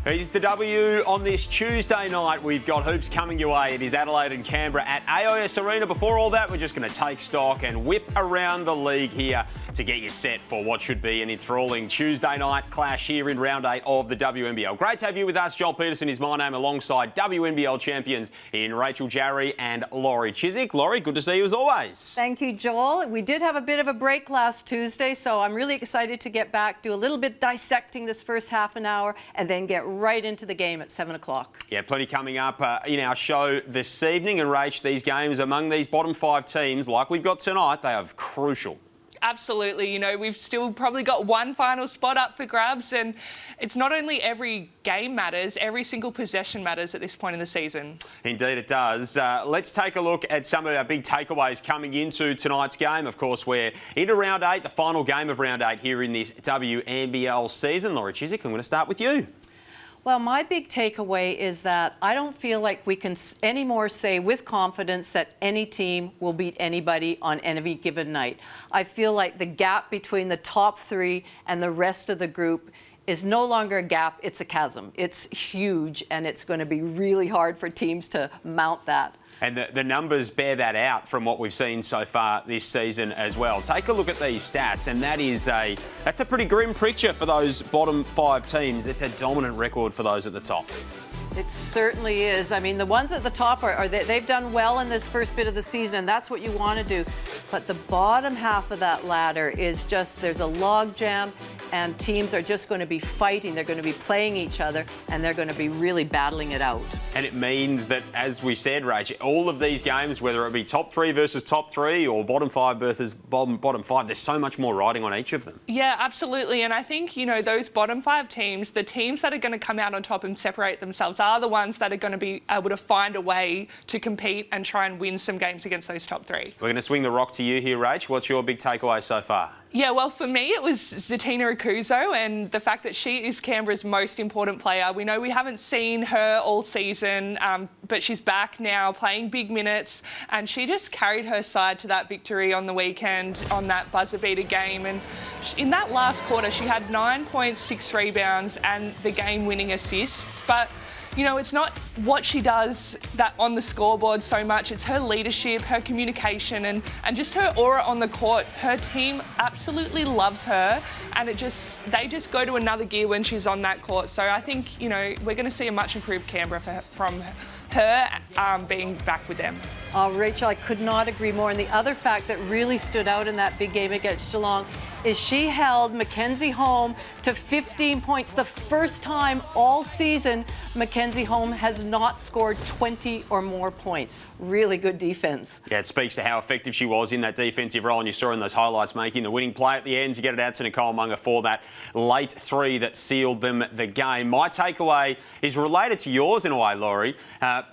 Here's the W on this Tuesday night. We've got hoops coming your way. It is Adelaide and Canberra at AIS Arena. Before all that, we're just going to take stock and whip around the league here to get you set for what should be an enthralling Tuesday night clash here in round 8 of the WNBL. Great to have you with us. Joel Peterson is my name, alongside WNBL champions in Rachel Jarry and Laurie Chiswick. Laurie, good to see you as always. Thank you, Joel. We did have a bit of a break last Tuesday, so I'm really excited to get back, do a little bit dissecting this first half an hour, and then get right into the game at 7 o'clock. Yeah, plenty coming up in our show this evening. And Rach, these games among these bottom 5 teams, like we've got tonight, they are crucial. Absolutely. You know, we've still probably got one final spot up for grabs, and it's not only every game matters, every single possession matters at this point in the season. Indeed it does. Let's take a look at some of our big takeaways coming into tonight's game. Of course, we're into round 8, the final game of round 8 here in this WNBL season. Laurie Chiswick, I'm going to start with you. Well, my big takeaway is that I don't feel like we can anymore say with confidence that any team will beat anybody on any given night. I feel like the gap between the top 3 and the rest of the group is no longer a gap, it's a chasm. It's huge, and it's going to be really hard for teams to mount that. And the numbers bear that out from what we've seen so far this season as well. Take a look at these stats, and that's a pretty grim picture for those bottom 5 teams. It's a dominant record for those at the top. It certainly is. I mean, the ones at the top they've done well in this first bit of the season. That's what you want to do. But the bottom half of that ladder is just, there's a log jam, and teams are just going to be fighting. They're going to be playing each other, and they're going to be really battling it out. And it means that, as we said, Rach, all of these games, whether it be top 3 versus top 3 or bottom 5 versus bottom 5, there's so much more riding on each of them. Yeah, absolutely. And I think, you know, those bottom 5 teams, the teams that are going to come out on top and separate themselves are the ones that are going to be able to find a way to compete and try and win some games against those top 3. We're going to swing the rock to you here, Rach. What's your big takeaway so far? Yeah, well, for me, it was Zatina Akuzo, and the fact that she is Canberra's most important player. We know we haven't seen her all season, but she's back now playing big minutes, and she just carried her side to that victory on the weekend on that buzzer beater game. And in that last quarter, she had 9.6 rebounds and the game-winning assists. But you know, it's not what she does that on the scoreboard so much. It's her leadership, her communication, and just her aura on the court. Her team absolutely loves her, and they just go to another gear when she's on that court. So I think, you know, we're going to see a much improved Canberra from her being back with them. Oh, Rachel, I could not agree more. And the other fact that really stood out in that big game against Geelong is she held Mackenzie Home to 15 points. The first time all season Mackenzie Home has not scored 20 or more points. Really good defense. Yeah, it speaks to how effective she was in that defensive role, and you saw in those highlights making the winning play at the end to get it out to Nicole Munger for that late 3 that sealed them the game. My takeaway is related to yours in a way, Laurie.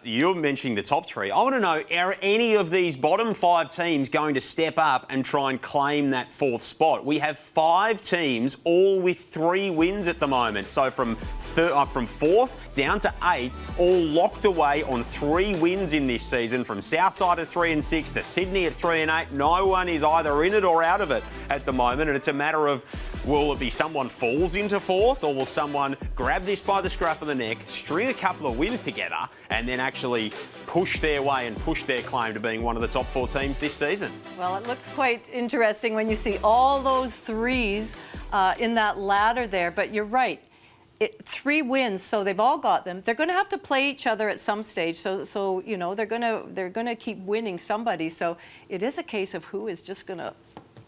You're mentioning the top 3. I want to know, are any of these bottom 5 teams going to step up and try and claim that 4th spot? We have 5 teams, all with 3 wins at the moment. So from 4th down to 8, all locked away on 3 wins in this season, from Southside at 3 and 6 to Sydney at 3 and 8. No one is either in it or out of it at the moment, and it's a matter of, will it be someone falls into 4th, or will someone grab this by the scruff of the neck, string a couple of wins together, and then actually push their way and push their claim to being one of the top 4 teams this season? Well, it looks quite interesting when you see all those 3s in that ladder there, but you're right. 3 wins, so they've all got them. They're going to have to play each other at some stage, so you know, they're going to keep winning somebody. So it is a case of who is just going to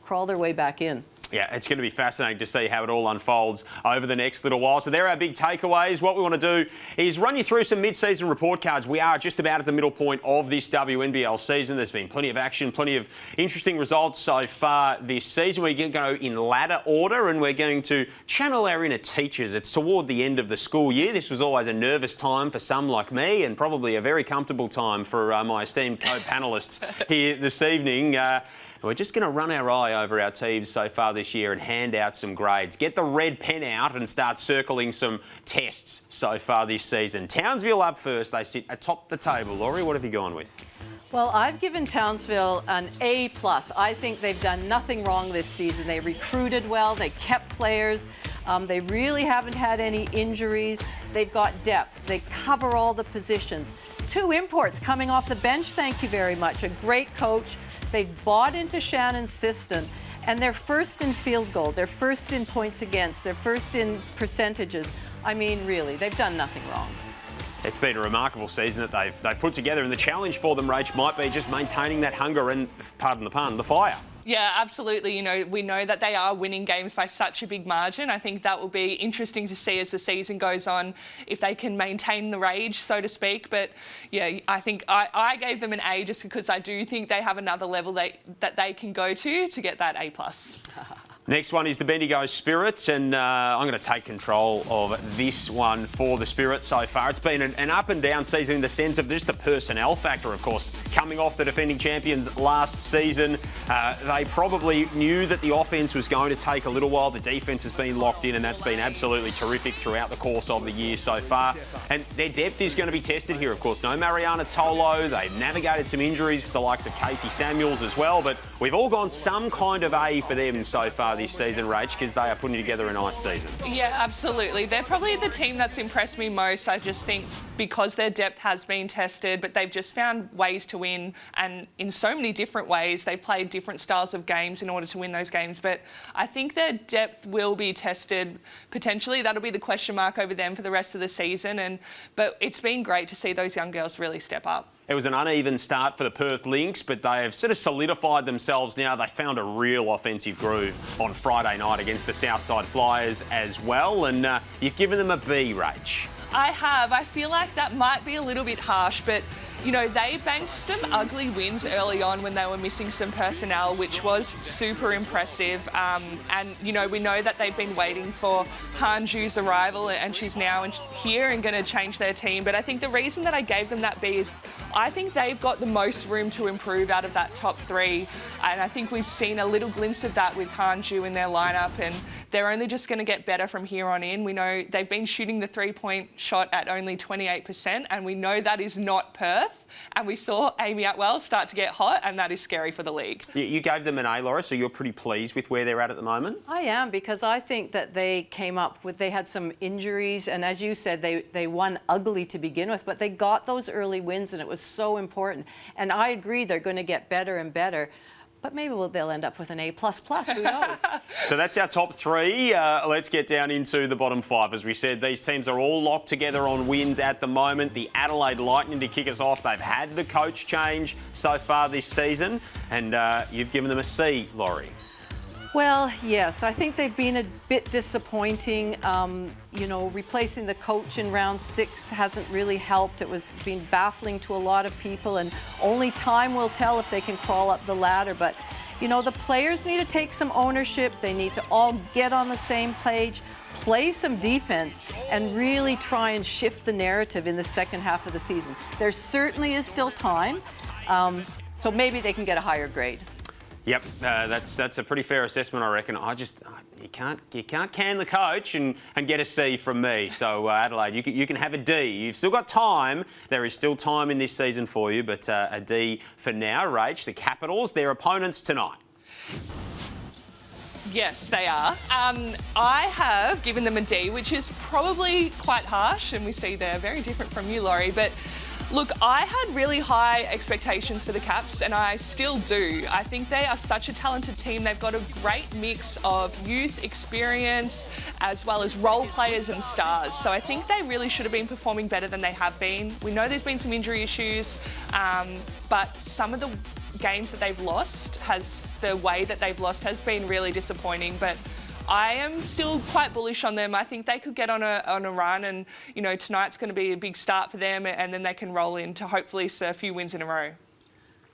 crawl their way back in. Yeah, it's going to be fascinating to see how it all unfolds over the next little while. So there are our big takeaways. What we want to do is run you through some mid-season report cards. We are just about at the middle point of this WNBL season. There's been plenty of action, plenty of interesting results so far this season. We're going to go in ladder order, and we're going to channel our inner teachers. It's toward the end of the school year. This was always a nervous time for some like me, and probably a very comfortable time for my esteemed co-panellists here this evening. We're just going to run our eye over our teams so far this year and hand out some grades. Get the red pen out and start circling some tests so far this season. Townsville up first. They sit atop the table. Laurie, what have you gone with? Well, I've given Townsville an A+. I think they've done nothing wrong this season. They recruited well. They kept players. They really haven't had any injuries. They've got depth. They cover all the positions. 2 imports coming off the bench, thank you very much. A great coach. They've bought into Shannon's system. And they're first in field goal. They're first in points against. They're first in percentages. I mean, really, they've done nothing wrong. It's been a remarkable season that they've put together, and the challenge for them, Rach, might be just maintaining that hunger and, pardon the pun, the fire. Yeah, absolutely. You know, we know that they are winning games by such a big margin. I think that will be interesting to see as the season goes on, if they can maintain the rage, so to speak. But yeah, I think I gave them an A just because I do think they have another level that they can go to get that A+. Next one is the Bendigo Spirit, and I'm going to take control of this one for the Spirit so far. It's been an up and down season in the sense of just the personnel factor, of course. Coming off the defending champions last season, they probably knew that the offence was going to take a little while. The defence has been locked in, and that's been absolutely terrific throughout the course of the year so far. And their depth is going to be tested here, of course. No Mariana Tolo. They've navigated some injuries with the likes of Casey Samuels as well, but we've all gone some kind of A for them so far this season, Rach, because they are putting together a nice season. Yeah, absolutely. They're probably the team that's impressed me most. I just think because their depth has been tested, but they've just found ways to win, and in so many different ways. They've played different styles of games in order to win those games, but I think their depth will be tested potentially. That'll be the question mark over them for the rest of the season, but it's been great to see those young girls really step up. It was an uneven start for the Perth Lynx, but they have sort of solidified themselves now. They found a real offensive groove on Friday night against the Southside Flyers as well, and you've given them a B, Rach. I have. I feel like that might be a little bit harsh, but you know, they banked some ugly wins early on when they were missing some personnel, which was super impressive. And, you know, we know that they've been waiting for Hanju's arrival, and she's now here and going to change their team. But I think the reason that I gave them that B is I think they've got the most room to improve out of that top 3. And I think we've seen a little glimpse of that with Hanju in their lineup, and they're only just going to get better from here on in. We know they've been shooting the 3-point shot at only 28%, and we know that is not Perth. And we saw Amy Atwell start to get hot, and that is scary for the league. You gave them an A, Laura, so you're pretty pleased with where they're at the moment? I am, because I think that they came up with, they had some injuries, and as you said, they won ugly to begin with, but they got those early wins, and it was so important. And I agree, they're going to get better and better. But maybe they'll end up with an A++, who knows? So that's our top 3. Let's get down into the bottom 5. As we said, these teams are all locked together on wins at the moment. The Adelaide Lightning to kick us off. They've had the coach change so far this season, and you've given them a C, Laurie. Well, yes, I think they've been a bit disappointing. You know, replacing the coach in round 6 hasn't really helped. It's been baffling to a lot of people, and only time will tell if they can crawl up the ladder. But, you know, the players need to take some ownership. They need to all get on the same page, play some defense, and really try and shift the narrative in the second half of the season. There certainly is still time, so maybe they can get a higher grade. Yep, that's a pretty fair assessment, I reckon. You can't can the coach and get a C from me. So Adelaide, you can have a D. You've still got time. There is still time in this season for you, but a D for now. Rach, the Capitals, their opponents tonight. Yes, they are. I have given them a D, which is probably quite harsh, and we see they're very different from you, Laurie, but look, I had really high expectations for the Caps, and I still do. I think they are such a talented team. They've got a great mix of youth, experience, as well as role players and stars. So I think they really should have been performing better than they have been. We know there's been some injury issues, but some of the games that they've lost, the way that they've lost has been really disappointing. But I am still quite bullish on them. I think they could get on a run, and you know, tonight's going to be a big start for them, and then they can roll into hopefully a few wins in a row.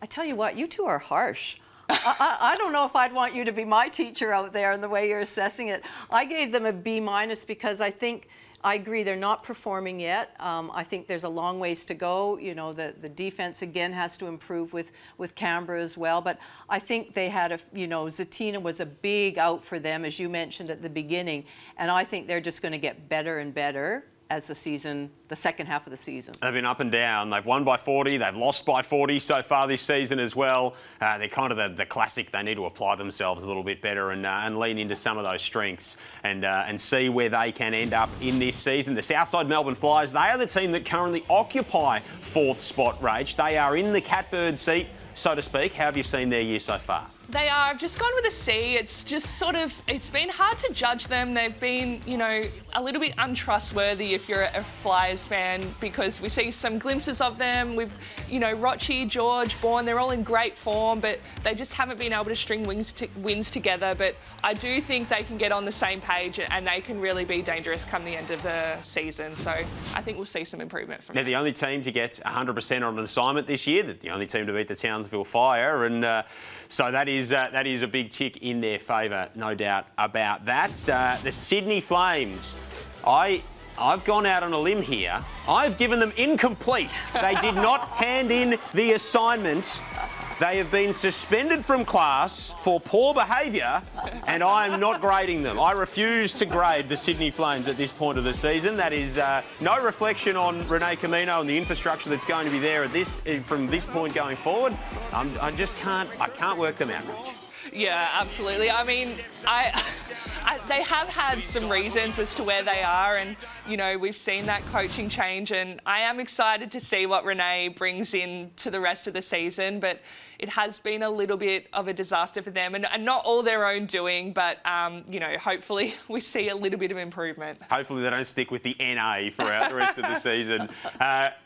I tell you what, you two are harsh. I don't know if I'd want you to be my teacher out there in the way you're assessing it. I gave them a B- because I agree they're not performing yet. I think there's a long ways to go. You know, the defense again has to improve with Canberra as well. But I think they had Zatina was a big out for them, as you mentioned at the beginning. And I think they're just going to get better and better as the second half of the season. They've been up and down. They've won by 40. They've lost by 40 so far this season as well. They're kind of the classic. They need to apply themselves a little bit better and lean into some of those strengths and see where they can end up in this season. The Southside Melbourne Flyers, they are the team that currently occupy 4th spot, Rach. They are in the catbird seat, so to speak. How have you seen their year so far? They are. I've just gone with a C. It's just sort of, it's been hard to judge them. They've been, you know, a little bit untrustworthy if you're a Flyers fan, because we see some glimpses of them with, you know, Rochi, George, Bourne, they're all in great form, but they just haven't been able to string wins together. But I do think they can get on the same page and they can really be dangerous come the end of the season. So I think we'll see some improvement from them. They're the only team to get 100% on an assignment this year. They're the only team to beat the Townsville Fire, and so that is a big tick in their favour, no doubt about that. The Sydney Flames, I've gone out on a limb here. I've given them incomplete. They did not hand in the assignment. They have been suspended from class for poor behaviour, and I am not grading them. I refuse to grade the Sydney Flames at this point of the season. That is no reflection on Rene Camino and the infrastructure that's going to be there from this point going forward. I can't work them out, Rich. Yeah, absolutely. I mean, they have had some reasons as to where they are, and, you know, we've seen that coaching change, and I am excited to see what Rene brings in to the rest of the season, but it has been a little bit of a disaster for them, and not all their own doing, but, you know, hopefully we see a little bit of improvement. Hopefully they don't stick with the NA throughout the rest of the season.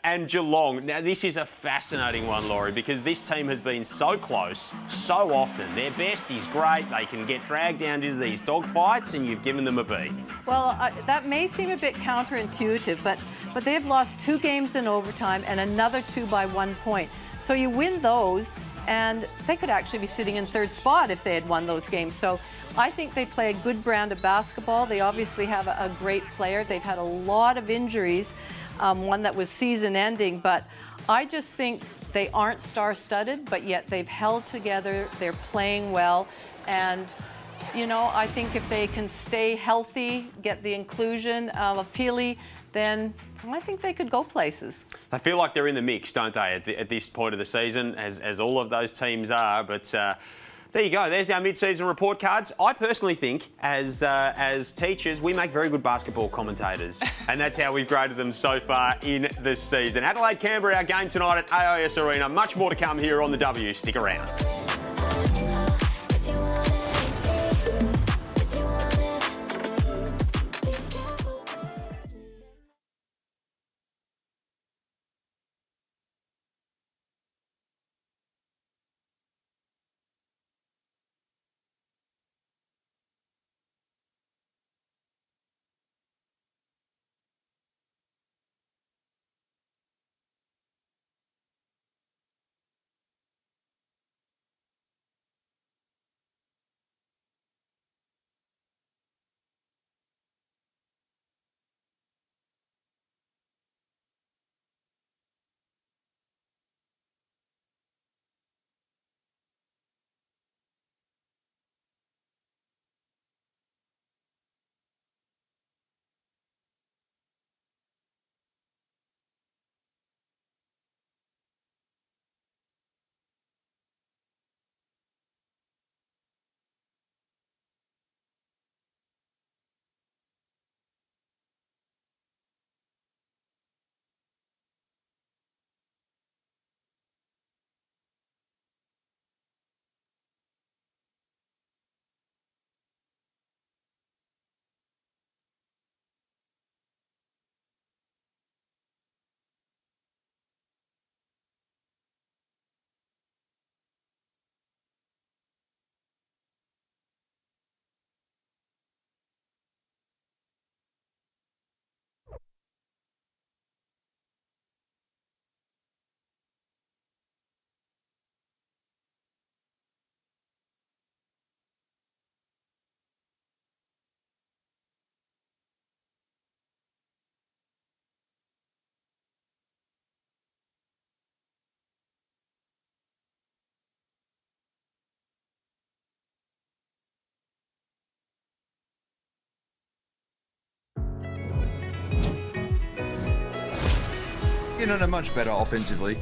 And Geelong. Now, this is a fascinating one, Laurie, because this team has been so close so often. Their best is great. They can get dragged down into these dogfights, and you've given them a B. Well, that may seem a bit counterintuitive, but they've lost 2 games in overtime and another 2 by 1 point. So you win those, and they could actually be sitting in 3rd spot if they had won those games. So I think they play a good brand of basketball. They obviously have a great player. They've had a lot of injuries, one that was season-ending, but I just think they aren't star-studded, but yet they've held together. They're playing well, and you know, I think if they can stay healthy, get the inclusion of Peely, then I think they could go places. They feel like they're in the mix, don't they, at this point of the season, as all of those teams are. But there you go. There's our mid-season report cards. I personally think, as teachers, we make very good basketball commentators, and that's how we've graded them so far in this season. Adelaide, Canberra, our game tonight at AIS Arena. Much more to come here on the W. Stick around. No, much better offensively.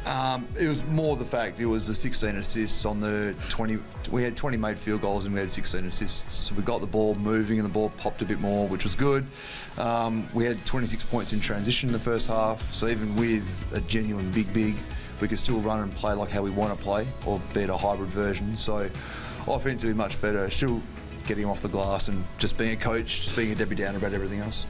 It was more the fact it was the 16 assists on the 20. We had 20 made field goals and we had 16 assists. So we got the ball moving and the ball popped a bit more, which was good. We had 26 points in transition in the first half. So even with a genuine big, we could still run and play like how we want to play, or be it a hybrid version. So offensively much better. Still getting him off the glass and just being a coach, just being a Debbie Downer about everything else.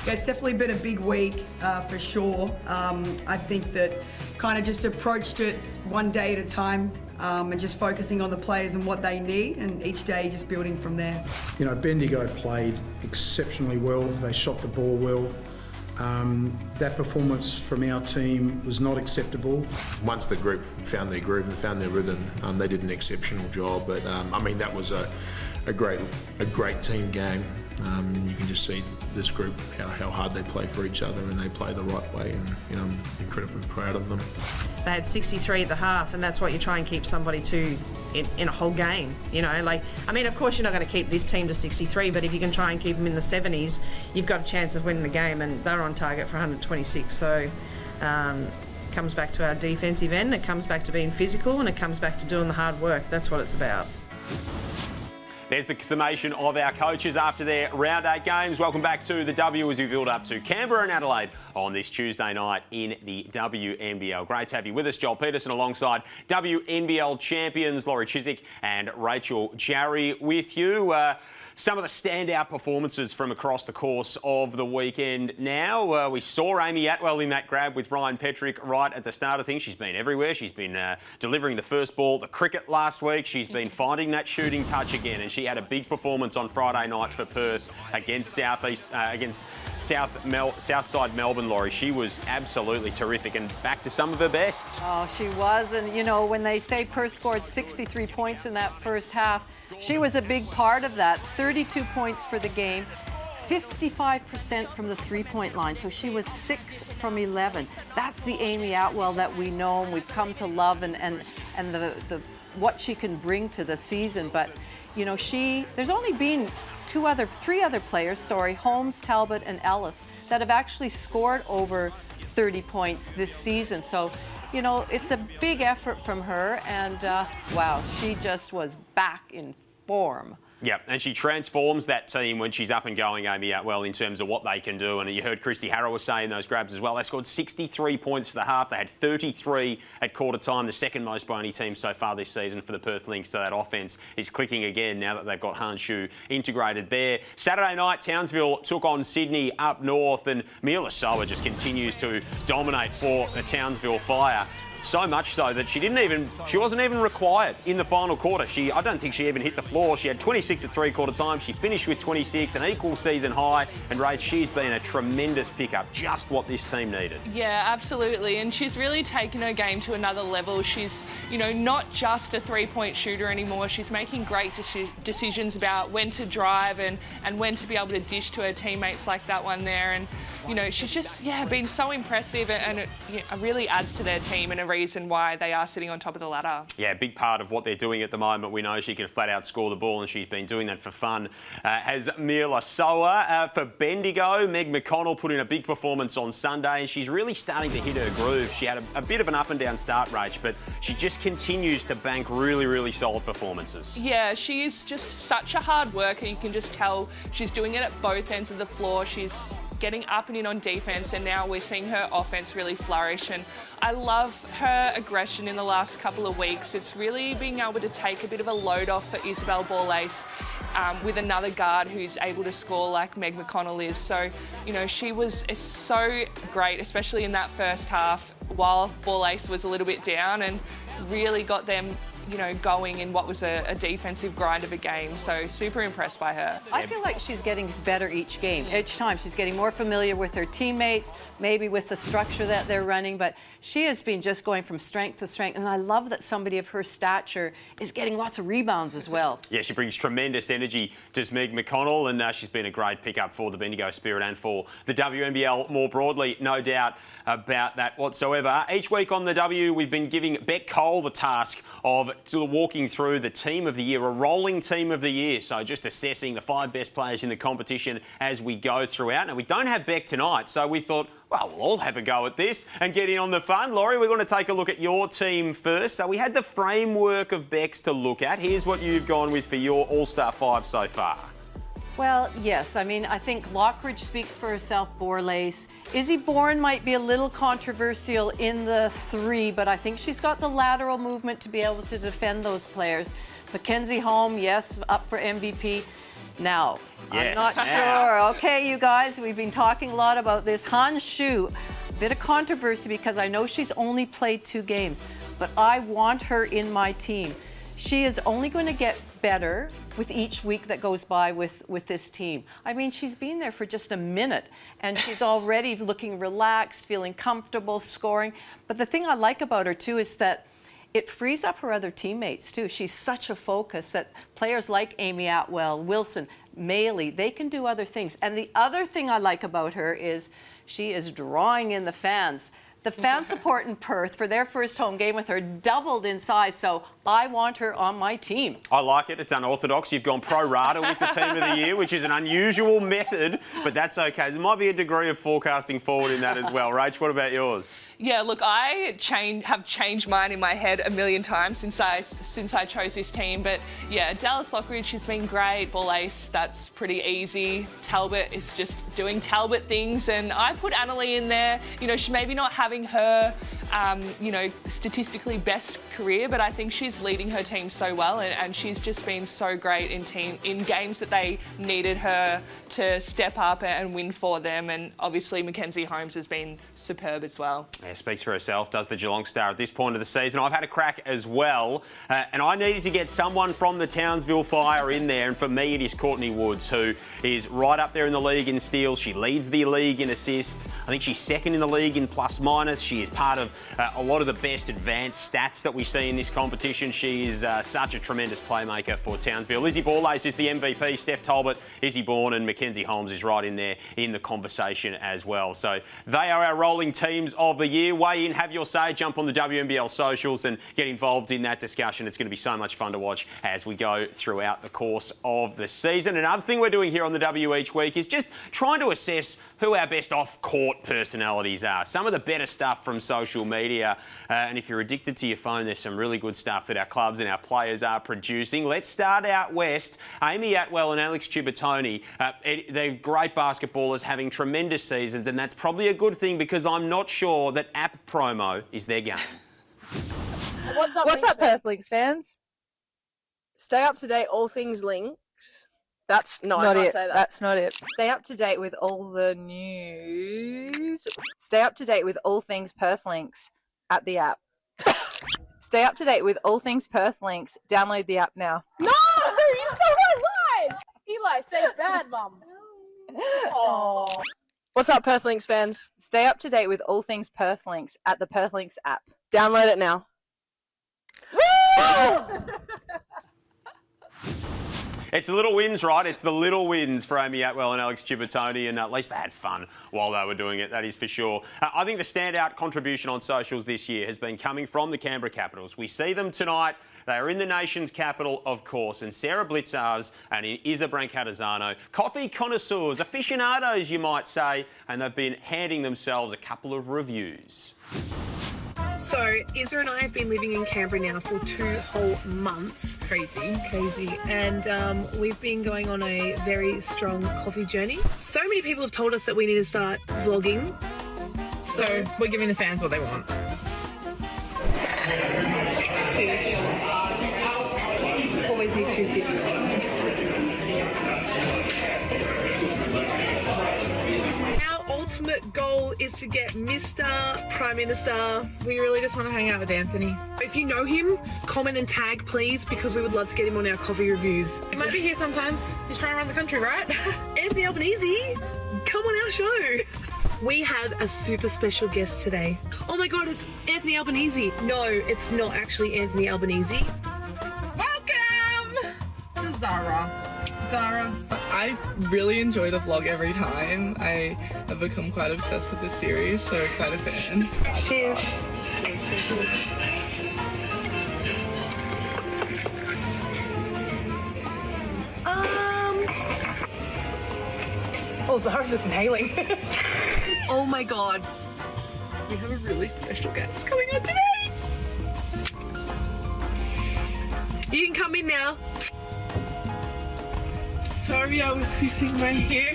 Yeah, it's definitely been a big week for sure. I think that kind of just approached it one day at a time and just focusing on the players and what they need, and each day just building from there. Bendigo played exceptionally well. They shot the ball well. That performance from our team was not acceptable. Once the group found their groove and found their rhythm, they did an exceptional job. But that was a great team game. You can just see this group how hard they play for each other, and they play the right way, and I'm incredibly proud of them. They had 63 at the half, and that's what you try and keep somebody to in a whole game. Of course you're not going to keep this team to 63, but if you can try and keep them in the 70s, you've got a chance of winning the game, and they're on target for 126. So it comes back to our defensive end, it comes back to being physical, and it comes back to doing the hard work. That's what it's about. There's the summation of our coaches after their round 8 games. Welcome back to the W as we build up to Canberra and Adelaide on this Tuesday night in the WNBL. Great to have you with us. Joel Peterson alongside WNBL champions Laurie Chiswick and Rachel Jarry with you. Some of the standout performances from across the course of the weekend now. We saw Amy Atwell in that grab with Ryan Petrick right at the start of things. She's been everywhere. She's been delivering the first ball, the cricket last week. She's been finding that shooting touch again, and she had a big performance on Friday night for Perth against Southside Melbourne, Laurie. She was absolutely terrific and back to some of her best. Oh, she was. And, when they say Perth scored 63 points in that first half, she was a big part of that. 32 points for the game, 55% from the three-point line. So she was 6 from 11. That's the Amy Atwell that we know and we've come to love, and the what she can bring to the season. But there's only been three other players, Holmes, Talbot, and Ellis, that have actually scored over 30 points this season. So it's a big effort from her, and wow, she just was back in form. Yeah, and she transforms that team when she's up and going, Amy Atwell, in terms of what they can do. And you heard Christy Harrow was saying those grabs as well. They scored 63 points for the half. They had 33 at quarter time, the second most by any team so far this season for the Perth Lynx. So that offence is clicking again now that they've got Han Shu integrated there. Saturday night, Townsville took on Sydney up north, and Mila Soa just continues to dominate for the Townsville Fire. So much so that she wasn't even required in the final quarter. I don't think she even hit the floor. She had 26 at three-quarter time. She finished with 26, an equal season high. And Rach, she's been a tremendous pickup, just what this team needed. Yeah, absolutely. And she's really taken her game to another level. She's, not just a three-point shooter anymore. She's making great decisions about when to drive and when to be able to dish to her teammates like that one there. And, she's just, been so impressive, and it really adds to their team and a reason why they are sitting on top of the ladder. Yeah, big part of what they're doing at the moment. We know she can flat out score the ball, and she's been doing that for fun. Has Mila Soa. For Bendigo, Meg McConnell put in a big performance on Sunday, and she's really starting to hit her groove. She had a bit of an up and down start, Rach, but she just continues to bank really, really solid performances. Yeah, she is just such a hard worker. You can just tell she's doing it at both ends of the floor. She's getting up and in on defence, and now we're seeing her offence really flourish. And I love her aggression in the last couple of weeks. It's really being able to take a bit of a load off for Isabel Borlase with another guard who's able to score like Meg McConnell is. So, she was so great, especially in that first half, while Borlase was a little bit down, and really got them going in what was a defensive grind of a game. So super impressed by her. I feel like she's getting better each game. Each time she's getting more familiar with her teammates, maybe with the structure that they're running, but she has been just going from strength to strength. And I love that somebody of her stature is getting lots of rebounds as well. Yeah, she brings tremendous energy to Meg McConnell, and she's been a great pickup for the Bendigo Spirit and for the WNBL more broadly, no doubt about that whatsoever. Each week on the W, we've been giving Beck Cole the task of walking through the team of the year, a rolling team of the year. So just assessing the 5 best players in the competition as we go throughout. Now, we don't have Beck tonight, so we thought, Well, we'll all have a go at this and get in on the fun. Laurie, we're going to take a look at your team first. So we had the framework of Becks to look at. Here's what you've gone with for your All-Star 5 so far. Well, yes. I mean, I think Lockridge speaks for herself, Borlase. Izzy Bourne might be a little controversial in the 3, but I think she's got the lateral movement to be able to defend those players. Mackenzie Holm, yes, up for MVP. Now, yes. I'm not sure. Okay, you guys, we've been talking a lot about this. Han Shu, bit of controversy because I know she's only played 2 games, but I want her in my team. She is only going to get better with each week that goes by with this team. I mean, she's been there for just a minute, and she's already looking relaxed, feeling comfortable, scoring. But the thing I like about her, too, is that it frees up her other teammates, too. She's such a focus that players like Amy Atwell, Wilson, Maley, they can do other things. And the other thing I like about her is she is drawing in the fans. The fan support in Perth for their first home game with her doubled in size, so I want her on my team. I like it. It's unorthodox. You've gone pro rata with the team of the year, which is an unusual method, but that's okay. There might be a degree of forecasting forward in that as well. Rach, what about yours? Yeah, look, I have changed mine in my head a million times since I chose this team. But yeah, Dallas Lockridge, she's been great. Borlase, that's pretty easy. Talbot is just doing Talbot things, and I put Annalie in there. You know, she maybe not having her, statistically best career, but I think she's leading her team so well, and she's just been so great in games that they needed her to step up and win for them. And obviously Mackenzie Holmes has been superb as well. Yeah, speaks for herself, does the Geelong Star at this point of the season. I've had a crack as well, and I needed to get someone from the Townsville Fire in there, and for me it is Courtney Woods, who is right up there in the league in steals. She leads the league in assists. I think she's second in the league in plus minus. She is part of a lot of the best advanced stats that we see in this competition. She is such a tremendous playmaker for Townsville. Lizzie Borlase is the MVP. Steph Talbot, Izzy Bourne and Mackenzie Holmes is right in there in the conversation as well. So they are our rolling teams of the year. Weigh in, have your say, jump on the WNBL socials and get involved in that discussion. It's going to be so much fun to watch as we go throughout the course of the season. Another thing we're doing here on the W each week is just trying to assess who our best off-court personalities are. Some of the better stuff from social media. And if you're addicted to your phone, there's some really good stuff that our clubs and our players are producing. Let's start out west. Amy Atwell and Alex Chibatoni, they're great basketballers having tremendous seasons, and that's probably a good thing because I'm not sure that app promo is their game. What's up, Perth Lynx fans? Stay up to date, all things Lynx. That's not I can't say that. That's not it. Stay up to date with all the news. Stay up to date with all things Perth Lynx at the app. Stay up to date with all things Perth Lynx. Download the app now. No! You stole my line! Eli, say bad, Mum. Aww. What's up, Perth Lynx fans? Stay up to date with all things Perth Lynx at the Perth Lynx app. Download it now. Woo! It's the little wins, right? It's the little wins for Amy Atwell and Alex Chibatoni, and at least they had fun while they were doing it, that is for sure. I think the standout contribution on socials this year has been coming from the Canberra Capitals. We see them tonight. They are in the nation's capital, of course, and Sarah Blitzarves and Isa Brancatisano, coffee connoisseurs, aficionados, you might say, and they've been handing themselves a couple of reviews. So, Isa and I have been living in Canberra now for 2 whole months. Crazy. And we've been going on a very strong coffee journey. So many people have told us that we need to start vlogging. So, we're giving the fans what they want. Always need 2 sips. Ultimate goal is to get Mr. Prime Minister. We really just want to hang out with Anthony. If you know him, comment and tag, please, because we would love to get him on our coffee reviews. He might be here sometimes. He's trying to run the country, right? Anthony Albanese, come on our show. We have a super special guest today. Oh my God, it's Anthony Albanese. No, it's not actually Anthony Albanese. Welcome to Zara. I really enjoy the vlog every time. I have become quite obsessed with this series, so quite a fan. Cheers. Oh, Zara's just inhaling. Oh my God. We have a really special guest coming on today. You can come in now. Sorry, I was fixing my hair.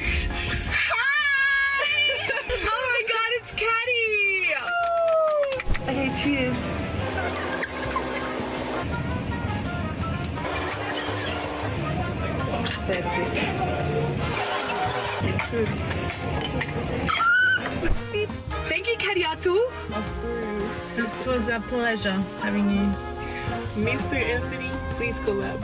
Hi! Oh my God, it's Caddy! Okay, cheers. That's it. It's good. Thank you, Kadiatu. It was a pleasure having you. Mr. Anthony, please collab.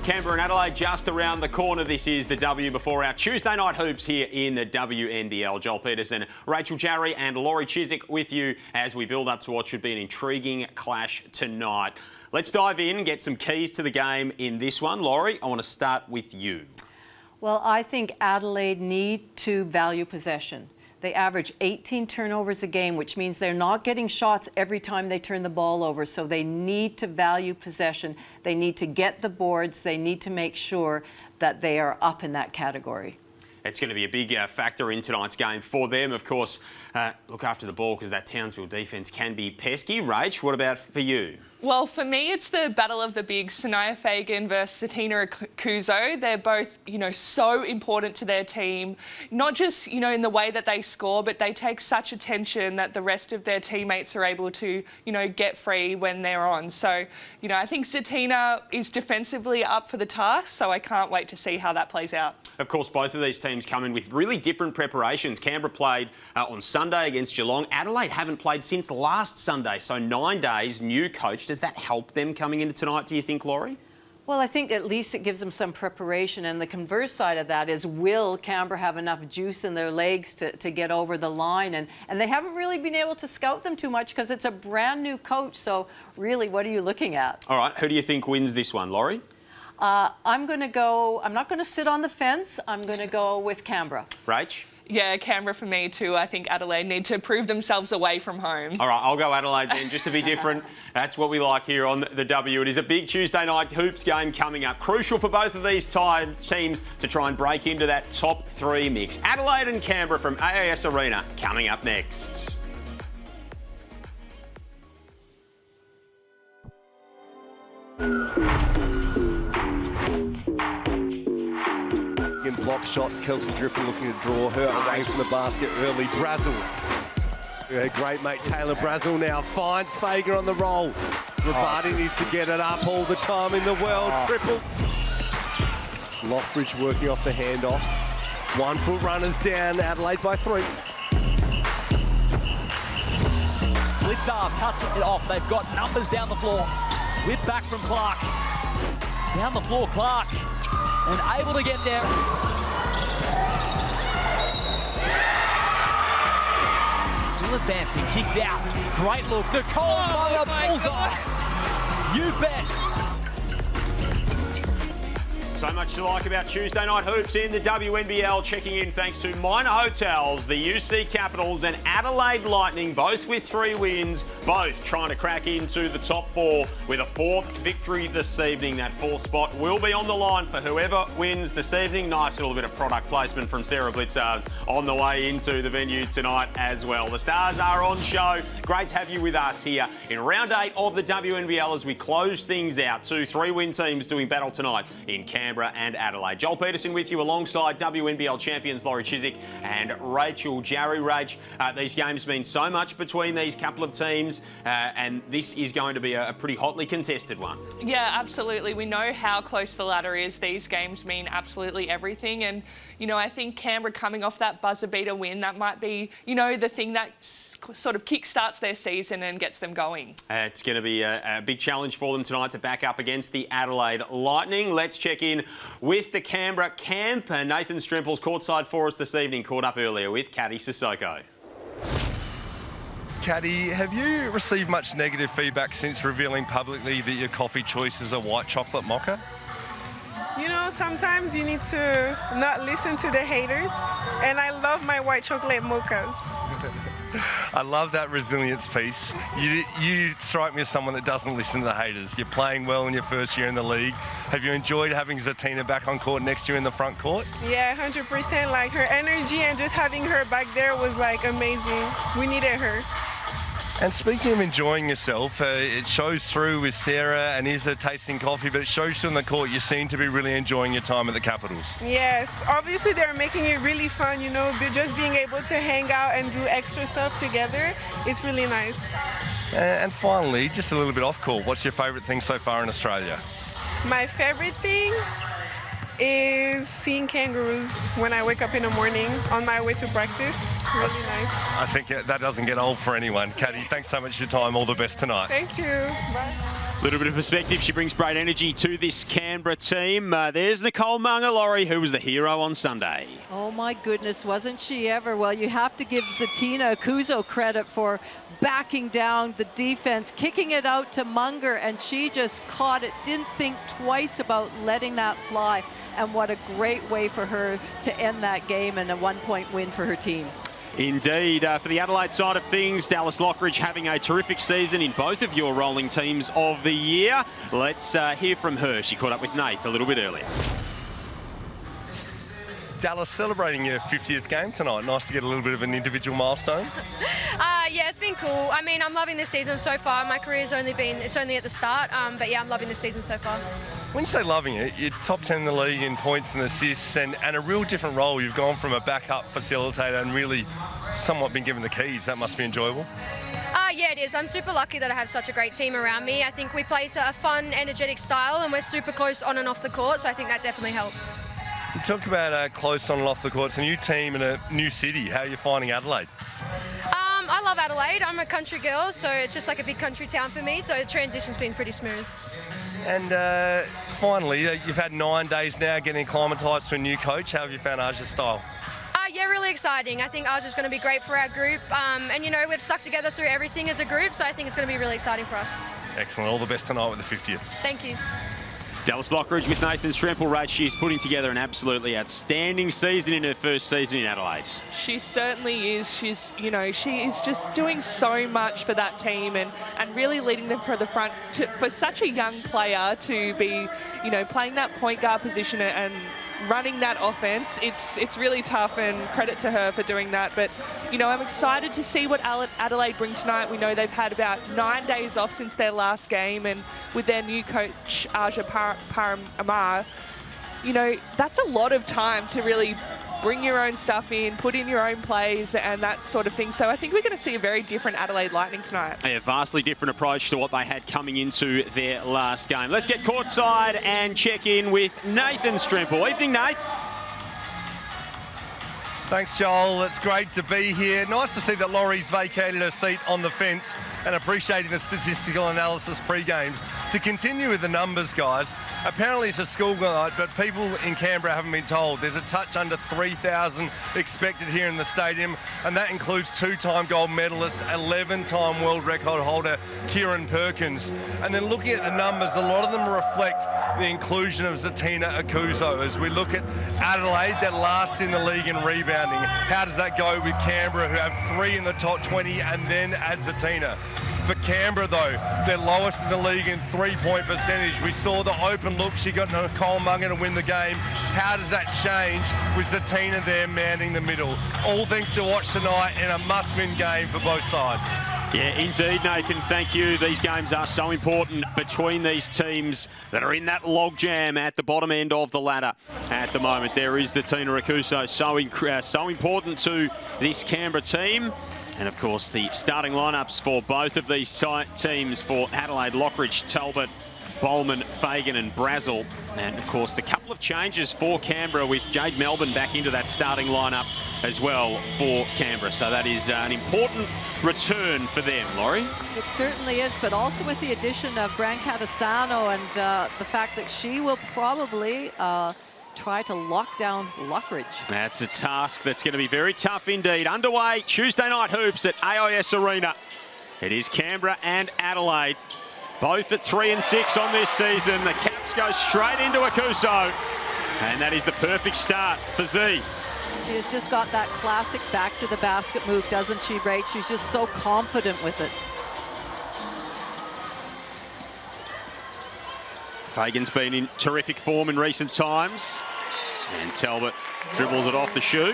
Canberra and Adelaide just around the corner. This is the W before our Tuesday night hoops here in the WNBL. Joel Peterson, Rachel Jarry and Laurie Chiswick with you as we build up to what should be an intriguing clash tonight. Let's dive in and get some keys to the game in this one. Laurie, I want to start with you. Well, I think Adelaide need to value possession. They average 18 turnovers a game, which means they're not getting shots every time they turn the ball over. So they need to value possession. They need to get the boards. They need to make sure that they are up in that category. It's going to be a big factor in tonight's game for them. Of course, look after the ball because that Townsville defence can be pesky. Rach, what about for you? Well, for me, it's the battle of the bigs, Sanaya Fagan versus Satina Kuzo. They're both, so important to their team, not just, in the way that they score, but they take such attention that the rest of their teammates are able to, get free when they're on. So, I think Satina is defensively up for the task, so I can't wait to see how that plays out. Of course, both of these teams come in with really different preparations. Canberra played on Sunday against Geelong. Adelaide haven't played since last Sunday, so 9 days, new coach. Does that help them coming into tonight, do you think, Laurie? Well, I think at least it gives them some preparation. And the converse side of that is, will Canberra have enough juice in their legs to get over the line? And they haven't really been able to scout them too much because it's a brand new coach. So really, what are you looking at? All right, who do you think wins this one, Laurie? I'm going to go, I'm not going to sit on the fence. I'm going to go with Canberra. Rach? Yeah, Canberra for me too. I think Adelaide need to prove themselves away from home. All right, I'll go Adelaide then, just to be different. That's what we like here on the W. It is a big Tuesday night hoops game coming up. Crucial for both of these teams to try and break into that top 3 mix. Adelaide and Canberra from AAS Arena coming up next. Block shots, Kelsey Griffin looking to draw her away from the basket early. Brazel, her great mate Taylor Brazel now finds Fager on the roll. Rabadi needs to get it up all the time in the world. Triple. Lockridge working off the handoff. 1 foot runners down. Adelaide by 3. Blitzar cuts it off. They've got numbers down the floor. Whip back from Clark. Down the floor, Clark. And able to get there. Still advancing, kicked out. Great look. Nicole Munger, bullseye. You bet. So much to like about Tuesday night hoops in the WNBL. Checking in thanks to Minor Hotels, the UC Capitals and Adelaide Lightning, both with 3 wins, both trying to crack into the top 4 with a 4th victory this evening. That 4th spot will be on the line for whoever wins this evening. Nice little bit of product placement from Sarah Blitzars on the way into the venue tonight as well. The Stars are on show. Great to have you with us here in round 8 of the WNBL as we close things out. 2 3-win teams doing battle tonight in Canberra and Adelaide. Joel Peterson with you alongside WNBL champions Laurie Chiswick and Rachel Jarry. Rach, these games mean so much between these couple of teams and this is going to be a pretty hotly contested one. Yeah, absolutely. We know how close the ladder is. These games mean absolutely everything. And, you know, I think Canberra coming off that buzzer beater win, that might be, you know, the thing that sort of kick-starts their season and gets them going. It's going to be a big challenge for them tonight to back up against the Adelaide Lightning. Let's check in with the Canberra camp. Nathan Strempel's courtside for us this evening, caught up earlier with Caddy Sissoko. Caddy, have you received much negative feedback since revealing publicly that your coffee choice is a white chocolate mocha? You know, sometimes you need to not listen to the haters, and I love my white chocolate mochas. I love that resilience piece. You strike me as someone that doesn't listen to the haters. You're playing well in your first year in the league. Have you enjoyed having Zatina back on court next to you in the front court? Yeah, 100%. Like, her energy and just having her back there was, like, amazing. We needed her. And speaking of enjoying yourself, it shows through with Sarah and Isa tasting coffee, but it shows through on the court you seem to be really enjoying your time at the Capitals. Yes, obviously they're making it really fun, you know, just being able to hang out and do extra stuff together. It's really nice. And finally, just a little bit off court, what's your favourite thing so far in Australia? My favourite thing is seeing kangaroos when I wake up in the morning on my way to practice. Really nice. I think that doesn't get old for anyone. Caddy, thanks so much for your time. All the best tonight. Thank you. Bye. Little bit of perspective. She brings great energy to this Canberra team. There's Nicole Munger, Laurie, who was the hero on Sunday. Oh, my goodness, wasn't she ever? Well, you have to give Zatina Kuzo credit for backing down the defense, kicking it out to Munger, and she just caught it, didn't think twice about letting that fly. And what a great way for her to end that game and a 1-point win for her team. Indeed. For the Adelaide side of things, Dallas Lockridge having a terrific season in both of your rolling teams of the year. Let's hear from her. She caught up with Nate a little bit earlier. Dallas celebrating your 50th game tonight. Nice to get a little bit of an individual milestone. Yeah, it's been cool. I mean, I'm loving this season so far. My career's only at the start, but yeah, I'm loving this season so far. When you say loving it, you're top 10 in the league in points and assists and a real different role. You've gone from a backup facilitator and really somewhat been given the keys. That must be enjoyable. Yeah, it is. I'm super lucky that I have such a great team around me. I think we play a fun, energetic style and we're super close on and off the court, so I think that definitely helps. You talk about close on and off the court. It's a new team in a new city. How are you finding Adelaide? I love Adelaide. I'm a country girl, so it's just like a big country town for me, so the transition's been pretty smooth. And finally, you've had 9 days now getting acclimatised to a new coach. How have you found Aja's style? Yeah, really exciting. I think Aja's going to be great for our group. And, you know, we've stuck together through everything as a group, so I think it's going to be really exciting for us. Excellent. All the best tonight with the 50th. Thank you. Dallas Lockridge with Nathan Strempel. Rach, she's putting together an absolutely outstanding season in her first season in Adelaide. She certainly is. She is just doing so much for that team and really leading them for the front. For such a young player to be, playing that point guard position and running that offense, it's really tough, and credit to her for doing that. But, I'm excited to see what Adelaide bring tonight. We know they've had about 9 days off since their last game, and with their new coach, Aja Paramar, that's a lot of time to really bring your own stuff in, put in your own plays and that sort of thing. So I think we're going to see a very different Adelaide Lightning tonight. A vastly different approach to what they had coming into their last game. Let's get courtside and check in with Nathan Strimple. Evening, Nath. Thanks, Joel. It's great to be here. Nice to see that Laurie's vacated her seat on the fence and appreciating the statistical analysis pre-games. To continue with the numbers, guys, apparently it's a school night, but people in Canberra haven't been told. There's a touch under 3,000 expected here in the stadium, and that includes two-time gold medalist, 11-time world record holder, Kieran Perkins. And then looking at the numbers, a lot of them reflect the inclusion of Zatina Akuso. As we look at Adelaide, they're last in the league in rebounding. How does that go with Canberra, who have 3 in the top 20, and then add Zatina? For Canberra, though, they're lowest in the league in three-point percentage. We saw the open look. She got Nicole Mungan to win the game. How does that change with Zatina there manning the middle? All things to watch tonight in a must-win game for both sides. Yeah, indeed, Nathan. Thank you. These games are so important between these teams that are in that logjam at the bottom end of the ladder at the moment. There is Zatina Akuso, so important to this Canberra team. And, of course, the starting lineups for both of these teams for Adelaide, Lockridge, Talbot, Bowman, Fagan and Brazel. And, of course, the couple of changes for Canberra with Jade Melbourne back into that starting lineup as well for Canberra. So that is an important return for them, Laurie. It certainly is, but also with the addition of Brancatisano and the fact that she will probably try to lock down Lockridge. That's a task that's going to be very tough indeed. Underway Tuesday night hoops at AIS Arena. It is Canberra and Adelaide, both at 3 and 6 on this season. The Caps go straight into Akuso, and that is the perfect start for Z. She has just got that classic back to the basket move, doesn't she, Rach? She's just so confident with it. Fagan's been in terrific form in recent times, and Talbot dribbles it off the shoe.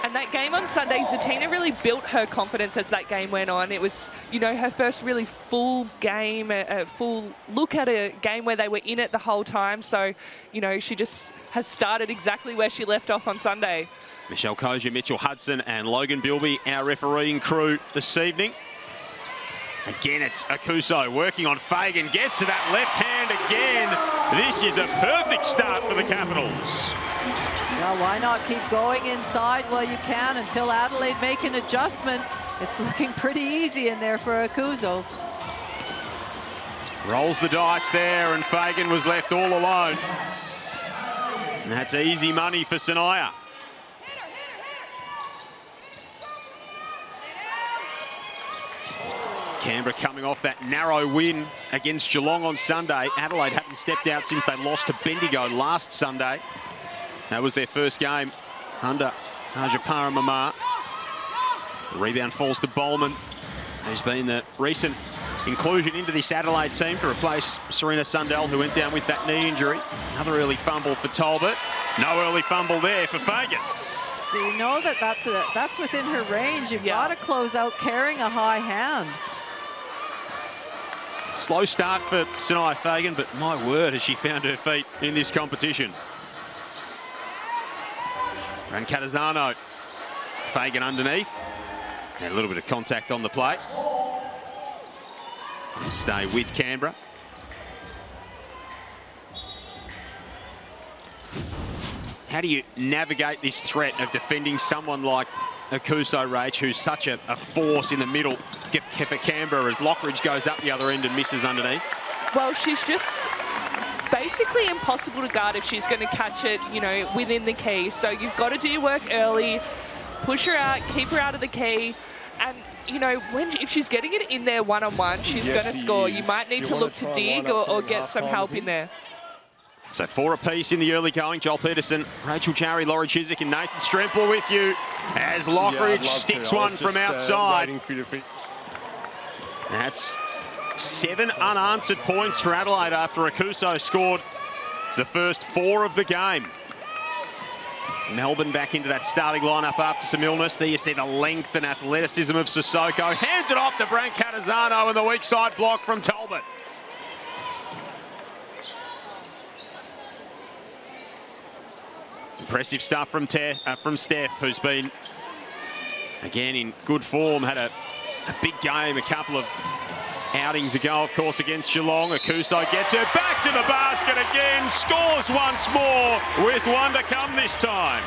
And that game on Sunday, Zatina really built her confidence as that game went on. It was, you know, her first really full game, a full look at a game where they were in it the whole time. So, you know, she just has started exactly where she left off on Sunday. Michelle Kosier, Mitchell Hudson and Logan Bilby, our refereeing crew this evening. Again, it's Akuso working on Fagan, gets to that left hand again. This is a perfect start for the Capitals. Well, why not keep going inside while you can until Adelaide make an adjustment? It's looking pretty easy in there for Akuso. Rolls the dice there, and Fagan was left all alone. And that's easy money for Sanaya. Canberra coming off that narrow win against Geelong on Sunday. Adelaide haven't stepped out since they lost to Bendigo last Sunday. That was their first game under Ajapara Mamar. The rebound falls to Bowman, who's been the recent inclusion into this Adelaide team to replace Serena Sundell, who went down with that knee injury. Another early fumble for Talbot. No early fumble there for Fagan. So you know that that's within her range. You've got to close out carrying a high hand. Slow start for Sanaya Fagan, but my word, has she found her feet in this competition. Brancatisano, Fagan underneath. And a little bit of contact on the plate. We'll stay with Canberra. How do you navigate this threat of defending someone like Akuso, Rach, who's such a force in the middle for Canberra as Lockridge goes up the other end and misses underneath? Well, she's just basically impossible to guard if she's going to catch it, you know, within the key. So you've got to do your work early, push her out, keep her out of the key. And, you know, if she's getting it in there one-on-one, she's going to score. You might need to look to dig or get some help in there. So 4 apiece in the early going. Joel Peterson, Rachel Jarry, Laurie Chiswick and Nathan Strimple with you as Lockridge sticks one from outside. That's 7 unanswered points for Adelaide after Akuso scored the first 4 of the game. Melbourne back into that starting lineup after some illness. There you see the length and athleticism of Sissoko. Hands it off to Brancatisano and the weak side block from Talbot. Impressive stuff from Steph, who's been, again, in good form. Had a big game a couple of outings ago, of course, against Geelong. Akuso gets it back to the basket again, scores once more with one to come this time.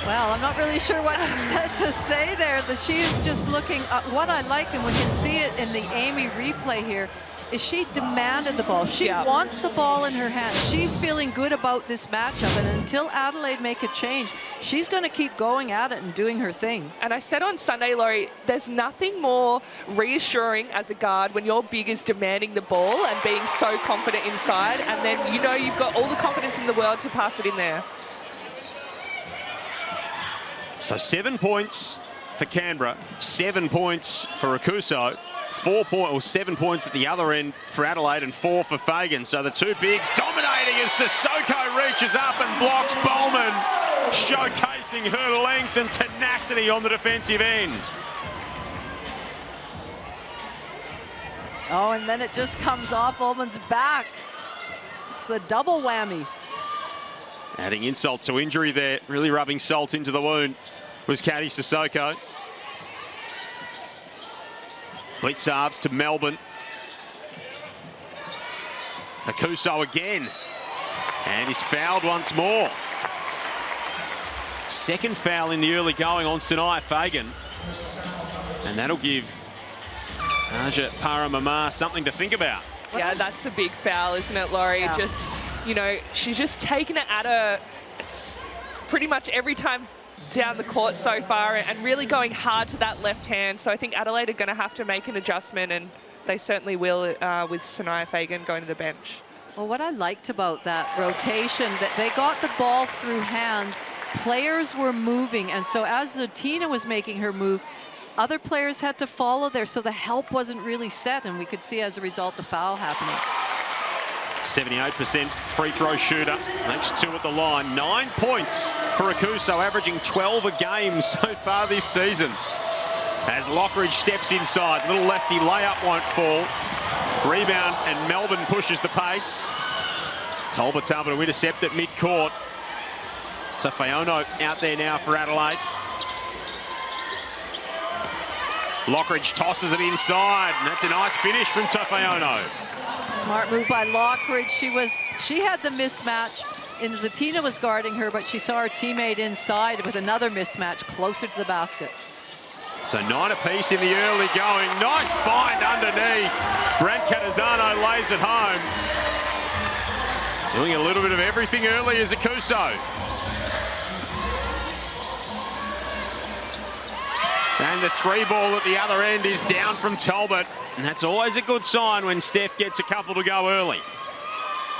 Well, I'm not really sure what to say there. She is just looking, what I like, and we can see it in the Amy replay here, is she demanded the ball. She wants the ball in her hand. She's feeling good about this matchup, and until Adelaide make a change, she's going to keep going at it and doing her thing. And I said on Sunday, Laurie, there's nothing more reassuring as a guard when your big is demanding the ball and being so confident inside, and then you know you've got all the confidence in the world to pass it in there. So 7 points for Canberra, 7 points for Akuso. 7 points at the other end for Adelaide and 4 for Fagan. So the two bigs dominating as Sissoko reaches up and blocks Bowman, showcasing her length and tenacity on the defensive end. Oh, and then it just comes off Bowman's back. It's the double whammy. Adding insult to injury there, really rubbing salt into the wound was Katie Sissoko. Blitzarves to Melbourne. Akuso again. And he's fouled once more. Second foul in the early going on Sinai Fagan. And that'll give Aja Paramama something to think about. Yeah, that's a big foul, isn't it, Laurie? Yeah. Just, you know, she's just taken it at her pretty much every time down the court so far, and really going hard to that left hand. So I think Adelaide are going to have to make an adjustment, and they certainly will with Sanaya Fagan going to the bench. Well, what I liked about that rotation, that they got the ball through hands, players were moving, and so as Tina was making her move, other players had to follow there, so the help wasn't really set, and we could see as a result the foul happening. 78% free throw shooter, makes 2 at the line. 9 points for Akuso, averaging 12 a game so far this season. As Lockridge steps inside, little lefty layup won't fall. Rebound, and Melbourne pushes the pace. Talbot's able to intercept at mid-court. Tafeono out there now for Adelaide. Lockridge tosses it inside, and that's a nice finish from Tafeono. Smart move by Lockridge. She had the mismatch, and Zatina was guarding her, but she saw her teammate inside with another mismatch closer to the basket. So 9 apiece in the early going. Nice find underneath. Brent Catazano lays it home. Doing a little bit of everything early as Akuso. And the 3 ball at the other end is down from Talbot. And that's always a good sign when Steph gets a couple to go early.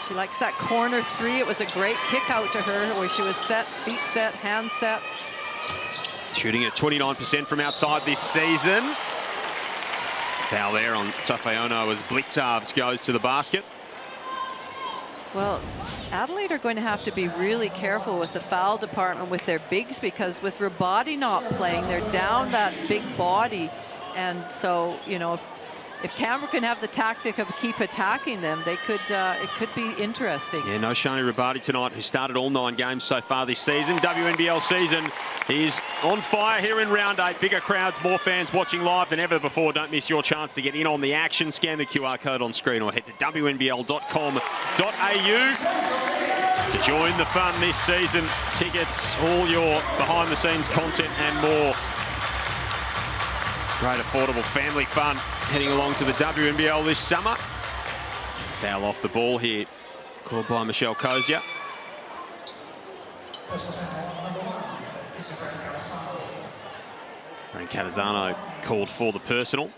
She likes that corner 3. It was a great kick out to her where she was set, feet set, hands set. Shooting at 29% from outside this season. Foul there on Tafeono as Blitzarves goes to the basket. Well, Adelaide are going to have to be really careful with the foul department with their bigs, because with Rabati not playing, they're down that big body. And so, you know, if Canberra can have the tactic of keep attacking them, they could it could be interesting. Yeah, no Shani Rabati tonight, who started all 9 games so far this season. WNBL season is on fire here in round 8. Bigger crowds, more fans watching live than ever before. Don't miss your chance to get in on the action. Scan the QR code on screen or head to WNBL.com.au to join the fun this season. Tickets, all your behind-the-scenes content and more. Great affordable family fun heading along to the WNBL this summer. Foul off the ball here, called by Michelle Kozier. Brent Catazano called for the personal.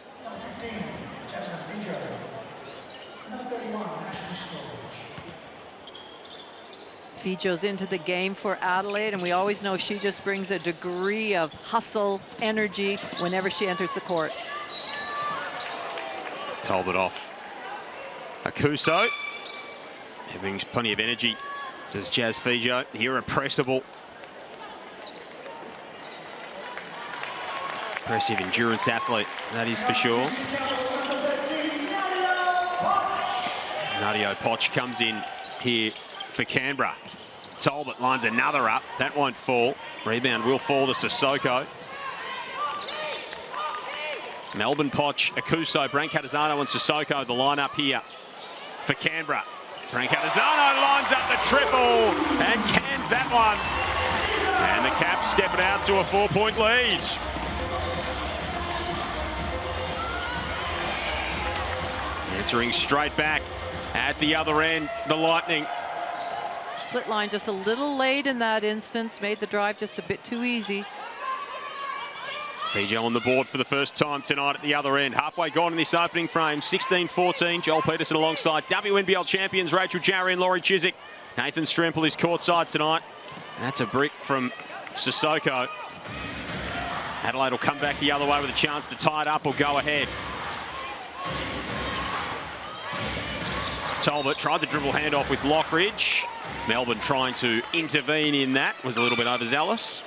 Fijo's into the game for Adelaide, and we always know she just brings a degree of hustle, energy whenever she enters the court. Talbot off. Akuso. He brings plenty of energy. Does Jazz Fijo, the irrepressible. Impressive endurance athlete, that is for sure. Nadio Poch comes in here for Canberra. Talbot lines another up. That won't fall. Rebound will fall to Sissoko. Melbourne, Poch, Akuso, Brancatisano and Sissoko, the line-up here for Canberra. Brancatisano lines up the triple and cans that one. And the Caps step it out to a 4-point lead. Answering straight back at the other end, the Lightning. Split line just a little late in that instance, made the drive just a bit too easy. Fijo on the board for the first time tonight at the other end. Halfway gone in this opening frame, 16-14. Joel Peterson alongside WNBL champions Rachel Jarry and Laurie Chiswick. Nathan Stremple is courtside tonight. And that's a brick from Sissoko. Adelaide will come back the other way with a chance to tie it up or go ahead. Talbot tried the dribble handoff with Lockridge. Melbourne trying to intervene in that, was a little bit overzealous.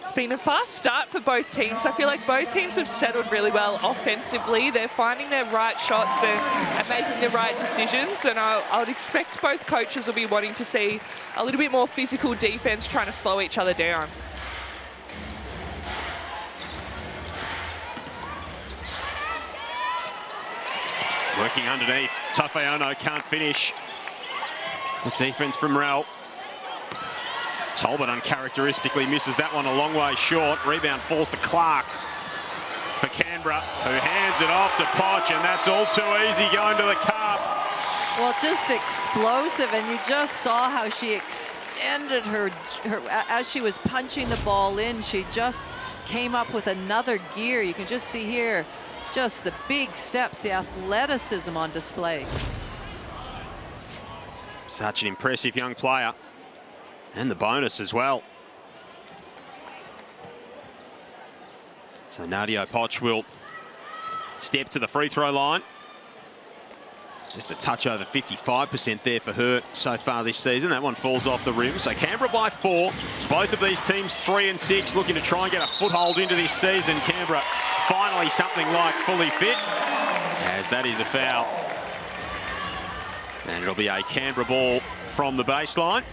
It's been a fast start for both teams. I feel like both teams have settled really well offensively. They're finding their right shots and making the right decisions. And I would expect both coaches will be wanting to see a little bit more physical defense, trying to slow each other down. Working underneath, Tafeono can't finish. Good defense from Rel. Talbot uncharacteristically misses that one a long way short. Rebound falls to Clark for Canberra, who hands it off to Poch, and that's all too easy going to the cup. Well, just explosive, and you just saw how she extended her as she was punching the ball in. She just came up with another gear. You can just see here, just the big steps, the athleticism on display. Such an impressive young player. And the bonus as well. So Nadia Poch will step to the free throw line. Just a touch over 55% there for her so far this season. That one falls off the rim. So Canberra by 4. Both of these teams 3 and 6, looking to try and get a foothold into this season. Canberra finally something like fully fit, as that is a foul. And it'll be a Canberra ball from the baseline.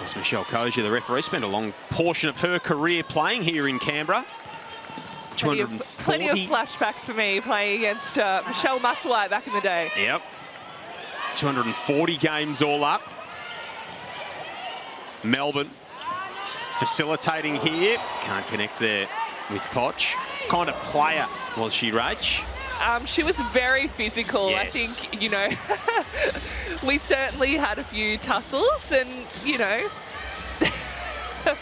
As Michelle Kosier, the referee, spent a long portion of her career playing here in Canberra. Plenty of flashbacks for me playing against Michelle Musselwhite back in the day. Yep. 240 games all up. Melbourne facilitating here. Can't connect there with Poch. Kind of player was she, Rach? She was very physical. Yes. I think, you know, we certainly had a few tussles and, you know.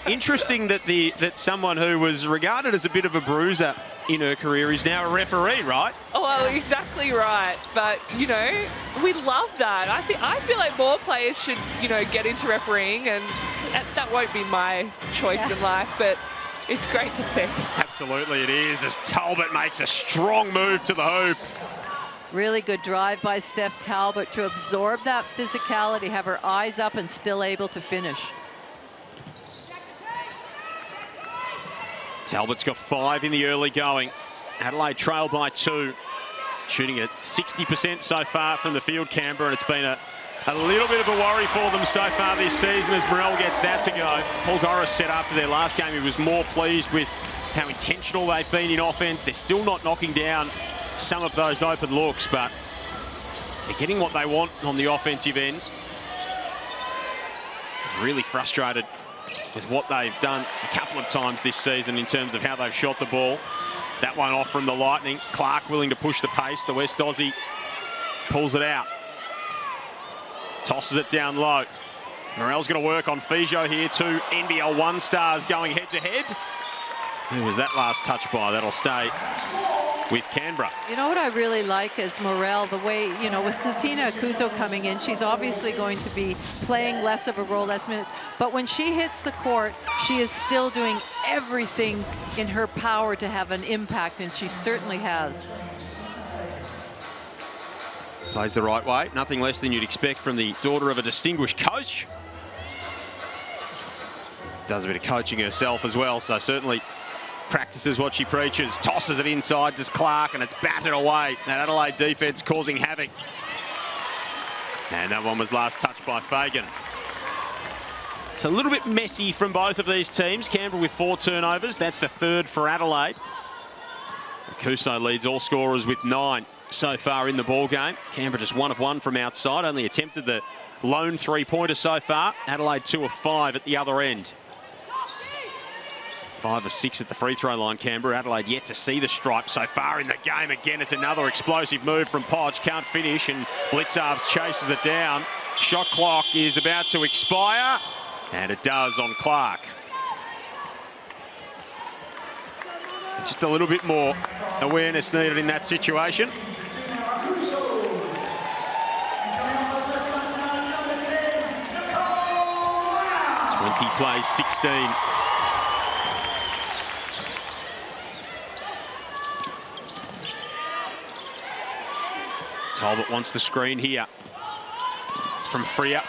Interesting that someone who was regarded as a bit of a bruiser in her career is now a referee, right? Oh, well, exactly right. But, you know, we love that. I feel like more players should, you know, get into refereeing, and that won't be my choice in life, but it's great to see. Absolutely it is, as Talbot makes a strong move to the hoop. Really good drive by Steph Talbot to absorb that physicality, have her eyes up and still able to finish. Talbot's got 5 in the early going. Adelaide trail by 2. Shooting at 60% so far from the field, Canberra, and it's been a little bit of a worry for them so far this season as Morel gets that to go. Paul Goris said after their last game he was more pleased with how intentional they've been in offense. They're still not knocking down some of those open looks, but they're getting what they want on the offensive end. Really frustrated with what they've done a couple of times this season in terms of how they've shot the ball. That one off from the Lightning. Clark willing to push the pace. The West Aussie pulls it out. Tosses it down low. Morel's going to work on Fijo here. 2 NBL 1 stars going head-to-head. Who was that last touch by? That'll stay with Canberra. You know what I really like is Morel, the way, you know, with Satina Akuso coming in, she's obviously going to be playing less of a role, less minutes. But when she hits the court, she is still doing everything in her power to have an impact, and she certainly has. Plays the right way. Nothing less than you'd expect from the daughter of a distinguished coach. Does a bit of coaching herself as well, so certainly practices what she preaches. Tosses it inside to Clark, and it's batted away. That Adelaide defence causing havoc. And that one was last touched by Fagan. It's a little bit messy from both of these teams. Canberra with 4 turnovers. That's the 3rd for Adelaide. Kuso leads all scorers with 9 so far in the ball game. Canberra just 1 of 1 from outside. Only attempted the lone 3-pointer so far. Adelaide 2 of 5 at the other end. 5 of 6 at the free throw line, Canberra. Adelaide yet to see the stripe so far in the game. Again, it's another explosive move from Podge. Can't finish, and Blitzarves chases it down. Shot clock is about to expire, and it does on Clark. Just a little bit more awareness needed in that situation. 20 plays 16. Talbot wants the screen here from Freer.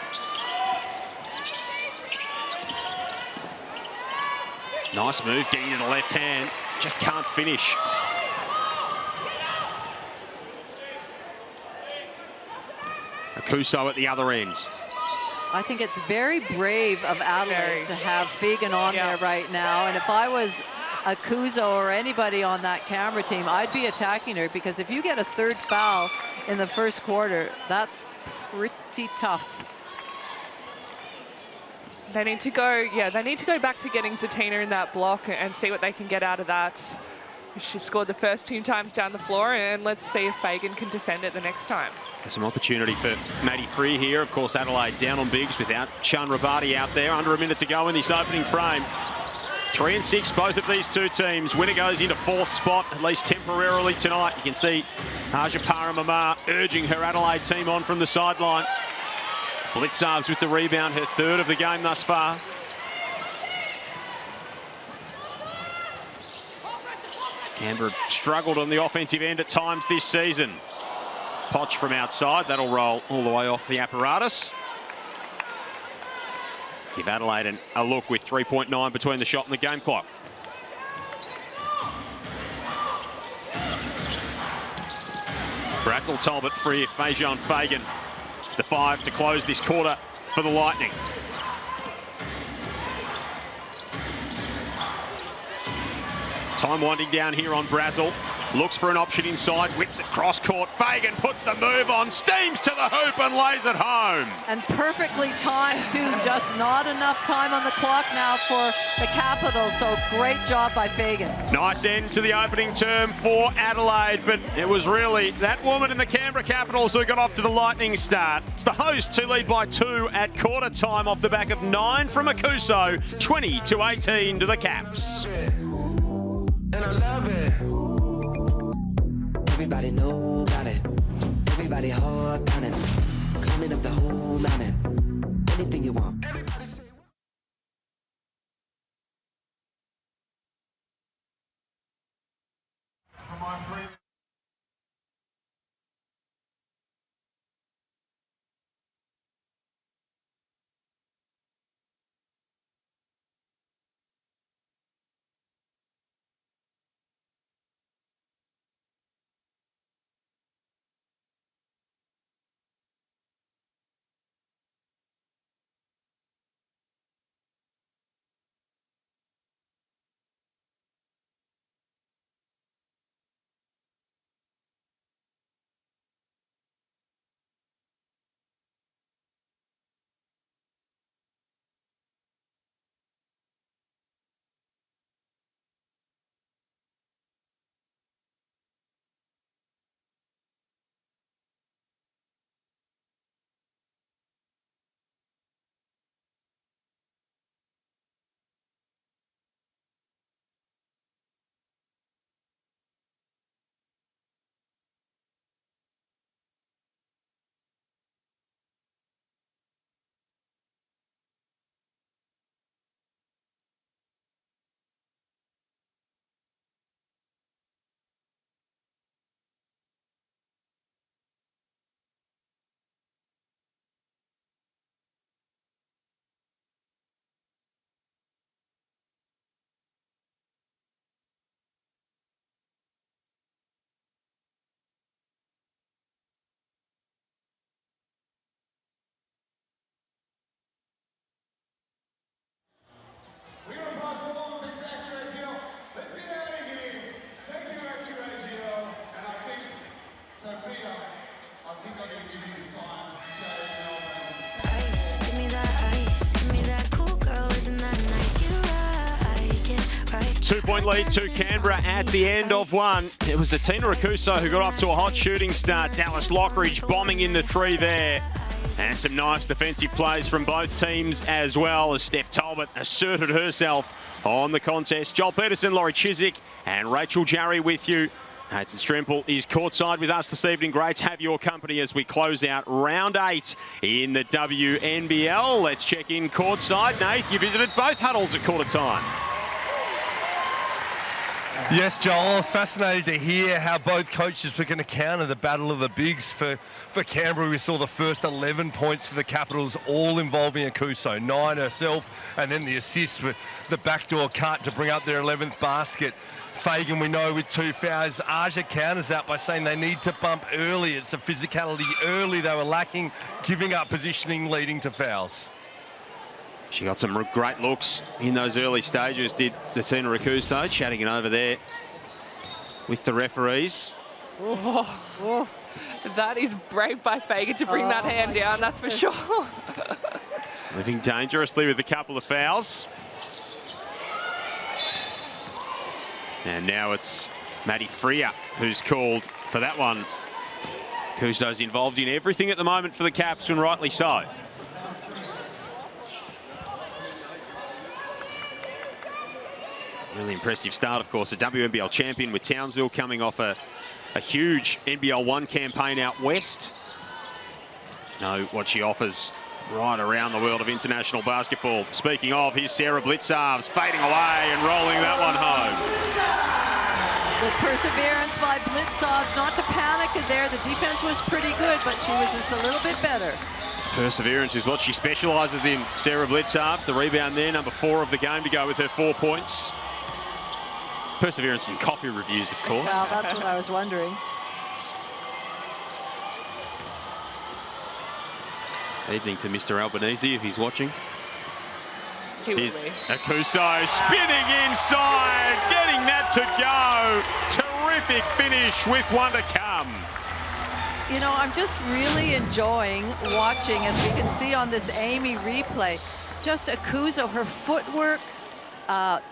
Nice move, getting to the left hand. Just can't finish. Akuso at the other end. I think it's very brave of Adelaide to have Fagan on there right now. And if I was Akuso or anybody on that Canberra team, I'd be attacking her, because if you get a 3rd foul in the first quarter, that's pretty tough. They need to go, they need to go back to getting Zatina in that block and see what they can get out of that. She scored the first 2 times down the floor, and let's see if Fagan can defend it the next time. There's some opportunity for Maddie Free here. Of course, Adelaide down on bigs without Sean Rabati out there. Under a minute to go in this opening frame. 3 and 6, both of these 2 teams. Winner goes into 4th spot, at least temporarily tonight. You can see Aja Paramamar urging her Adelaide team on from the sideline. Blitzarves with the rebound, her 3rd of the game thus far. Canberra struggled on the offensive end at times this season. Potch from outside, that'll roll all the way off the apparatus. Give Adelaide a look with 3.9 between the shot and the game clock. Brazel, Talbot, Free, Fajon, Fagan. The 5 to close this quarter for the Lightning. Time winding down here on Brazel. Looks for an option inside, whips it cross court. Fagan puts the move on, steams to the hoop and lays it home. And perfectly timed too, just not enough time on the clock now for the Capitals, so great job by Fagan. Nice end to the opening term for Adelaide, but it was really that woman in the Canberra Capitals who got off to the lightning start. It's the hosts who lead by 2 at quarter time off the back of 9 from Akuso, 20-18 to the Caps. And I love it. Everybody know about it. Everybody hard on it. Climbing up the whole line. Anything you want. 2-point lead to Canberra at the end of one. It was Tina Rakuso who got off to a hot shooting start. Dallas Lockridge bombing in the three there. And some nice defensive plays from both teams as well as Steph Talbot asserted herself on the contest. Joel Peterson, Laurie Chiswick and Rachel Jarry with you. Nathan Stremple is courtside with us this evening. Great to have your company as we close out round 8 in the WNBL. Let's check in courtside. Nath, you visited both huddles at quarter time. Yes, Joel, I was fascinated to hear how both coaches were going to counter the battle of the bigs. For Canberra, we saw the first 11 points for the Capitals, all involving Akuso, 9 herself, and then the assist with the backdoor cut to bring up their 11th basket. Fagan, we know, with 2 fouls. Aja counters that by saying they need to bump early. It's the physicality early they were lacking, giving up positioning, leading to fouls. She got some great looks in those early stages, did Tina Rakuso, chatting it over there with the referees. Oh, that is brave by Fagan to bring that hand down, that's for sure. Living dangerously with a couple of fouls. And now it's Maddie Freer who's called for that one. Kuso's involved in everything at the moment for the Caps, and rightly so. Really impressive start, of course, a WNBL champion with Townsville coming off a huge NBL 1 campaign out west. Know what she offers right around the world of international basketball. Speaking of, here's Sarah Blitzarves fading away and rolling that one home. Good perseverance by Blitzarves, not to panic in there. The defense was pretty good, but she was just a little bit better. Perseverance is what she specialises in, Sarah Blitzarves. The rebound there, number 4 of the game to go with her 4 points. Perseverance and coffee reviews, of course. Well, that's what I was wondering. Evening to Mr. Albanese, if he's watching. Here's Akuso spinning inside, getting that to go. Terrific finish with one to come. You know, I'm just really enjoying watching, as we can see on this Amy replay, just Akuso, her footwork,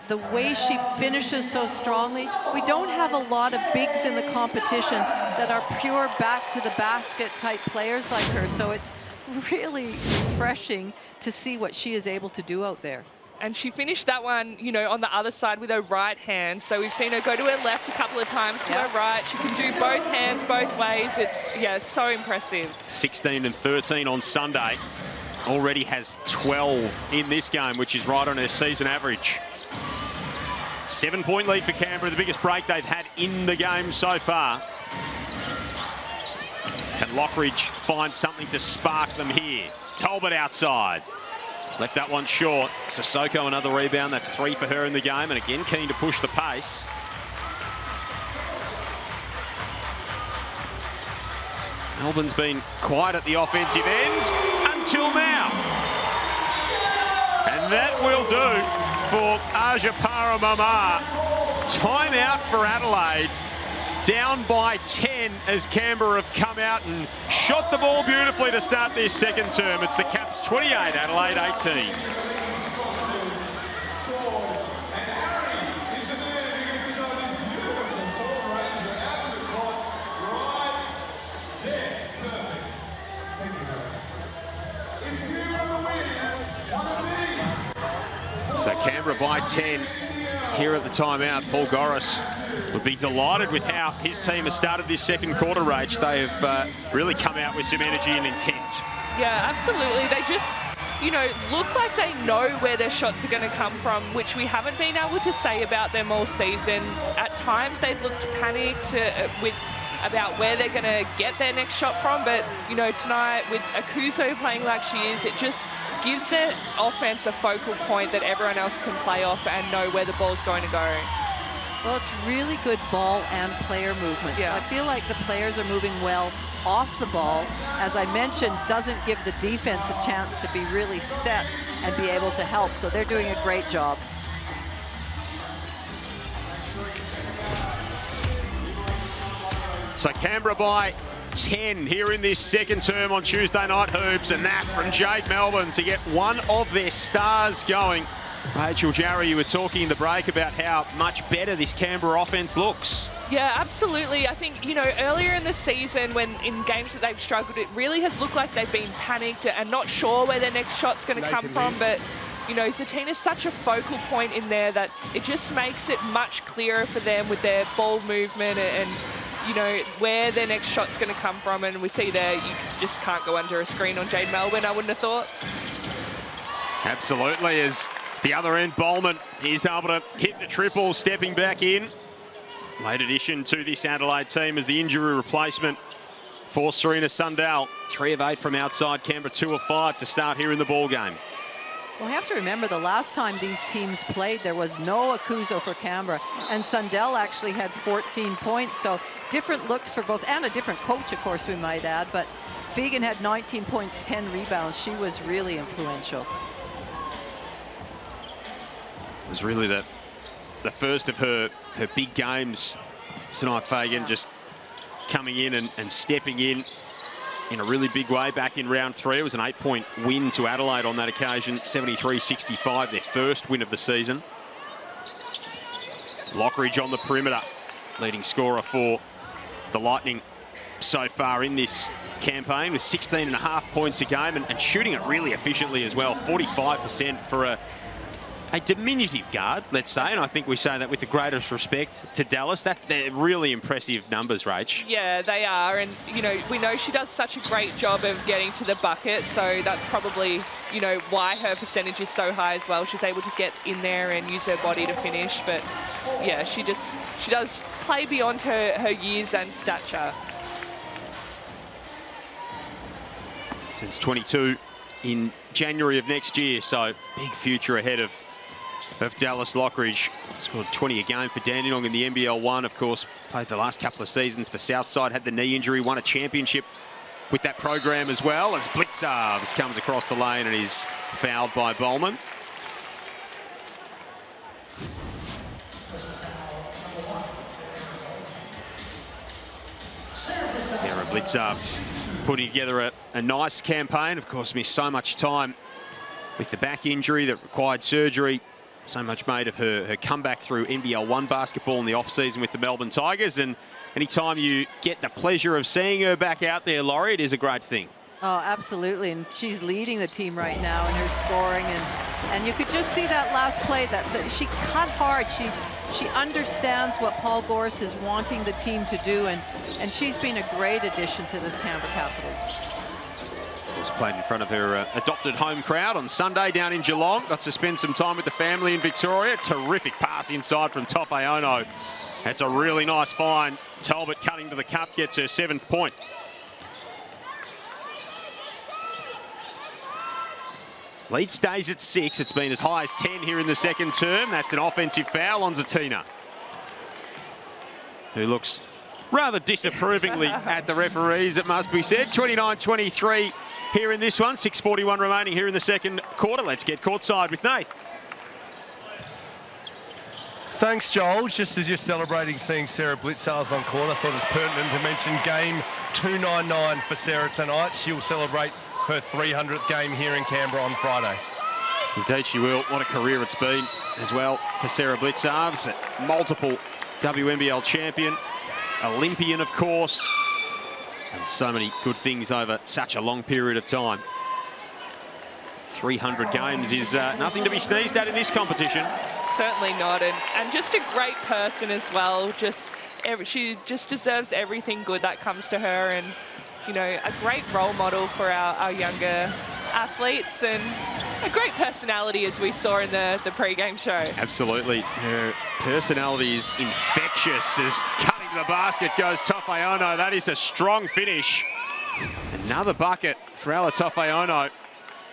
the way she finishes so strongly. We don't have a lot of bigs in the competition that are pure back to the basket type players like her, so it's really refreshing to see what she is able to do out there. And she finished that one, you know, on the other side with her right hand. So we've seen her go to her left a couple of times, to her right. She can do both hands, both ways. It's, yeah, so impressive. 16 and 13 on Sunday. Already has 12 in this game, which is right on her season average. 7-point lead for Canberra, the biggest break they've had in the game so far. Can Lockridge find something to spark them here? Talbot outside. Left that one short. Sissoko another rebound. That's 3 for her in the game. And again, keen to push the pace. Melbourne's been quiet at the offensive end until now. And that will do for Aja Paramama. Timeout for Adelaide. Down by 10 as Canberra have come out and shot the ball beautifully to start this second term. It's the Caps 28, Adelaide 18. So Canberra by 10 here at the timeout. Paul Goris would be delighted with how his team has started this second quarter, Rach. They have really come out with some energy and intent. Yeah, absolutely. They just, you know, look like they know where their shots are going to come from, which we haven't been able to say about them all season. At times they've looked panicked about where they're going to get their next shot from, but, you know, tonight with Akuso playing like she is, it just gives their offense a focal point that everyone else can play off and know where the ball's going to go. Well, it's really good ball and player movements. Yeah. I feel like the players are moving well off the ball. As I mentioned, doesn't give the defense a chance to be really set and be able to help. So they're doing a great job. So Canberra by 10 here in this second term on Tuesday Night Hoops, and that from Jade Melbourne to get one of their stars going. Rachel Jarry, you were talking in the break about how much better this Canberra offense looks. Yeah, absolutely. I think, you know, earlier in the season when in games that they've struggled, it really has looked like they've been panicked and not sure where their next shot's going to come from. But, you know, Zatina's such a focal point in there that it just makes it much clearer for them with their ball movement and you know, where their next shot's going to come from. And we see there, you just can't go under a screen on Jade Melbourne, I wouldn't have thought. Absolutely, as the other end, Bowman is able to hit the triple, stepping back in. Late addition to this Adelaide team as the injury replacement for Serena Sundell. 3 of 8 from outside Canberra, 2 of 5 to start here in the ball game. Well, I have to remember the last time these teams played, there was no Akuzo for Canberra, and Sundell actually had 14 points, so different looks for both, and a different coach, of course, we might add, but Fegan had 19 points, 10 rebounds. She was really influential. It was really the first of her big games tonight, Fegan, just coming in and stepping in a really big way back in round 3. It was an 8-point win to Adelaide on that occasion, 73-65, their first win of the season. Lockridge on the perimeter, leading scorer for the Lightning so far in this campaign with 16.5 points a game and shooting it really efficiently as well, 45% for a diminutive guard, let's say, and I think we say that with the greatest respect to Dallas. They're really impressive numbers, Rach. Yeah, they are, and you know, we know she does such a great job of getting to the bucket, so that's probably, you know, why her percentage is so high as well. She's able to get in there and use her body to finish, but yeah, she does play beyond her years and stature. Turns 22 in January of next year, so big future ahead of Dallas Lockridge. Scored 20 a game for Dandenong in the NBL 1, of course. Played the last couple of seasons for Southside, had the knee injury, won a championship with that program as well, as Blitzarves comes across the lane and is fouled by Bowman. Sarah Blitzarves putting together a nice campaign. Of course, missed so much time with the back injury that required surgery. So much made of her comeback through NBL 1 basketball in the off-season with the Melbourne Tigers. And anytime you get the pleasure of seeing her back out there, Laurie, it is a great thing. Oh, absolutely. And she's leading the team right now in her scoring. And you could just see that last play that she cut hard. She understands what Paul Gorse is wanting the team to do. And she's been a great addition to this Canberra Capitals. Was played in front of her adopted home crowd on Sunday down in Geelong. Got to spend some time with the family in Victoria. Terrific pass inside from Tofe Ono. That's a really nice find. Talbot cutting to the cup, gets her 7th point. Lead stays at 6. It's been as high as 10 here in the second term. That's an offensive foul on Zatina, who looks rather disapprovingly at the referees, it must be said. 29-23 here in this one. 6:41 remaining here in the second quarter. Let's get courtside with Nath. Thanks, Joel. Just as you're celebrating seeing Sarah Blitzarves on court, I thought it was pertinent to mention game 299 for Sarah tonight. She'll celebrate her 300th game here in Canberra on Friday. Indeed she will. What a career it's been as well for Sarah Blitzarves. Multiple WNBL champion, Olympian, of course, and so many good things over such a long period of time. 300 games is nothing to be sneezed at in this competition. Certainly not, and just a great person as well. She just deserves everything good that comes to her, and you know, a great role model for our younger athletes, and a great personality, as we saw in the pre-game show. Absolutely, her personality is infectious. As cutting to the basket goes Tofe Ono. That is a strong finish. Another bucket for Ala Tofe Ono.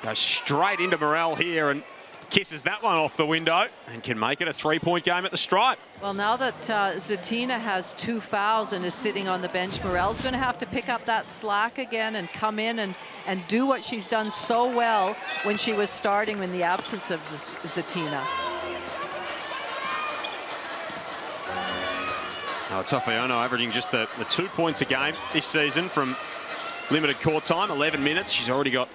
Goes straight into Morel here and kisses that one off the window and can make it a 3-point game at the stripe. Well, now that Zatina has 2 fouls and is sitting on the bench, Morel's going to have to pick up that slack again and come in and do what she's done so well when she was starting in the absence of Zatina. Now, Tofe Ono averaging just the 2 points a game this season from limited court time, 11 minutes. She's already got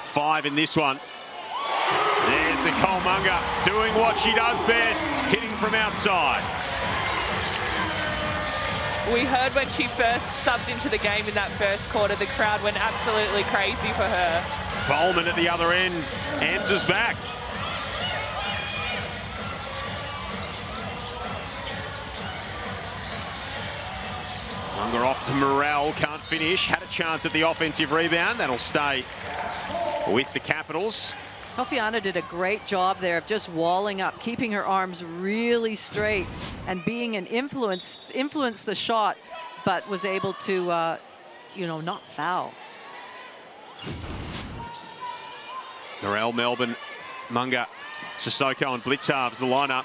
5 in this one. There There's Nicole Munger doing what she does best, hitting from outside. We heard when she first subbed into the game in that first quarter, the crowd went absolutely crazy for her. Bowman at the other end answers back. Munger off to Morrell, can't finish. Had a chance at the offensive rebound. That'll stay with the Capitals. Tofiana did a great job there of just walling up, keeping her arms really straight and being an influence the shot, but was able to, you know, not foul. Morrell, Melbourne, Munger, Sissoko and Blitzarv's the lineup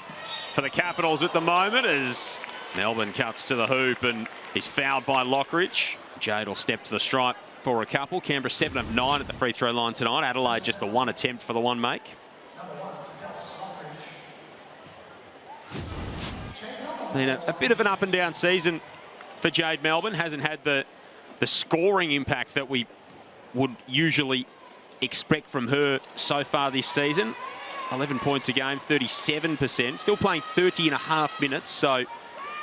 for the Capitals at the moment as Melbourne cuts to the hoop and is fouled by Lockridge. Jade will step to the stripe for a couple. Canberra 7 of 9 at the free throw line tonight. Adelaide just the one attempt for the one make. Been a bit of an up and down season for Jade Melbourne. Hasn't had the scoring impact that we would usually expect from her so far this season. 11 points a game, 37%. Still playing 30.5 minutes, so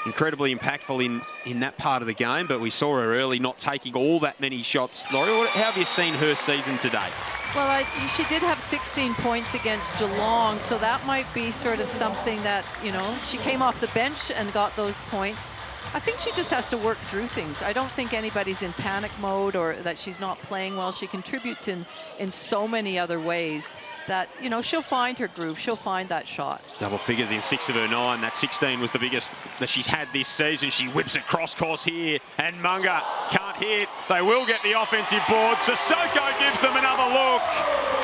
incredibly impactful in that part of the game, but we saw her early not taking all that many shots. Laurie, how have you seen her season today? Well, she did have 16 points against Geelong, so that might be sort of something that, you know, she came off the bench and got those points. I think she just has to work through things. I don't think anybody's in panic mode or that she's not playing well. She contributes in so many other ways that, you know, she'll find her groove. She'll find that shot. Double figures in 6 of her 9. That 16 was the biggest that she's had this season. She whips it cross course here, and Munger can't hit. They will get the offensive board. Sissoko gives them another look.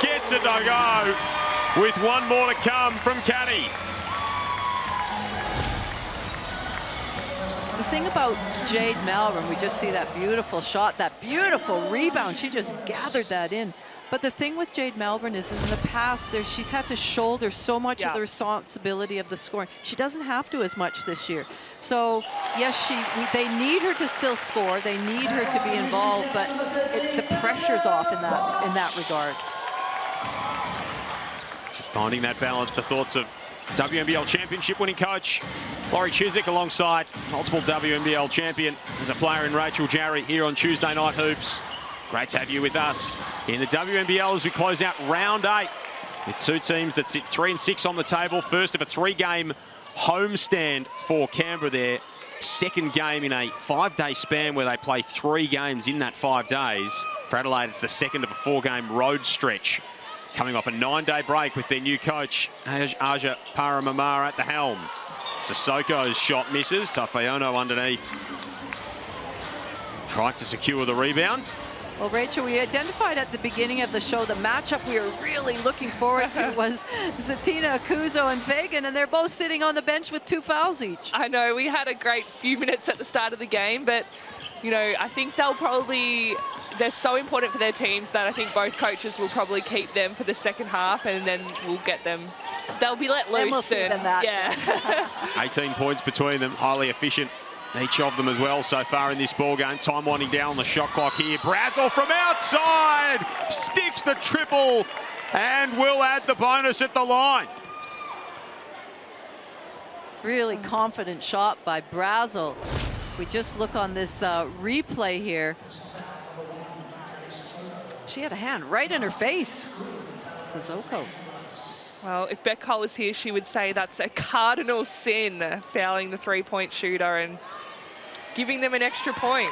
Gets it to go with one more to come from Caddy. The thing about Jade Melbourne, we just see that beautiful shot, that beautiful rebound. She just gathered that in. But the thing with Jade Melbourne is in the past, she's had to shoulder so much of the responsibility of the scoring. She doesn't have to as much this year. So, yes, they need her to still score. They need her to be involved, but the pressure's off in that regard. Just finding that balance. The thoughts of WNBL championship winning coach Laurie Chiswick alongside multiple WNBL champion as a player in Rachel Jarry here on Tuesday Night Hoops. Great to have you with us in the WNBL as we close out round 8 with two teams that sit 3 and 6 on the table. First of a 3-game homestand for Canberra, their second game in a 5-day span where they play 3 games in that 5 days. For Adelaide, it's the second of a 4-game road stretch, coming off a 9-day break with their new coach, Aja Paramamara at the helm. Sissoko's shot misses. Tafayono underneath. Tried to secure the rebound. Well, Rachel, we identified at the beginning of the show the matchup we were really looking forward to was Zatina Akuzo and Fagan, and they're both sitting on the bench with 2 fouls each. I know, we had a great few minutes at the start of the game, but, you know, I think they're so important for their teams that I think both coaches will probably keep them for the second half, and then we'll get them. They'll be let loose. And we'll see them back. Yeah. 18 points between them, highly efficient, each of them as well so far in this ball game. Time winding down on the shot clock here. Brazel from outside sticks the triple and will add the bonus at the line. Really confident shot by Brazel. We just look on this replay here. She had a hand right in her face. Sissoko. Well, if Beck Cole was here, she would say that's a cardinal sin, fouling the 3-point shooter and giving them an extra point.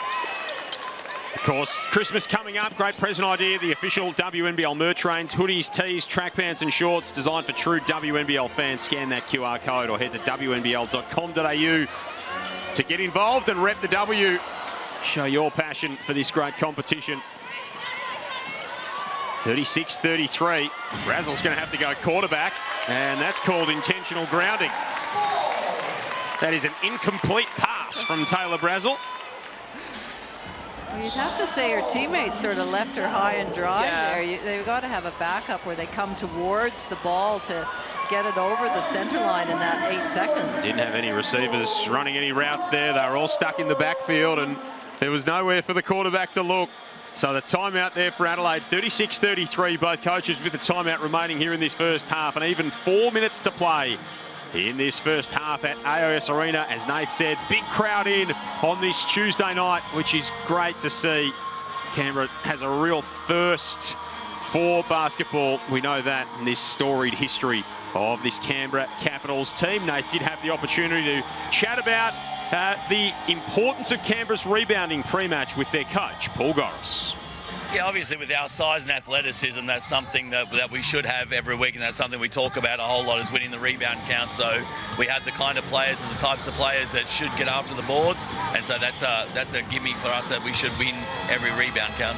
Of course, Christmas coming up. Great present idea. The official WNBL merch range. Hoodies, tees, track pants and shorts designed for true WNBL fans. Scan that QR code or head to WNBL.com.au to get involved and rep the W. Show your passion for this great competition. 36-33. Brazel's going to have to go quarterback, and that's called intentional grounding. That is an incomplete pass from Taylor Brazel. Well, you'd have to say her teammates sort of left her high and dry there. They've got to have a backup where they come towards the ball to get it over the center line in that 8 seconds. Didn't have any receivers running any routes there. They were all stuck in the backfield, and there was nowhere for the quarterback to look. So the timeout there for Adelaide, 36-33, both coaches with the timeout remaining here in this first half, and even 4 minutes to play in this first half at AIS Arena. As Nath said, big crowd in on this Tuesday night, which is great to see. Canberra has a real thirst for basketball. We know that in this storied history of this Canberra Capitals team. Nath did have the opportunity to chat about the importance of Canberra's rebounding pre-match with their coach, Paul Goris. Yeah, obviously with our size and athleticism, that's something that we should have every week, and that's something we talk about a whole lot, is winning the rebound count. So we have the kind of players and the types of players that should get after the boards, and so that's a gimme for us that we should win every rebound count.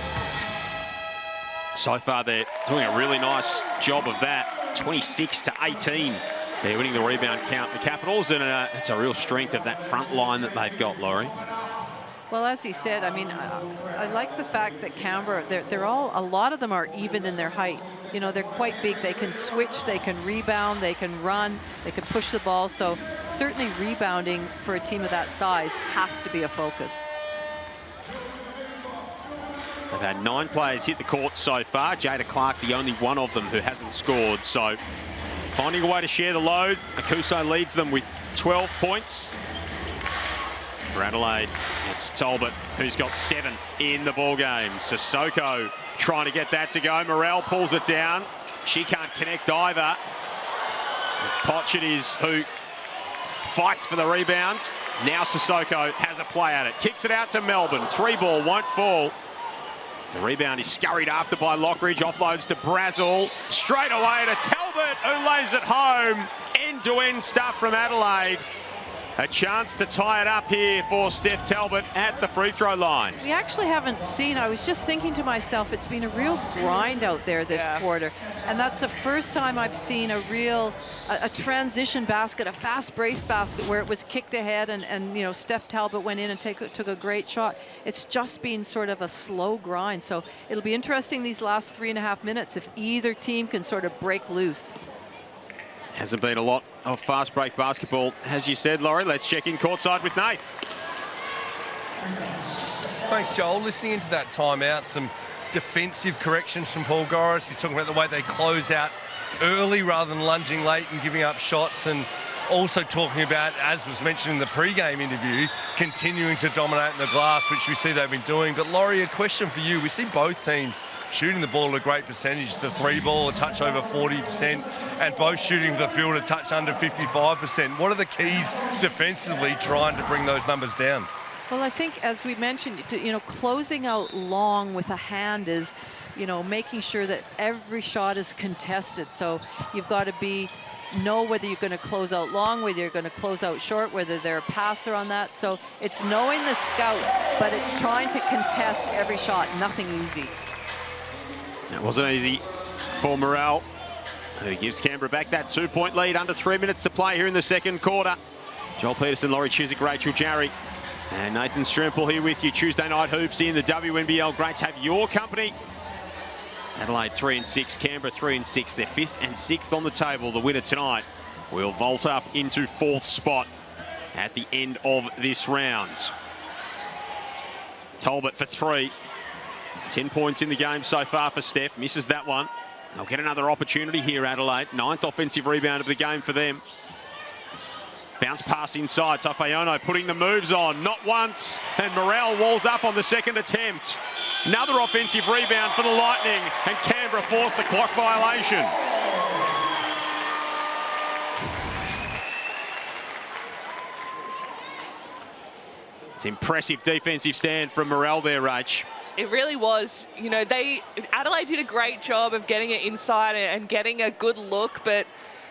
So far, they're doing a really nice job of that, 26-18. They're winning the rebound count, the Capitals, and it's a real strength of that front line that they've got, Laurie. Well, as he said, I mean, I like the fact that Canberra, they're all, a lot of them are even in their height. You know, they're quite big. They can switch, they can rebound, they can run, they can push the ball. So certainly rebounding for a team of that size has to be a focus. They've had 9 players hit the court so far. Jada Clark, the only one of them who hasn't scored. So finding a way to share the load. Akuso leads them with 12 points. For Adelaide, it's Talbot who's got 7 in the ball game. Sissoko trying to get that to go. Morel pulls it down. She can't connect either. Potch it is who fights for the rebound. Now Sissoko has a play at it. Kicks it out to Melbourne. 3 ball, won't fall. The rebound is scurried after by Lockridge. Offloads to Brazel. Straight away to Talbot, who lays it home. End-to-end stuff from Adelaide. A chance to tie it up here for Steph Talbot at the free throw line. We actually haven't seen, I was just thinking to myself, it's been a real grind out there this quarter. And that's the first time I've seen a real, a transition basket, a fast brace basket where it was kicked ahead and you know, Steph Talbot went in and took a great shot. It's just been sort of a slow grind. So it'll be interesting these last 3.5 minutes if either team can sort of break loose. Hasn't been a lot of fast break basketball, as you said, Laurie. Let's check in courtside with Nath. Thanks, Joel. Listening into that timeout, some defensive corrections from Paul Goris. He's talking about the way they close out early rather than lunging late and giving up shots, and also talking about, as was mentioned in the pre-game interview, continuing to dominate in the glass, which we see they've been doing. But Laurie, a question for you. We see both teams shooting the ball at a great percentage. The 3 ball a touch over 40%, and both shooting the field a touch under 55%. What are the keys defensively trying to bring those numbers down? Well, I think, as we mentioned, you know, closing out long with a hand is, you know, making sure that every shot is contested. So you've got to know whether you're going to close out long, whether you're going to close out short, whether they're a passer on that. So it's knowing the scouts, but it's trying to contest every shot. Nothing easy. It wasn't easy for Morel, who gives Canberra back that 2-point lead. Under 3 minutes to play here in the second quarter. Joel Peterson, Laurie Chiswick, Rachel Jarry, and Nathan Strimple here with you. Tuesday night hoops in the WNBL. Great to have your company. Adelaide 3-6, Canberra 3-6. They're 5th and 6th on the table. The winner tonight will vault up into 4th spot at the end of this round. Talbot for 3. 10 points in the game so far for Steph. Misses that one. They'll get another opportunity here, Adelaide. 9th offensive rebound of the game for them. Bounce pass inside. Tafeono putting the moves on. Not once. And Morel walls up on the second attempt. Another offensive rebound for the Lightning. And Canberra forced the clock violation. It's impressive defensive stand from Morel there, Rach. It really was. You know, Adelaide did a great job of getting it inside and getting a good look, but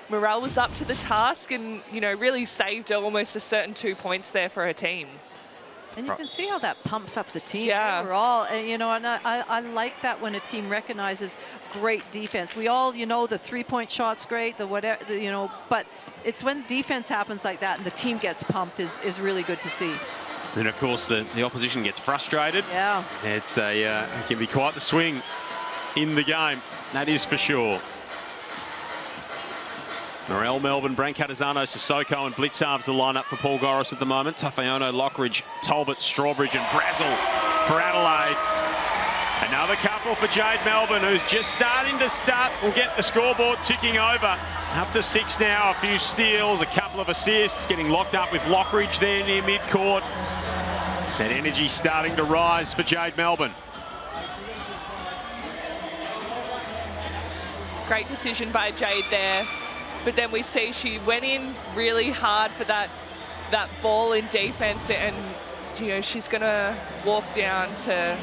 Morel was up to the task and, you know, really saved almost a certain 2 points there for her team. And you can see how that pumps up the team Yeah. overall. And, you know, and I like that when a team recognizes great defense. We all, you know, the 3-point shot's great, the whatever, you know, but it's when defense happens like that and the team gets pumped is really good to see. And of course, the opposition gets frustrated. Yeah. It can be quite the swing in the game, that is for sure. Morel, Melbourne, Brancatisano, Sissoko and Blitzarv's the lineup for Paul Goris at the moment. Tafeono, Lockridge, Talbot, Strawbridge and Brazel for Adelaide. Another couple for Jade Melbourne, who's just starting to will get the scoreboard ticking over. Up to 6 now, a few steals, a couple of assists, getting locked up with Lockridge there near mid-court. That energy starting to rise for Jade Melbourne. Great decision by Jade there. But then we see she went in really hard for that ball in defense, and you know she's gonna walk down to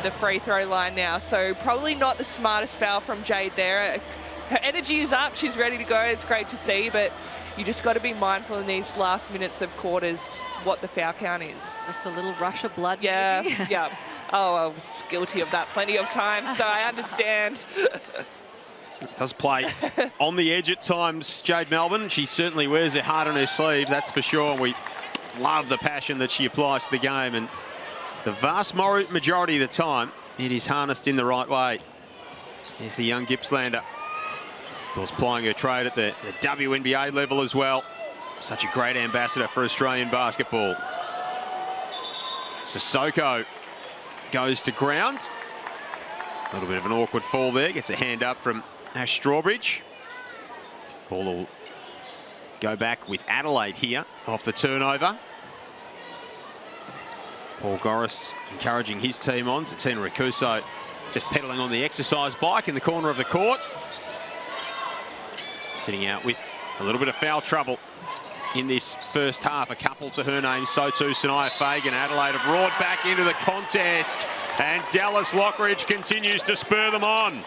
the free throw line now. So probably not the smartest foul from Jade there. Her energy is up, she's ready to go, it's great to see, but you just got to be mindful in these last minutes of quarters what the foul count is. Just a little rush of blood, yeah, maybe? Yeah. Oh, I was guilty of that plenty of times, so I understand. Does play on the edge at times, Jade Melbourne. She certainly wears her heart on her sleeve, that's for sure. We love the passion that she applies to the game, and the vast majority of the time, it is harnessed in the right way. Here's the young Gippslander. Of course, plying her trade at the WNBA level as well. Such a great ambassador for Australian basketball. Sissoko goes to ground. A little bit of an awkward fall there. Gets a hand up from Ash Strawbridge. Ball will go back with Adelaide here off the turnover. Paul Goris encouraging his team on. Zatina Rakuso just pedalling on the exercise bike in the corner of the court. Sitting out with a little bit of foul trouble in this first half. A couple to her name, so too Sanaya Fagan. Adelaide have roared back into the contest, and Dallas Lockridge continues to spur them on.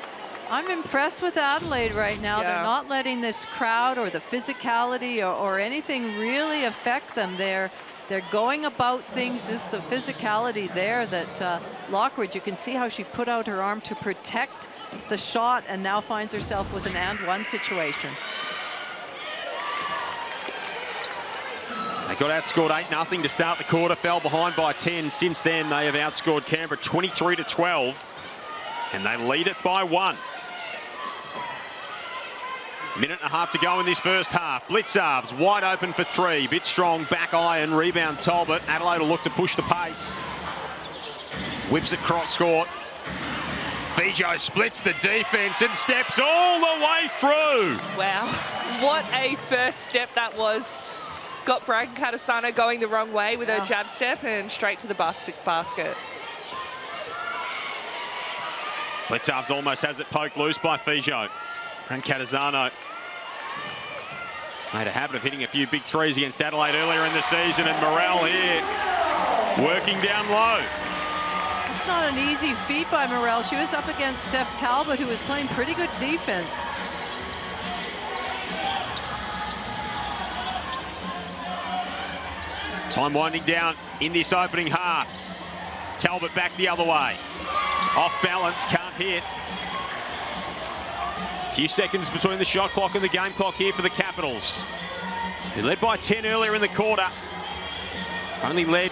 I'm impressed with Adelaide right now. Yeah. They're not letting this crowd or the physicality or anything really affect them. They're going about things. Just the physicality there that Lockridge, you can see how she put out her arm to protect the shot and now finds herself with an and-one situation. They got outscored 8-0 to start the quarter, fell behind by 10. Since then, they have outscored Canberra 23-12, and they lead it by 1. Minute and a half to go in this first half. Blitzarves wide open for 3. Bit strong, back iron, rebound Talbot. Adelaide will look to push the pace. Whips it cross court. Fijo splits the defense and steps all the way through. Wow, what a first step that was. Got Bragan Katasano going the wrong way with her jab step and straight to the basket. Blitzarves almost has it poked loose by Fijo. Bragan Katasano made a habit of hitting a few big threes against Adelaide earlier in the season, and Morel here working down low. It's not an easy feat by Morel. She was up against Steph Talbot, who was playing pretty good defense. Time winding down in this opening half. Talbot back the other way. Off balance, can't hit. A few seconds between the shot clock and the game clock here for the Capitals. They led by 10 earlier in the quarter. Only led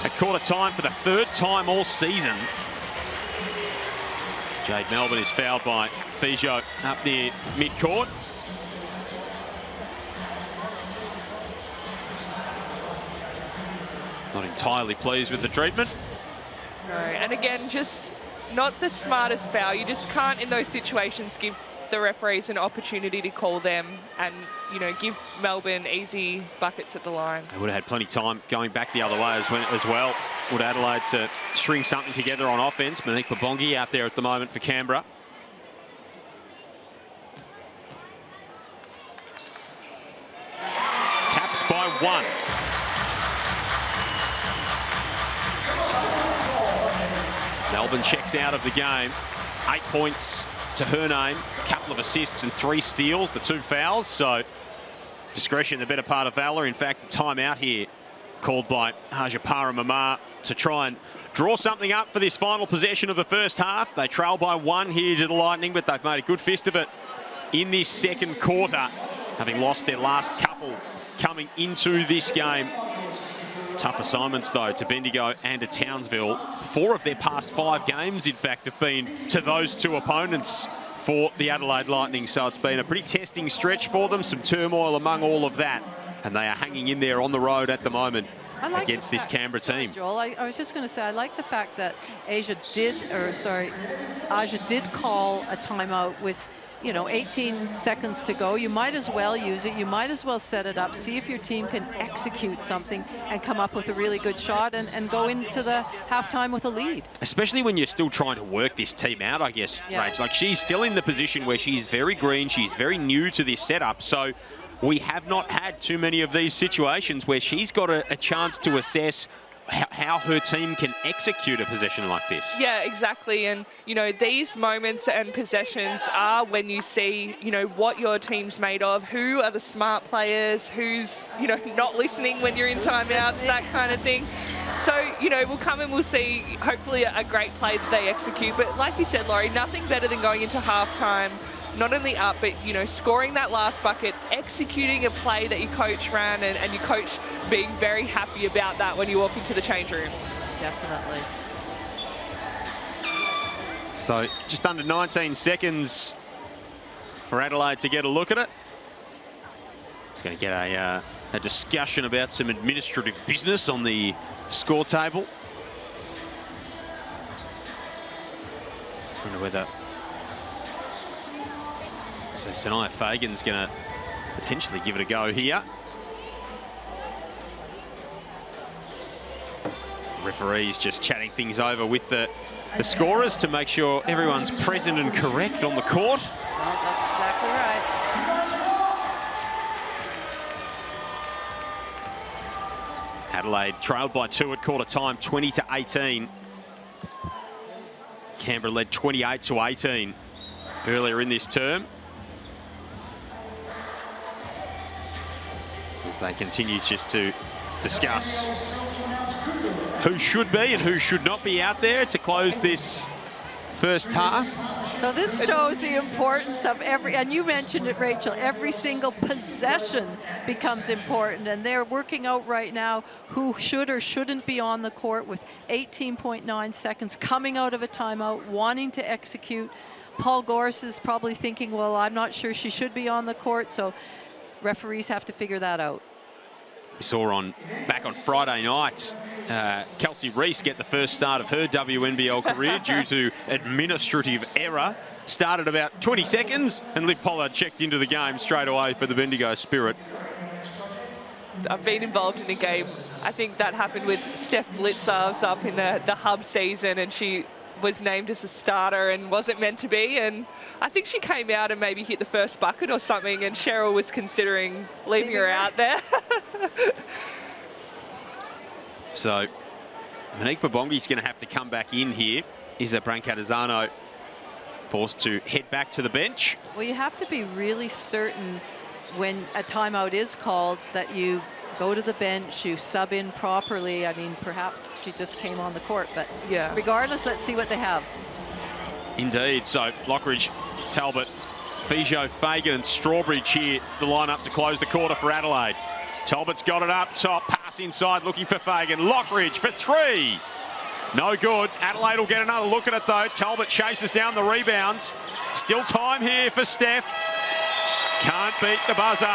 at quarter time for the 3rd time all season. Jade Melbourne is fouled by Fijo up near mid-court. Not entirely pleased with the treatment. No, and again, just not the smartest foul. You just can't, in those situations, give the referees an opportunity to call them and, you know, give Melbourne easy buckets at the line. They would have had plenty of time going back the other way as well. Would Adelaide to string something together on offense. Monique Babongi out there at the moment for Canberra. Caps by 1. Melbourne checks out of the game. 8 points to her name, a couple of assists and 3 steals, the 2 fouls. So discretion, the better part of valor. In fact, a timeout here called by Hajapara Mamar to try and draw something up for this final possession of the first half. They trail by 1 here to the Lightning, but they've made a good fist of it in this second quarter, having lost their last couple coming into this game. Tough assignments, though, to Bendigo and to Townsville. 4 of their past 5 games, in fact, have been to those 2 opponents for the Adelaide Lightning. So it's been a pretty testing stretch for them, some turmoil among all of that. And they are hanging in there on the road at the moment against this Canberra team. Joel, I was just going to say, I like the fact that Aja did call a timeout with, 18 seconds to go. You might as well use it. You might as well set it up, see if your team can execute something and come up with a really good shot and go into the halftime with a lead. Especially when you're still trying to work this team out, I guess, Rach. Like, she's still in the position where she's very green. She's very new to this setup. So we have not had too many of these situations where she's got a chance to assess how her team can execute a possession like this. Yeah, exactly. And, these moments and possessions are when you see, what your team's made of, who are the smart players, who's, not listening when you're in timeouts, that kind of thing. So, we'll come and we'll see, hopefully, a great play that they execute. But like you said, Laurie, nothing better than going into halftime, not only up, but, scoring that last bucket, executing a play that your coach ran, and your coach being very happy about that when you walk into the change room. Definitely. So just under 19 seconds for Adelaide to get a look at it. Just going to get a discussion about some administrative business on the score table. Wonder whether... So Sanaya Fagan's going to potentially give it a go here. Referees just chatting things over with the scorers to make sure everyone's present and correct on the court. Well, that's exactly right. Adelaide trailed by 2 at quarter time, 20-18. Canberra led 28-18 earlier in this term. As they continue just to discuss who should be and who should not be out there to close this first half. So this shows the importance of and you mentioned it, Rachel, every single possession becomes important, and they're working out right now who should or shouldn't be on the court with 18.9 seconds coming out of a timeout, wanting to execute. Paul Gorse is probably thinking, well, I'm not sure she should be on the court, so referees have to figure that out. We saw back on Friday night, Kelsey Reese get the first start of her WNBL career due to administrative error. Started about 20 seconds, and Liv Pollard checked into the game straight away for the Bendigo Spirit. I've been involved in a game. I think that happened with Steph Blitzarves up in the hub season, and she was named as a starter and wasn't meant to be, and I think she came out and maybe hit the first bucket or something, and Cheryl was considering leaving her out there. So Monique Babongi's going to have to come back in here. Isa Brancatizano forced to head back to the bench. Well, you have to be really certain when a timeout is called that you go to the bench, you sub in properly. I mean, perhaps she just came on the court, but yeah. Regardless, let's see what they have. Indeed. So Lockridge, Talbot, Fijo, Fagan and Strawbridge here, the lineup to close the quarter for Adelaide. Talbot's got it up top, pass inside looking for Fagan. Lockridge for 3. No good. Adelaide will get another look at it though. Talbot chases down the rebound. Still time here for Steph. Can't beat the buzzer.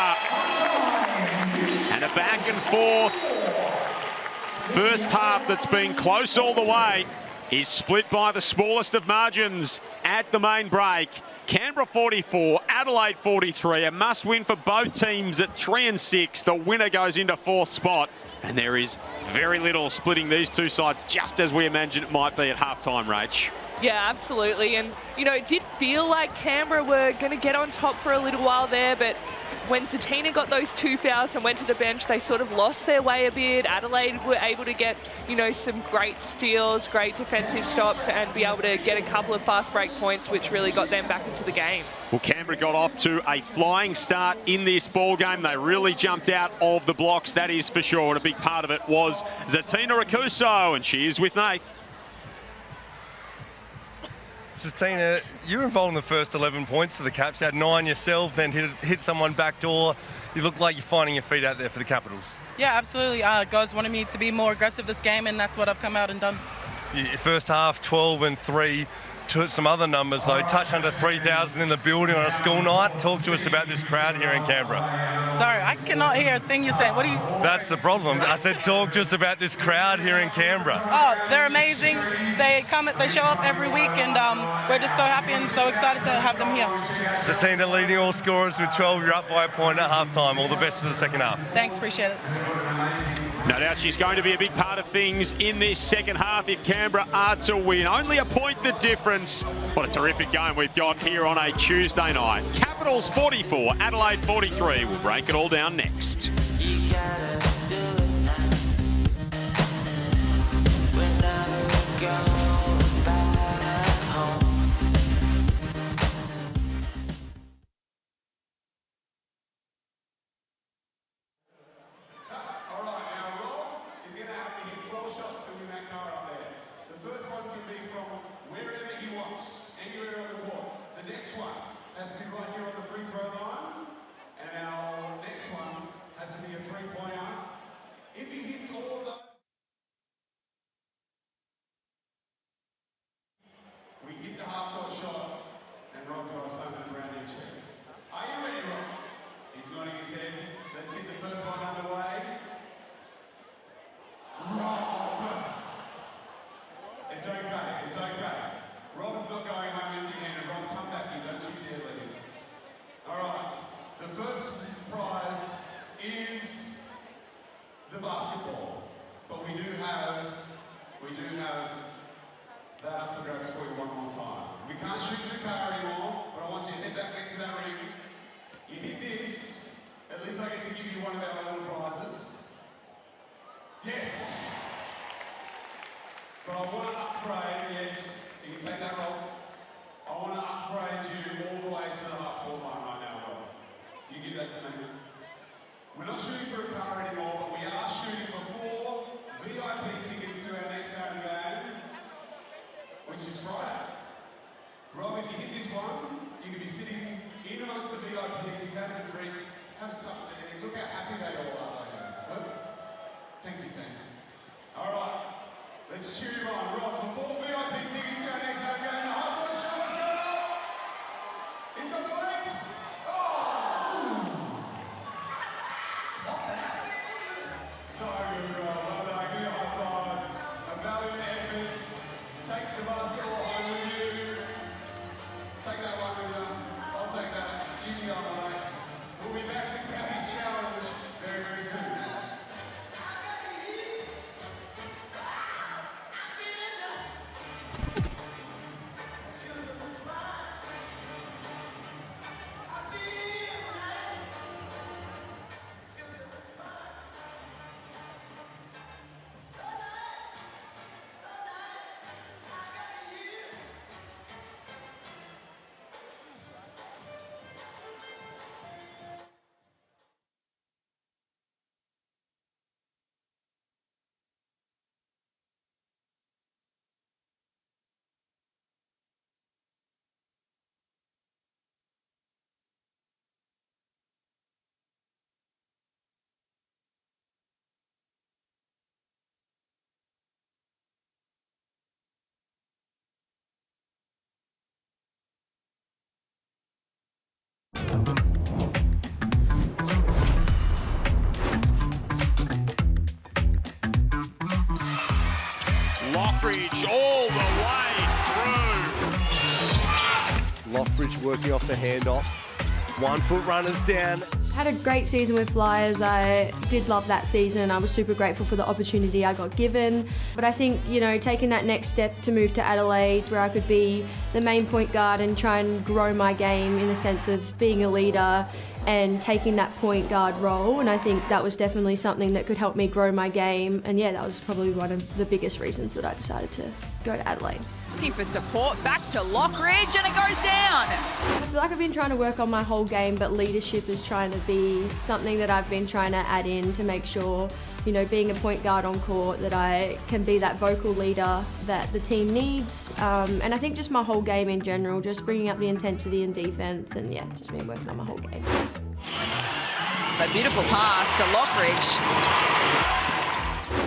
And a back and forth first half that's been close all the way is split by the smallest of margins at the main break. Canberra 44, Adelaide 43. A must win for both teams at 3 and 6. The winner goes into 4th spot. And there is very little splitting these two sides, just as we imagined it might be at halftime, Rach. Yeah, absolutely. And, it did feel like Canberra were going to get on top for a little while there, but when Zatina got those 2 fouls and went to the bench, they sort of lost their way a bit. Adelaide were able to get, some great steals, great defensive stops, and be able to get a couple of fast break points, which really got them back into the game. Well, Canberra got off to a flying start in this ball game. They really jumped out of the blocks, that is for sure. And a big part of it was Zatina Rakuso, and she is with Nath. Zatina, you were involved in the first 11 points for the Caps. You had 9 yourself, then hit someone backdoor. You look like you're finding your feet out there for the Capitals. Yeah, absolutely. Guys wanted me to be more aggressive this game, and that's what I've come out and done. First half, 12 and 3. some other numbers though. Touch under 3,000 in the building on a school night. Talk to us about this crowd here in Canberra. Sorry, I cannot hear a thing you're saying. What are you? That's the problem. I said talk to us about this crowd here in Canberra. Oh, they're amazing. They show up every week, and we're just so happy and so excited to have them here. Zatina leading all scorers with 12. You're up by a point at half-time. All the best for the second half. Thanks, appreciate it. No doubt she's going to be a big part of things in this second half if Canberra are to win. Only a point the difference. What a terrific game we've got here on a Tuesday night. Capitals 44, Adelaide 43. We'll break it all down next. We hit the half-court shot, and Rob drives home with a brand new check. Are you ready, Rob? He's nodding his head. Let's get the first one underway. Rob! It's okay, it's okay. Rob's not going home empty-handed. Rob, come back here. Don't you dare leave. All right. The first prize is the basketball, but we do have that up for grabs for you one more time. We can't shoot for the car anymore, but I want you to head back next to that ring. You hit this, at least I get to give you one of our little prizes. Yes! But I want to upgrade, yes, you can take that, Rob. I want to upgrade you all the way to the half-court line right now, Rob. You give that to me. We're not shooting for a car anymore, but we are shooting for 4 VIP tickets to our next home game, which is Friday. Rob, if you hit this one, you can be sitting in amongst the VIPs, having a drink, have something. Look how happy they all are. Look. Thank you, team. All right, let's cheer you on. Rob, for 4 VIP tickets to our next home game, the half-court shot is going up. He's got the length. Oh! Not bad. So good, Rob. Well done. Give you a high five. A valiant efforts. Take the basketball home with you. Take that one with you. I'll take that. You can go relax. We'll be back with Gabby's challenge very, very soon. Lockridge all the way through. Lockridge working off the handoff. 1 foot runners down. Had a great season with Flyers. I did love that season. I was super grateful for the opportunity I got given. But I think, you know, taking that next step to move to Adelaide where I could be the main point guard and try and grow my game in the sense of being a leader and taking that point guard role, and I think that was definitely something that could help me grow my game, and yeah, that was probably one of the biggest reasons that I decided to go to Adelaide. Looking for support, back to Lockridge, and it goes down. I feel like I've been trying to work on my whole game, but leadership is trying to be something that I've been trying to add in to make sure, you know, being a point guard on court, that I can be that vocal leader that the team needs. And I think just my whole game in general, just bringing up the intensity and defense, and yeah, just been working on my whole game. A beautiful pass to Lockridge.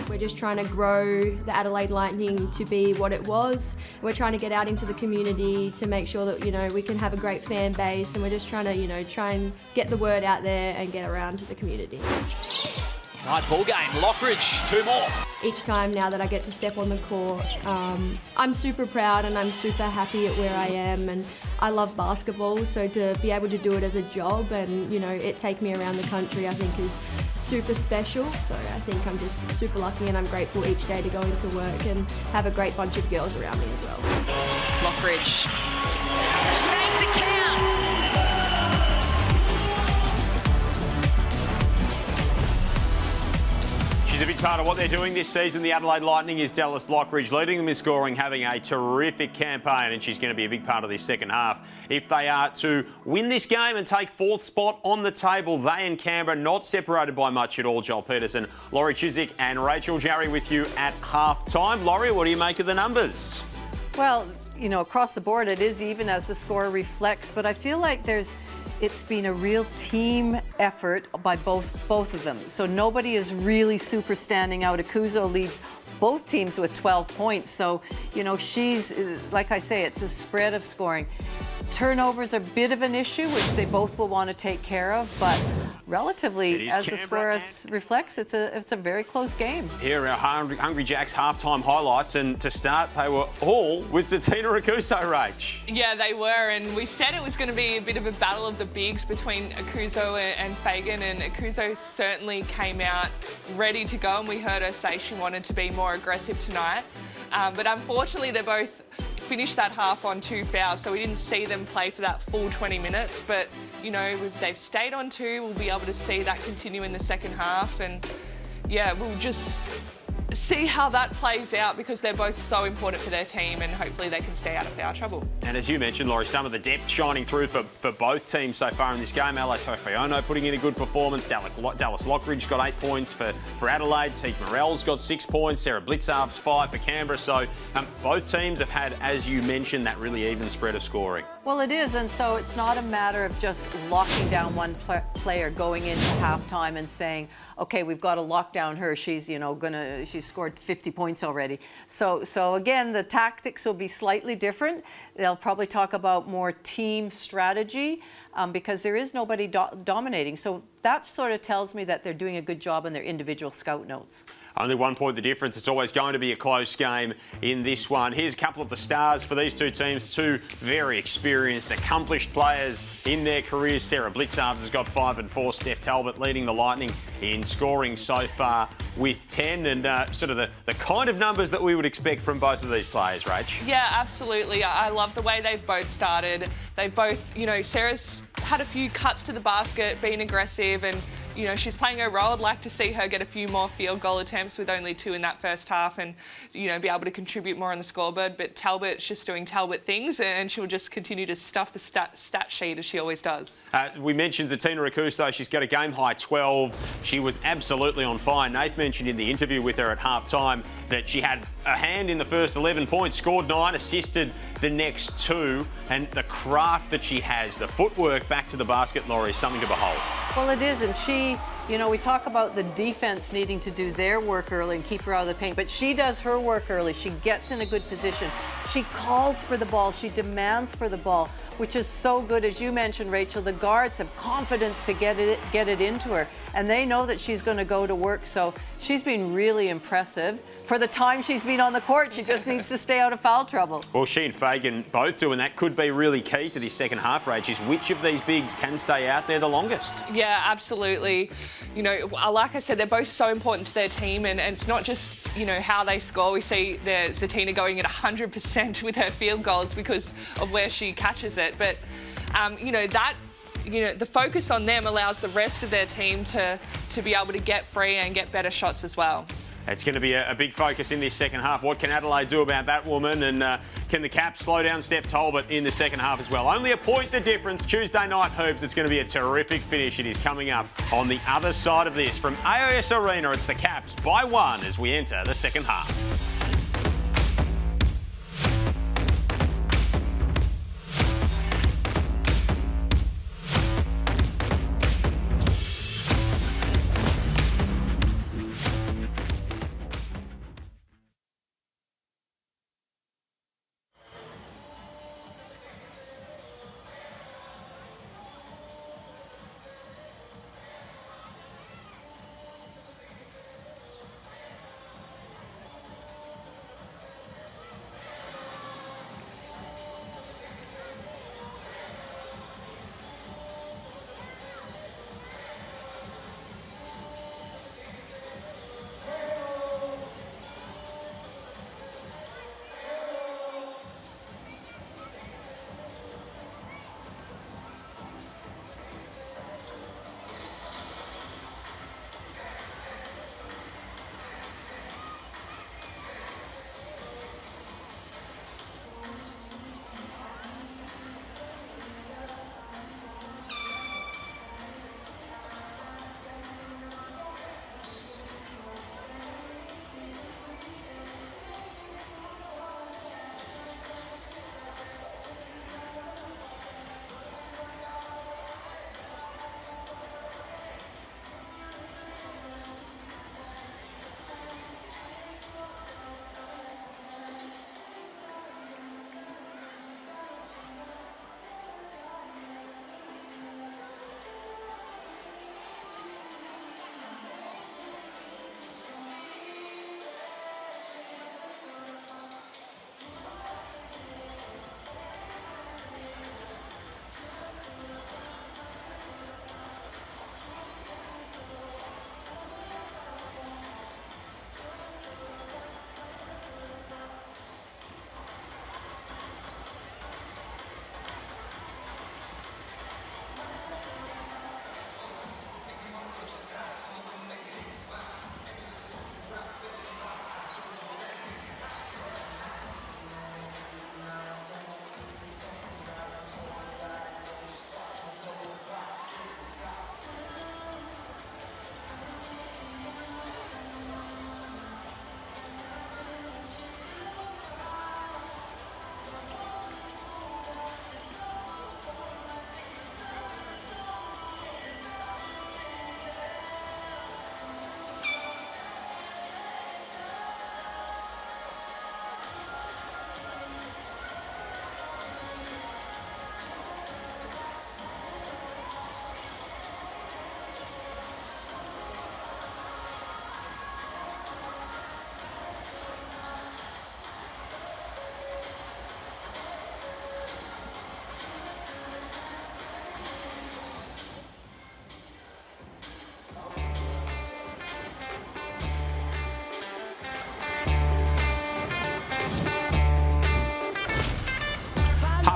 We're just trying to grow the Adelaide Lightning to be what it was. We're trying to get out into the community to make sure that, you know, we can have a great fan base, and we're just trying to, you know, try and get the word out there and get around to the community. Tight ball game. Lockridge, 2 more. Each time now that I get to step on the court, I'm super proud and I'm super happy at where I am, and I love basketball, so to be able to do it as a job and, you know, it take me around the country, I think is super special. So I think I'm just super lucky, and I'm grateful each day to go into work and have a great bunch of girls around me as well. Lockridge. She makes it count. She's a big part of what they're doing this season. The Adelaide Lightning is Dallas Lockridge, leading them in scoring, having a terrific campaign, and she's going to be a big part of this second half. If they are to win this game and take 4th spot on the table, they and Canberra not separated by much at all. Joel Peterson, Laurie Chiswick and Rachel Jarry with you at half-time. Laurie, what do you make of the numbers? Well, you know, across the board it is even as the score reflects, but I feel like it's been a real team effort by both of them. So nobody is really super standing out. Akuzo leads both teams with 12 points. So, you know, she's, like I say, it's a spread of scoring. Turnovers are a bit of an issue, which they both will want to take care of, but relatively, as the score reflects, it's a very close game. Here are our Hungry Jacks halftime highlights, and to start, they were all with Zatina Akuzo, Rach. Yeah, they were, and we said it was going to be a bit of a battle of the bigs between Akuzo and Fagan, and Akuzo certainly came out ready to go, and we heard her say she wanted to be more aggressive tonight. But unfortunately, they both finished that half on 2 fouls, so we didn't see them play for that full 20 minutes. But, you know, if they've stayed on 2, we'll be able to see that continue in the second half. And, yeah, we'll just see how that plays out, because they're both so important for their team, and hopefully they can stay out of foul trouble. And as you mentioned, Laurie, some of the depth shining through for both teams so far in this game. LA Sofiono putting in a good performance. Dallas Lockridge got 8 points for Adelaide. Teague Morell's got 6 points. Sarah Blitzarv's 5 for Canberra. So both teams have had, as you mentioned, that really even spread of scoring. Well, it is, and so it's not a matter of just locking down one player going into halftime and saying, okay, we've got to lock down her. She's, you know, she's scored 50 points already. So again, the tactics will be slightly different. They'll probably talk about more team strategy because there is nobody dominating. So that sort of tells me that they're doing a good job on their individual scout notes. Only 1 point the difference. It's always going to be a close game in this one. Here's a couple of the stars for these two teams. 2 very experienced, accomplished players in their careers. Sarah Blitzarves has got 5 and 4. Steph Talbot leading the Lightning in scoring so far with 10. And sort of the kind of numbers that we would expect from both of these players, Rach. Yeah, absolutely. I love the way they've both started. They both, you know, Sarah's had a few cuts to the basket, been aggressive, and, you know, she's playing her role. I'd like to see her get a few more field goal attempts with only 2 in that first half, and, you know, be able to contribute more on the scoreboard. But Talbot's just doing Talbot things, and she'll just continue to stuff the stat sheet as she always does. We mentioned Zatina Akuzo. She's got a game-high 12. She was absolutely on fire. Nath mentioned in the interview with her at half-time that she had a hand in the first 11 points, scored 9, assisted the next 2, and the craft that she has, the footwork back to the basket, Laurie, is something to behold. Well, it is, and she, you know, we talk about the defense needing to do their work early and keep her out of the paint, but she does her work early. She gets in a good position. She calls for the ball. She demands for the ball, which is so good. As you mentioned, Rachel, the guards have confidence to get it into her, and they know that she's going to go to work, so she's been really impressive. For the time she's been on the court, she just needs to stay out of foul trouble. Well, she and Fagan both do, and that could be really key to this second half, Rach, is which of these bigs can stay out there the longest. Yeah, absolutely. You know, like I said, they're both so important to their team, and it's not just, you know, how they score. We see Zatina going at 100% with her field goals because of where she catches it. But, you know, the focus on them allows the rest of their team to be able to get free and get better shots as well. It's going to be a big focus in this second half. What can Adelaide do about that woman? And can the Caps slow down Steph Talbot in the second half as well? Only a point the difference. Tuesday night hoops. It's going to be a terrific finish. It is coming up on the other side of this. From AIS Arena, it's the Caps by 1 as we enter the second half.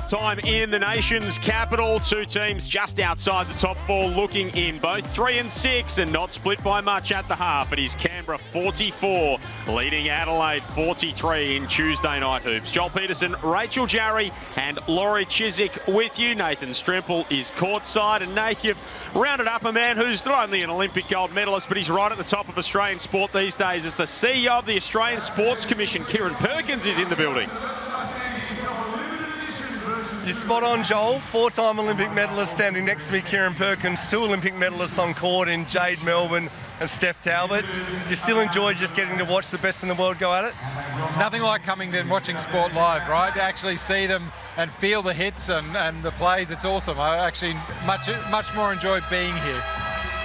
half-time in the nation's capital. Two teams just outside the top four looking in, both 3 and 6 and not split by much at the half. It is Canberra 44 leading Adelaide 43 in Tuesday night hoops. Joel Peterson, Rachel Jarry and Laurie Chiswick with you. Nathan Stremple is courtside, and Nath, you've rounded up a man who's not only an Olympic gold medalist, but he's right at the top of Australian sport these days as the CEO of the Australian Sports Commission. Kieran Perkins is in the building. You're spot on, Joel. 4-time Olympic medalist standing next to me, Kieran Perkins. 2 Olympic medalists on court in Jade Melbourne and Steph Talbot. Do you still enjoy just getting to watch the best in the world go at it? It's nothing like coming and watching sport live, right? To actually see them and feel the hits and the plays, it's awesome. I actually much more enjoy being here.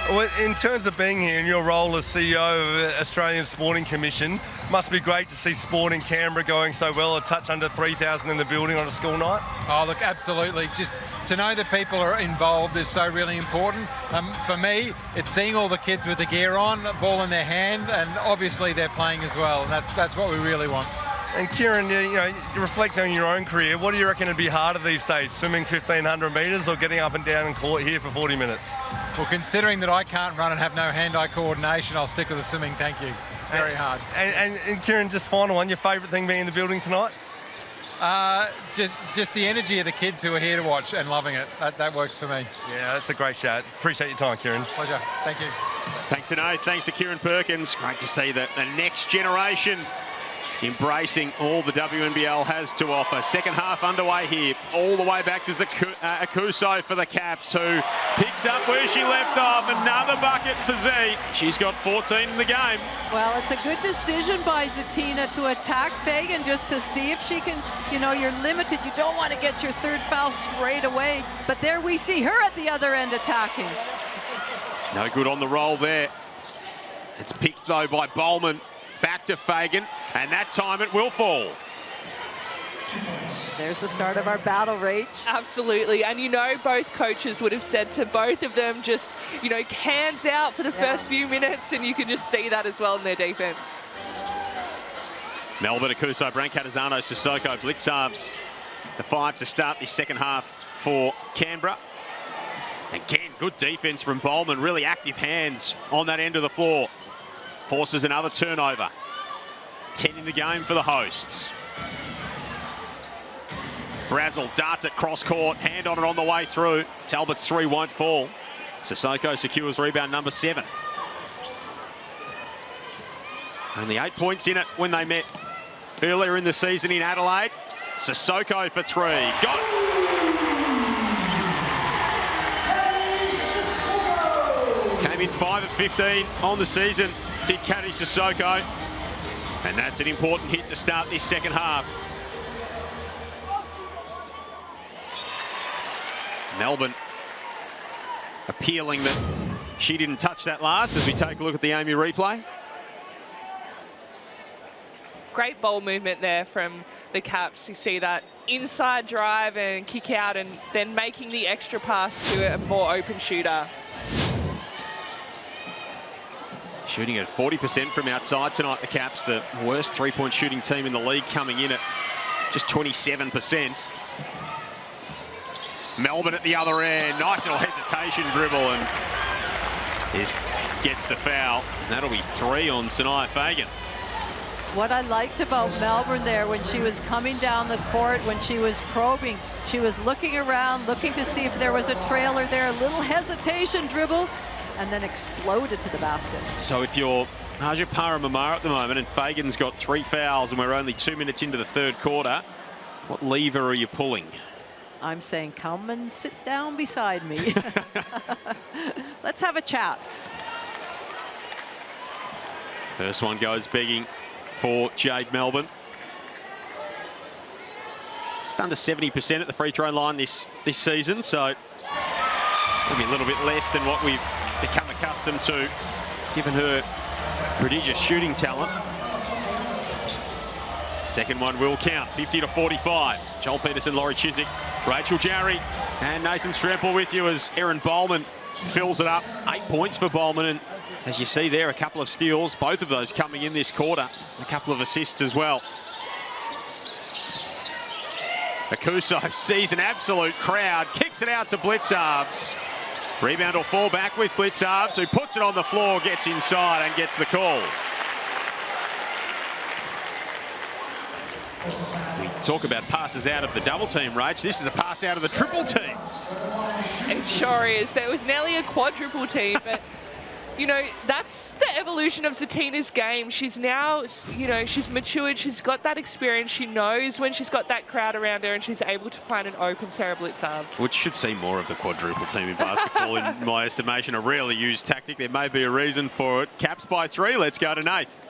Well, in terms of being here in your role as CEO of the Australian Sporting Commission, must be great to see sport in Canberra going so well, a touch under 3,000 in the building on a school night. Oh, look, absolutely. Just to know that people are involved is so really important. For me, it's seeing all the kids with the gear on, ball in their hand, and obviously they're playing as well, and that's what we really want. And Kieran, you reflect on your own career. What do you reckon would be harder these days, swimming 1,500 metres or getting up and down in court here for 40 minutes? Well, considering that I can't run and have no hand-eye coordination, I'll stick with the swimming, thank you. It's very hard. And Kieran, just final one, your favourite thing being in the building tonight? Just the energy of the kids who are here to watch and loving it. That works for me. Yeah, that's a great shout. Appreciate your time, Kieran. Pleasure. Thank you. Thanks to Nath. Thanks to Kieran Perkins. Great to see that the next generation embracing all the WNBL has to offer. Second half underway here, all the way back to Akuso for the Caps, who picks up where she left off. Another bucket for Z. She's got 14 in the game. Well, it's a good decision by Zatina to attack Fagan just to see if she can, you're limited. You don't want to get your third foul straight away. But there we see her at the other end attacking. She's no good on the roll there. It's picked, though, by Bowman. Back to Fagan, and that time it will fall. There's the start of our battle, Rach. Absolutely, and both coaches would have said to both of them just, hands out for the first few minutes, and you can just see that as well in their defense. Melbourne, Akuso, Brancatizano, Sissoko, Blitzarves, the 5 to start the second half for Canberra. Again, good defense from Bowman, really active hands on that end of the floor. Forces another turnover. 10 in the game for the hosts. Brazel darts at cross court, hand on it on the way through. Talbot's 3 won't fall. Sissoko secures rebound number 7. Only 8 points in it when they met earlier in the season in Adelaide. Sissoko for 3. Got it. Came in 5 of 15 on the season. Did Kati Sissoko, and that's an important hit to start this second half. Melbourne appealing that she didn't touch that last as we take a look at the Amy replay. Great ball movement there from the Caps. You see that inside drive and kick out and then making the extra pass to a more open shooter. Shooting at 40% from outside tonight, the Caps, the worst three-point shooting team in the league, coming in at just 27%. Melbourne at the other end, nice little hesitation dribble, and gets the foul. And that'll be 3 on Sanaya Fagan. What I liked about Melbourne there when she was coming down the court, when she was probing, she was looking around, looking to see if there was a trailer there, a little hesitation dribble, and then exploded to the basket. So if you're Aja Paramamara at the moment and Fagan's got 3 fouls and we're only 2 minutes into the third quarter, what lever are you pulling? I'm saying come and sit down beside me. Let's have a chat. First one goes begging for Jade Melbourne. Just under 70% at the free throw line this season, so maybe a little bit less than what we've become accustomed to, given her prodigious shooting talent. Second one will count, 50 to 45. Joel Peterson, Laurie Chiswick, Rachel Jarry, and Nathan Stremple with you as Erin Bowman fills it up. 8 points for Bowman, and as you see there, a couple of steals, both of those coming in this quarter, a couple of assists as well. Akuso sees an absolute crowd, kicks it out to Blitzarves. Rebound will fall back with Blitzarves, who puts it on the floor, gets inside and gets the call. We talk about passes out of the double team, Rach. This is a pass out of the triple team. It sure is. There was nearly a quadruple team, but you know, that's the evolution of Zatina's game. She's now, you know, she's matured. She's got that experience. She knows when she's got that crowd around her and she's able to find an open Sarah Blitzarves. Which should see more of the quadruple team in basketball, in my estimation. A rarely used tactic. There may be a reason for it. Caps by 3. Let's go to Nath.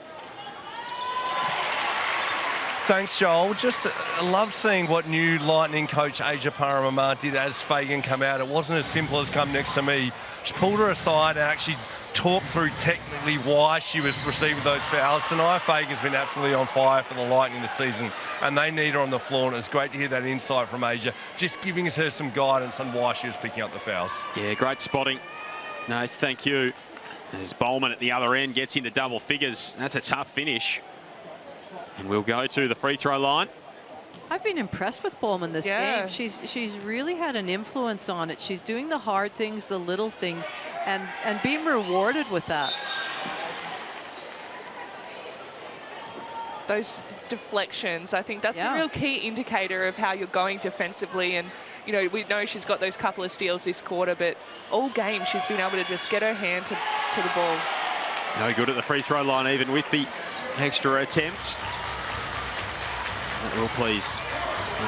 Thanks, Joel. Just love seeing what new Lightning coach Aja Paramamar did as Fagan come out. It wasn't as simple as come next to me. She pulled her aside and actually talked through technically why she was receiving those fouls tonight. Fagan's been absolutely on fire for the Lightning this season, and they need her on the floor, and it's great to hear that insight from Aja, just giving her some guidance on why she was picking up the fouls. Yeah, great spotting. No, thank you. As Bowman at the other end gets into double figures. That's a tough finish. And we'll go to the free throw line. I've been impressed with Bowman this game. She's really had an influence on it. She's doing the hard things, the little things, and being rewarded with that. Those deflections, I think that's a real key indicator of how you're going defensively. And, you know, we know she's got those couple of steals this quarter, but all game she's been able to just get her hand to the ball. No good at the free throw line, even with the extra attempt. That will please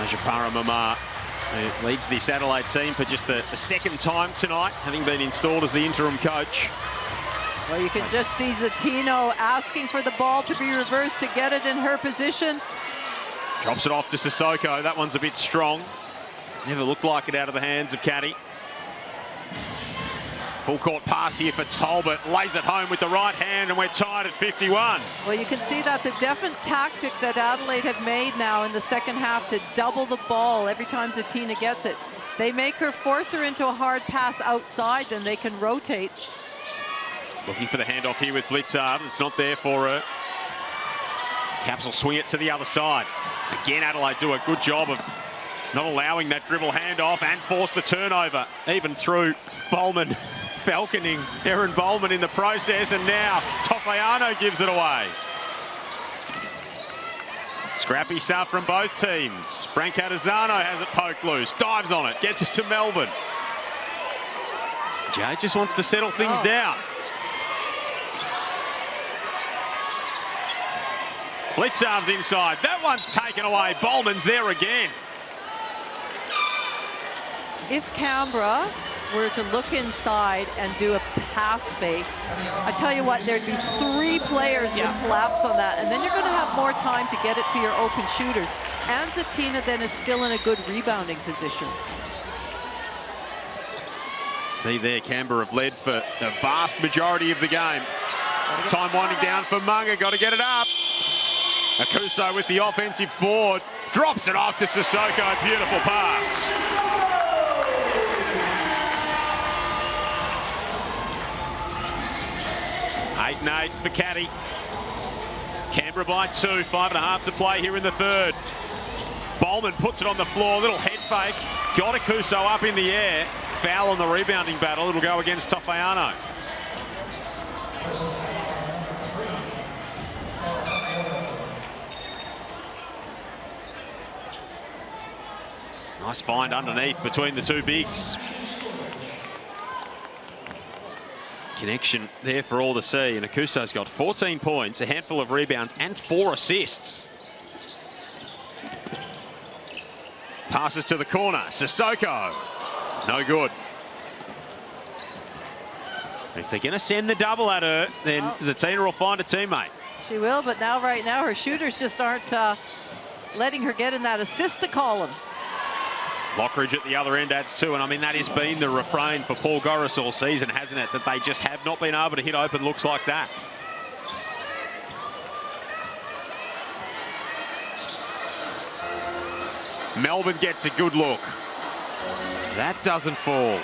Aja Paramamar, who leads this Adelaide team for just the second time tonight, having been installed as the interim coach. Well, you can just see Zatino asking for the ball to be reversed to get it in her position. Drops it off to Sissoko. That one's a bit strong. Never looked like it out of the hands of Caddy. Full court pass here for Talbot. Lays it home with the right hand, and we're tied at 51. Well, you can see that's a definite tactic that Adelaide have made now in the second half to double the ball every time Zatina gets it. They make her force her into a hard pass outside, then they can rotate. Looking for the handoff here with Blitzarves. It's not there for her. Caps will swing it to the other side. Again, Adelaide do a good job of not allowing that dribble handoff and force the turnover, even through Bowman falconing Erin Bowman in the process, and now Tofayano gives it away. Scrappy stuff from both teams. Brancatizano has it poked loose, dives on it, gets it to Melbourne. Jay just wants to settle things down. Blitzarves inside. That one's taken away. Bowman's there again. If Canberra were to look inside and do a pass fake, I tell you what, there'd be 3 players would collapse on that, and then you're going to have more time to get it to your open shooters. And Zatina then is still in a good rebounding position. See there, Canberra have led for the vast majority of the game. Time winding down for Munga, got to get it up. Akuso with the offensive board, drops it off to Sissoko, beautiful pass. 8-8 for Caddy. Canberra by 2, 5.5 to play here in the third. Bowman puts it on the floor, little head fake. Got Akuso up in the air. Foul on the rebounding battle. It'll go against Tofayano. Nice find underneath between the two bigs. Connection there for all to see, and Akuso's got 14 points, a handful of rebounds and 4 assists. Passes to the corner, Sissoko, no good. If they're going to send the double at her, then Zatina will find a teammate. She will, but now, right now, her shooters just aren't letting her get in that assist column. Lockridge at the other end adds 2, and I mean, that has been the refrain for Paul Goris all season, hasn't it? That they just have not been able to hit open looks like that. Melbourne gets a good look. That doesn't fall.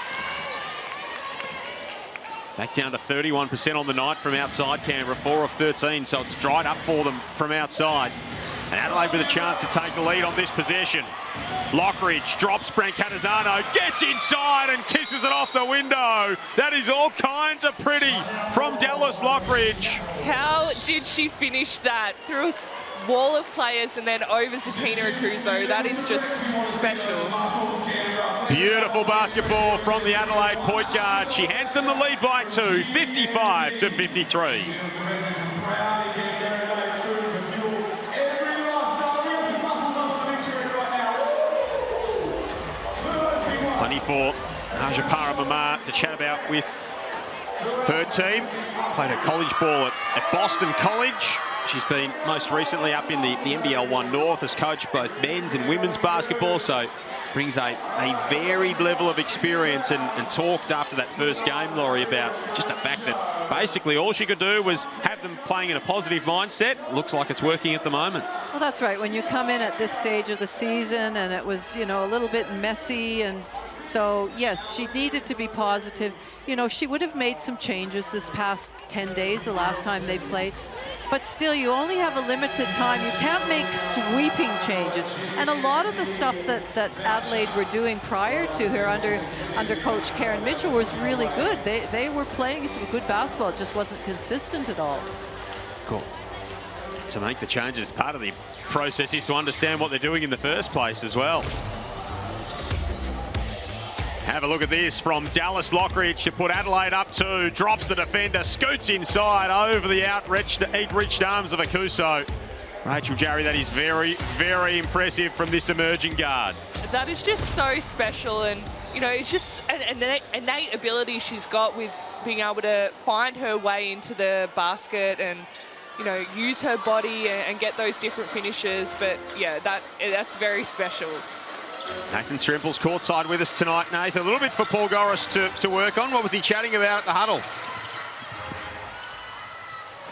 Back down to 31% on the night from outside Canberra, 4 of 13, so it's dried up for them from outside. And Adelaide with a chance to take the lead on this possession. Lockridge drops Brancatizano, gets inside and kisses it off the window. That is all kinds of pretty from Dallas Lockridge. How did she finish that? Through a wall of players and then over Zatina Akuzo. That is just special. Beautiful basketball from the Adelaide point guard. She hands them the lead by 2, 55-53. Plenty for Ajapara Mama to chat about with her team. Played her college ball at Boston College. She's been most recently up in the NBL 1 North, has coached both men's and women's basketball, so brings a varied level of experience, and talked after that first game, Laurie, about just the fact that basically all she could do was have them playing in a positive mindset. Looks like it's working at the moment. Well, that's right. When you come in at this stage of the season and it was, you know, a little bit messy, and so, yes, she needed to be positive. You know, she would have made some changes this past 10 days, the last time they played. But still, you only have a limited time. You can't make sweeping changes. And a lot of the stuff that Adelaide were doing prior to her under Coach Karen Mitchell was really good. They were playing some good basketball. It just wasn't consistent at all. Cool. To make the changes, part of the process is to understand what they're doing in the first place as well. Have a look at this from Dallas Lockridge to put Adelaide up 2. Drops the defender, scoots inside over the outreached arms of Akuso. Rachel Jarry, that is very, very impressive from this emerging guard. That is just so special, and you know, it's just an innate ability she's got with being able to find her way into the basket and, you know, use her body and get those different finishes. But yeah, that's very special. Nathan Strempel's courtside with us tonight, Nathan. A little bit for Paul Goris to work on. What was he chatting about at the huddle?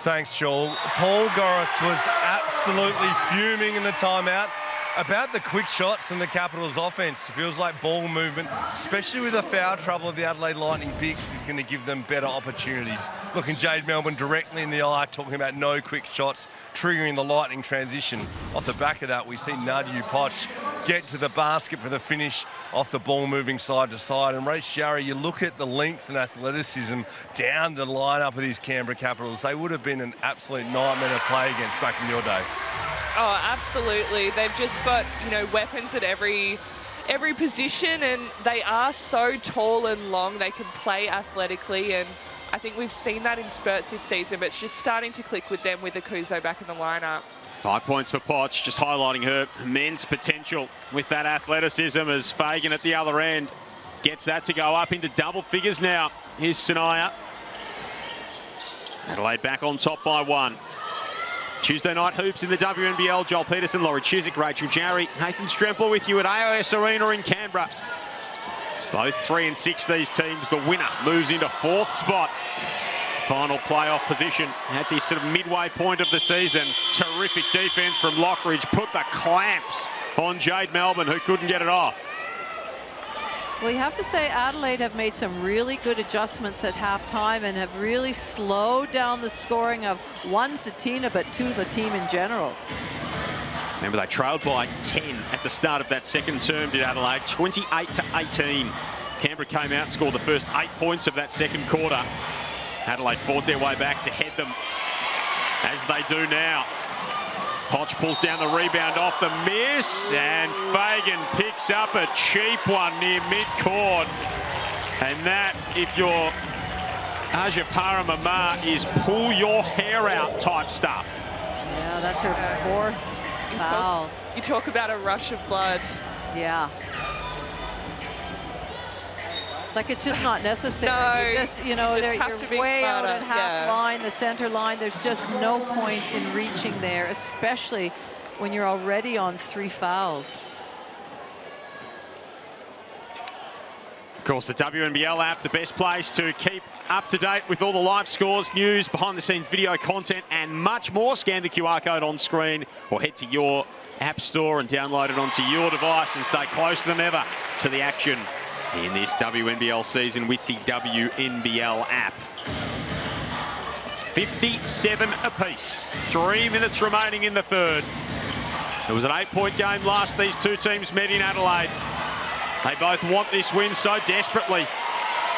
Thanks, Joel. Paul Goris was absolutely fuming in the timeout about the quick shots in the Capitals offense. It feels like ball movement, especially with the foul trouble of the Adelaide Lightning bigs, is going to give them better opportunities. Looking Jade Melbourne directly in the eye, talking about no quick shots, triggering the Lightning transition. Off the back of that, we see Nadia Potch get to the basket for the finish off the ball moving side to side. And Rach Jarry, you look at the length and athleticism down the lineup of these Canberra Capitals, they would have been an absolute nightmare to play against back in your day. Oh, absolutely. They've just got, you know, weapons at every position, and they are so tall and long. They can play athletically, and I think we've seen that in spurts this season, but it's just starting to click with them with Akuzo back in the lineup. 5 points for Potch, just highlighting her immense potential with that athleticism, as Fagan at the other end gets that to go up into double figures now. Here's Sanaya. Adelaide back on top by 1. Tuesday night hoops in the WNBL. Joel Peterson, Laurie Chiswick, Rachel Jarry, Nathan Strempel with you at AIS Arena in Canberra. Both 3 and 6 these teams. The winner moves into 4th spot. Final playoff position at this sort of midway point of the season. Terrific defense from Lockridge. Put the clamps on Jade Melbourne, who couldn't get it off. Well, you have to say Adelaide have made some really good adjustments at halftime and have really slowed down the scoring of 1, Zatina, but 2, the team in general. Remember, they trailed by 10 at the start of that second term, did Adelaide, 28-18. Canberra came out, scored the first 8 points of that second quarter. Adelaide fought their way back to head them, as they do now. Potch pulls down the rebound off the miss, and Fagan picks up a cheap one near midcourt. And that, if you're Ajapara Mama, is pull your hair out type stuff. Yeah, that's her 4th foul. You talk about a rush of blood. Yeah. Like, it's just not necessary. No, you're just, you know, you're way out at half line, the center line. There's just no point in reaching there, especially when you're already on 3 fouls. Of course, the WNBL app, the best place to keep up to date with all the live scores, news, behind-the-scenes video content, and much more. Scan the QR code on screen or head to your app store and download it onto your device and stay closer than ever to the action in this WNBL season with the WNBL app. 57 apiece. 3 minutes remaining in the third. It was an 8-point game last these two teams met in Adelaide. They both want this win so desperately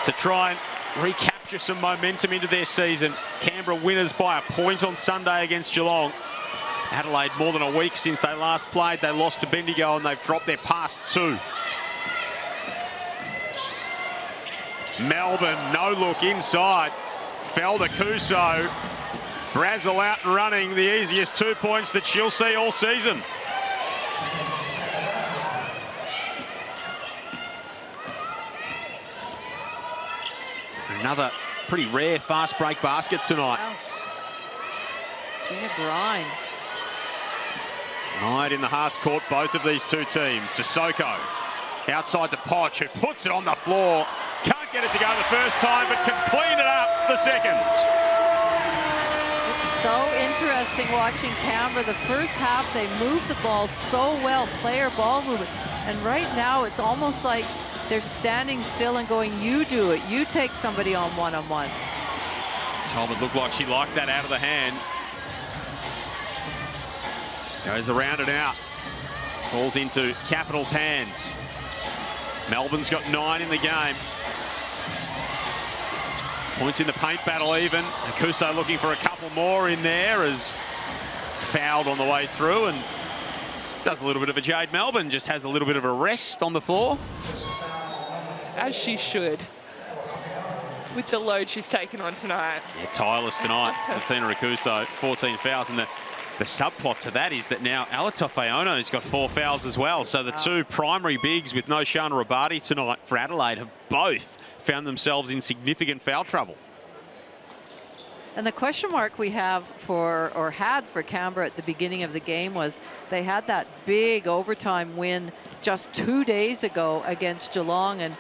to try and recapture some momentum into their season. Canberra winners by a point on Sunday against Geelong. Adelaide, more than a week since they last played, they lost to Bendigo and they've dropped their past 2. Melbourne, no look inside. Felder Kuso. Brazel out and running, the easiest 2 points that she'll see all season. Another pretty rare fast break basket tonight. Wow. It's been a grind. Right in the half court, both of these two teams. Sissoko outside to Poch, who puts it on the floor. Can't get it to go the first time, but can clean it up the second. It's so interesting watching Canberra. The first half, they moved the ball so well, player ball movement. And right now, it's almost like they're standing still and going, you do it. You take somebody on one-on-one. Talbot looked like she liked that out of the hand. Goes around and out. Falls into Capital's hands. Melbourne's got 9 in the game. Points in the paint battle even. Akuso looking for a couple more in there as fouled on the way through and does a little bit of a Jade Melbourne, just has a little bit of a rest on the floor. As she should, with the load she's taken on tonight. Yeah, tireless tonight, Tina Akuso, 14 fouls. And the subplot to that is that now Alatofeono's got 4 fouls as well. So the two primary bigs with no Shana Rabadi tonight for Adelaide have both found themselves in significant foul trouble. And the question mark we have for, or had for Canberra at the beginning of the game was they had that big overtime win just 2 days ago against Geelong, and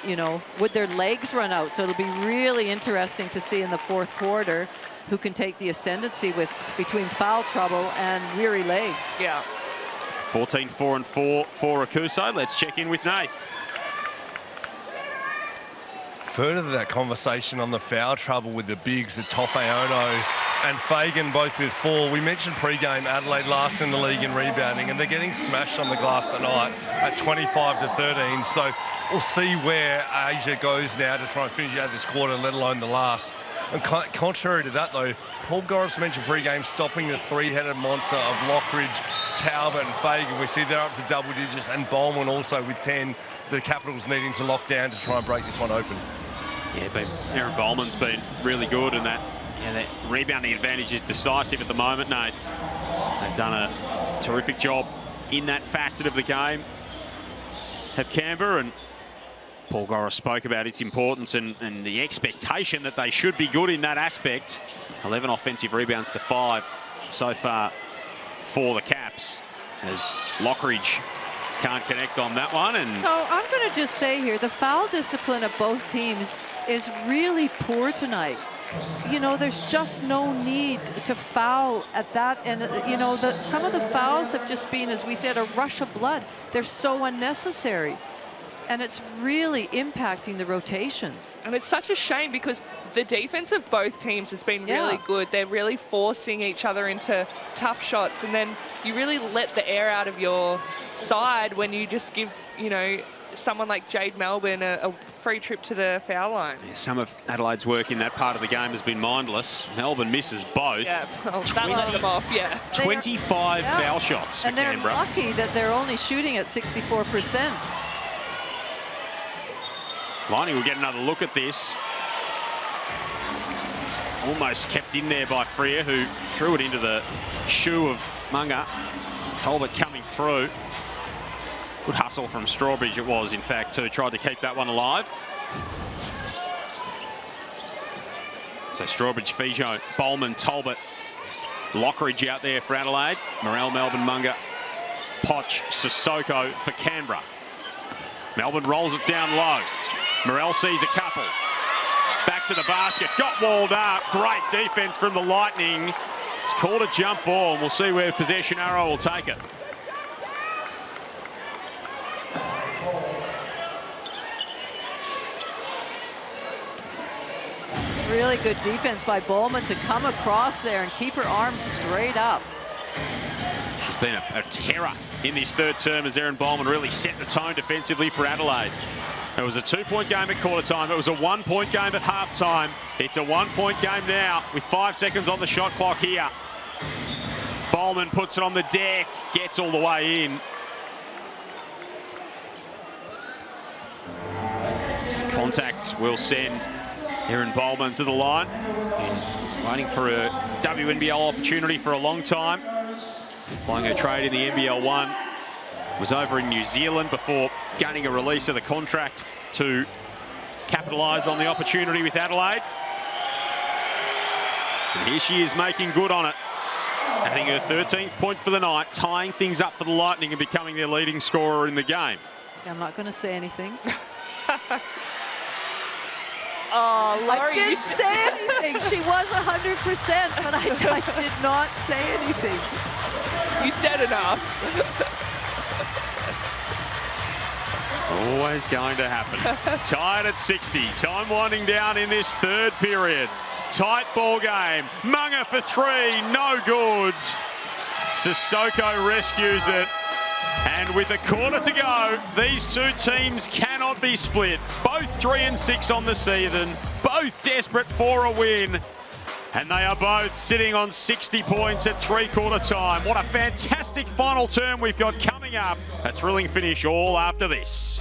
you know, would their legs run out? So it'll be really interesting to see in the fourth quarter who can take the ascendancy with between foul trouble and weary legs. Yeah. 14-4-4 for Akuso. Let's check in with Nath. Further to that conversation on the foul trouble with the bigs, with Tofeono and Fagan both with 4. We mentioned pre-game Adelaide last in the league in rebounding, and they're getting smashed on the glass tonight at 25-13. So we'll see where Asia goes now to try and finish out this quarter, let alone the last. And contrary to that, though, Paul Goris mentioned pre-game stopping the three-headed monster of Lockridge, Talbot and Fagan. We see they're up to double digits, and Bowman also with 10. The Capitals needing to lock down to try and break this one open. Yeah, but Aaron Bowman's been really good, and that rebounding advantage is decisive at the moment, Nate. They've done a terrific job in that facet of the game. Have Canberra, and Paul Goris spoke about its importance and the expectation that they should be good in that aspect. 11 offensive rebounds to 5 so far for the Caps, as Lockridge can't connect on that one. And so I'm going to just say here, the foul discipline of both teams is really poor tonight. You know, there's just no need to foul at that. And, you know, some of the fouls have just been, as we said, a rush of blood. They're so unnecessary. And it's really impacting the rotations. And it's such a shame because the defense of both teams has been really good. They're really forcing each other into tough shots. And then you really let the air out of your side when you just give, you know, someone like Jade Melbourne a free trip to the foul line. Yeah, some of Adelaide's work in that part of the game has been mindless. Melbourne misses both. Yeah, well, that let them off, yeah. 25 foul shots for Canberra. And they're lucky that they're only shooting at 64%. Liney will get another look at this. Almost kept in there by Freer, who threw it into the shoe of Munga. Talbot coming through. Good hustle from Strawbridge it was, in fact, too. Tried to keep that one alive. So Strawbridge, Fijo, Bowman, Talbot, Lockridge out there for Adelaide. Morel, Melbourne, Munga, Poch, Sissoko for Canberra. Melbourne rolls it down low. Morel sees a couple. Back to the basket. Got walled up. Great defense from the Lightning. It's called a jump ball, and we'll see where possession arrow will take it. Really good defense by Bowman to come across there and keep her arms straight up. She's been a terror in this third term as Erin Bowman really set the tone defensively for Adelaide. It was a 2-point game at quarter time. It was a 1-point game at half time. It's a 1-point game now with 5 seconds on the shot clock here. Bowman puts it on the deck, gets all the way in. So contact will send Erin Bowman to the line. Been waiting for a WNBL opportunity for a long time. Playing her trade in the NBL1. Was over in New Zealand before gaining a release of the contract to capitalise on the opportunity with Adelaide. And here she is making good on it. Adding her 13th point for the night, tying things up for the Lightning and becoming their leading scorer in the game. I'm not going to say anything. Oh, Laurie, I didn't say anything. She was 100%, but I did not say anything. You said enough. Always going to happen. Tied at 60. Time winding down in this third period. Tight ball game. Munga for three. No good. Sissoko rescues it. And with a quarter to go, these two teams cannot be split. Both 3-6 on the season. Both desperate for a win. And they are both sitting on 60 points at three-quarter time. What a fantastic final term we've got coming up. A thrilling finish all after this.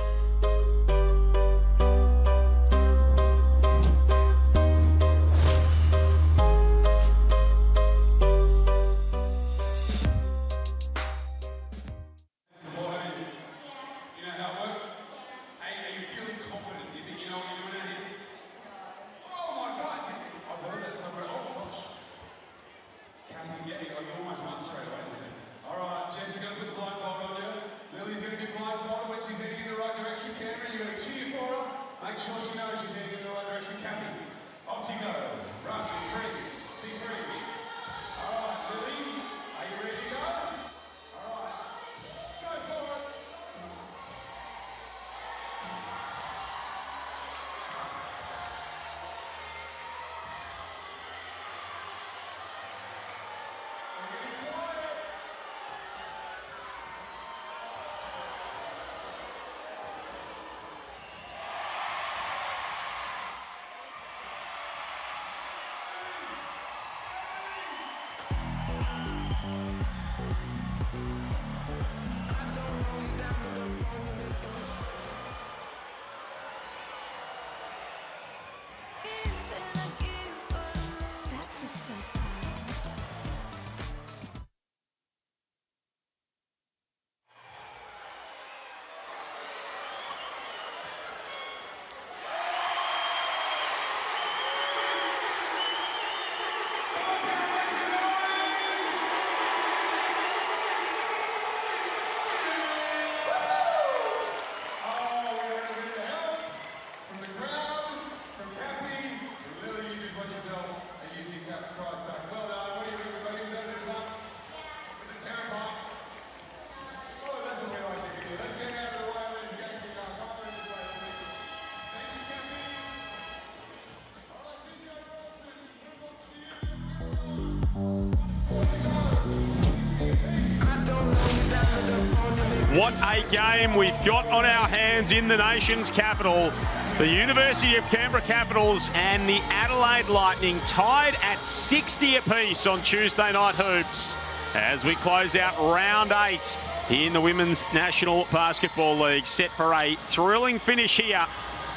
What a game we've got on our hands in the nation's capital. The University of Canberra Capitals and the Adelaide Lightning tied at 60 apiece on Tuesday night hoops as we close out round 8 in the Women's National Basketball League. Set for a thrilling finish here.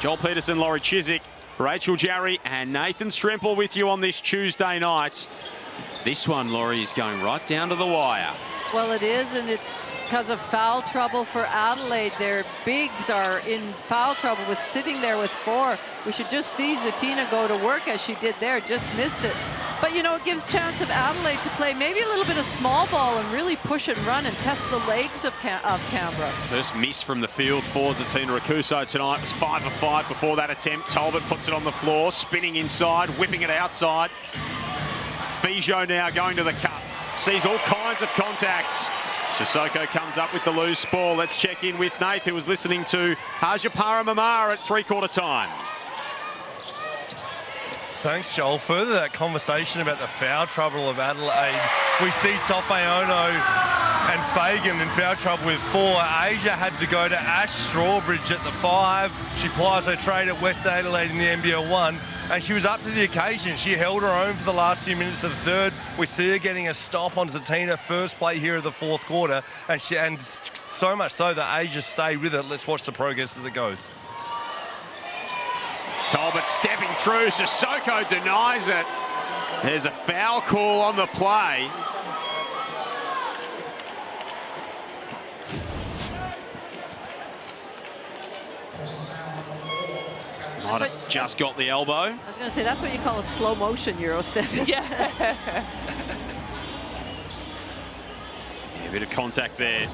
Joel Peterson, Laurie Chiswick, Rachel Jarry and Nathan Stremple with you on this Tuesday night. This one, Laurie, is going right down to the wire. Well, it is, and it's because of foul trouble for Adelaide. Their bigs are in foul trouble with sitting there with 4. We should just see Zatina go to work as she did there, just missed it. But, you know, it gives chance of Adelaide to play maybe a little bit of small ball and really push and run and test the legs of Canberra. First miss from the field for Zatina Rakuso tonight. It was 5 of 5 before that attempt. Talbot puts it on the floor, spinning inside, whipping it outside. Fijo now going to the cup. Sees all kinds of contact. Sissoko comes up with the loose ball. Let's check in with Nath, who was listening to Hajapara Mamar at three-quarter time. Thanks, Joel. Further that conversation about the foul trouble of Adelaide, we see Tofe Ono and Fagan in foul trouble with 4. Asia had to go to Ash Strawbridge at the 5. She plies her trade at West Adelaide in the NBL1, and she was up to the occasion. She held her own for the last few minutes of the third. We see her getting a stop on Zatina, first play here of the fourth quarter, and so much so that Asia stayed with it. Let's watch the progress as it goes. Talbot stepping through, Sissoko denies it. There's a foul call on the play. Might have just got the elbow. I was going to say, that's what you call a slow motion Euro step, isn't it? Yeah, a bit of contact there.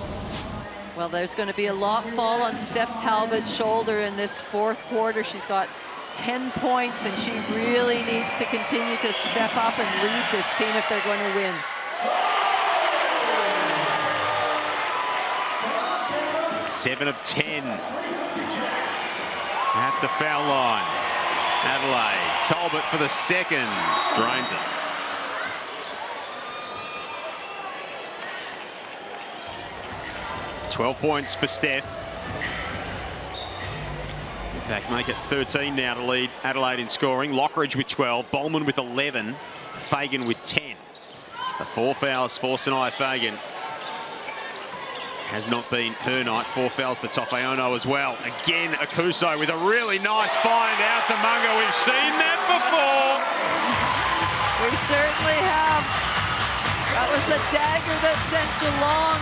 Well, there's going to be a lot fall on Steph Talbot's shoulder in this fourth quarter. She's got 10 points, and she really needs to continue to step up and lead this team if they're going to win. Seven of 10 at the foul line. Adelaide, Talbot for the second, drains it. $12 points for Steph. In fact, make it 13 now to lead Adelaide in scoring. Lockridge with 12, Bowman with 11, Fagan with 10. The 4 fouls for Sinai Fagan. Has not been her night. 4 fouls for Tofeono as well. Again, Akuso with a really nice find out to Munga. We've seen that before. We certainly have. That was the dagger that sent Geelong.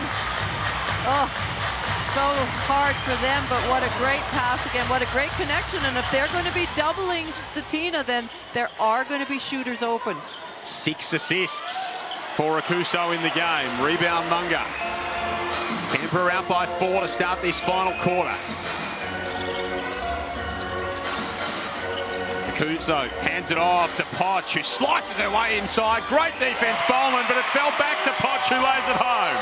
Oh, so hard for them, but what a great pass again. What a great connection. And if they're going to be doubling Zatina, then there are going to be shooters open. 6 assists for Akuso in the game. Rebound Munga. Canberra out by 4 to start this final quarter. Akuso hands it off to Poch, who slices her way inside. Great defense, Bowman, but it fell back to Poch, who lays it home.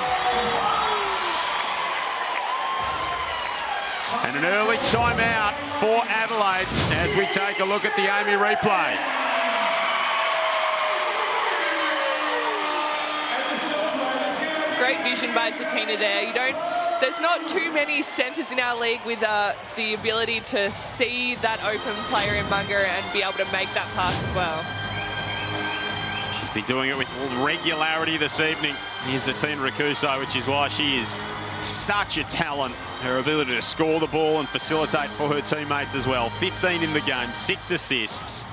And an early timeout for Adelaide as we take a look at the Amy replay. Great vision by Zatina there. There's not too many centres in our league with the ability to see that open player in Munga and be able to make that pass as well. She's been doing it with regularity this evening. Here's Zatina Akuso, which is why she is such a talent. Her ability to score the ball and facilitate for her teammates as well. 15 in the game, 6 assists.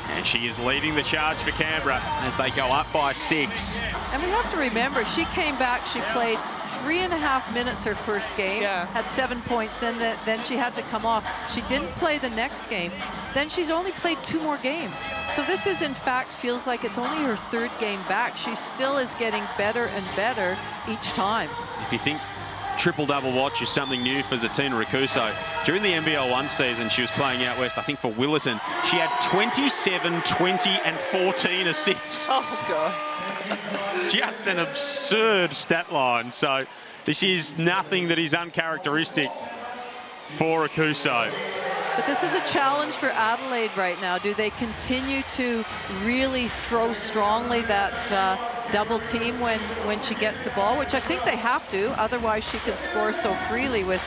And she is leading the charge for Canberra as they go up by 6. And we have to remember, she came back, she played 3.5 minutes her first game, had 7 points, and then she had to come off. She didn't play the next game. Then she's only played 2 more games. So this is, in fact, feels like it's only her 3rd game back. She still is getting better and better each time. If you think triple-double watch is something new for Zatina Akuso. During the NBL1 season, she was playing out west, I think for Willerton. She had 27, 20 and 14 assists. Oh, God. Just an absurd stat line. So this is nothing that is uncharacteristic for Akuso. But this is a challenge for Adelaide right now. Do they continue to really throw strongly that double team when she gets the ball, which I think they have to, otherwise she can score so freely with,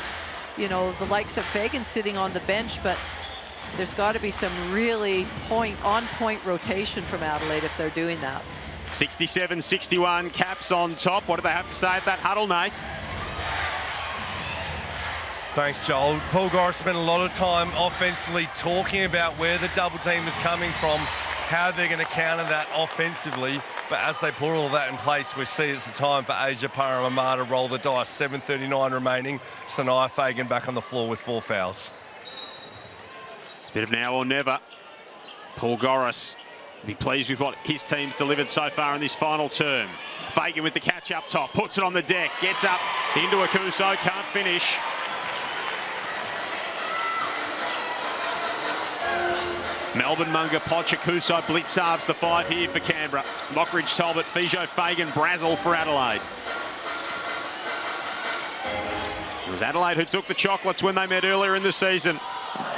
you know, the likes of Fagan sitting on the bench. But there's got to be some really on-point rotation from Adelaide if they're doing that. 67-61, Caps on top. What do they have to say at that huddle, Nath? Thanks, Joel. Paul Gorris spent a lot of time offensively talking about where the double team is coming from, how they're going to counter that offensively. But as they put all that in place, we see it's the time for Asia Paramama to roll the dice. 7:39 remaining. Sinai Fagan back on the floor with 4 fouls. It's a bit of now or never. Paul Gorris will be pleased with what his team's delivered so far in this final term. Fagan with the catch up top, puts it on the deck, gets up into Akuso, can't finish. Melbourne, Munga, Poch, Akuso, Blitzarves the 5 here for Canberra. Lockridge, Talbot, Fijo, Fagan, Brazel for Adelaide. It was Adelaide who took the chocolates when they met earlier in the season.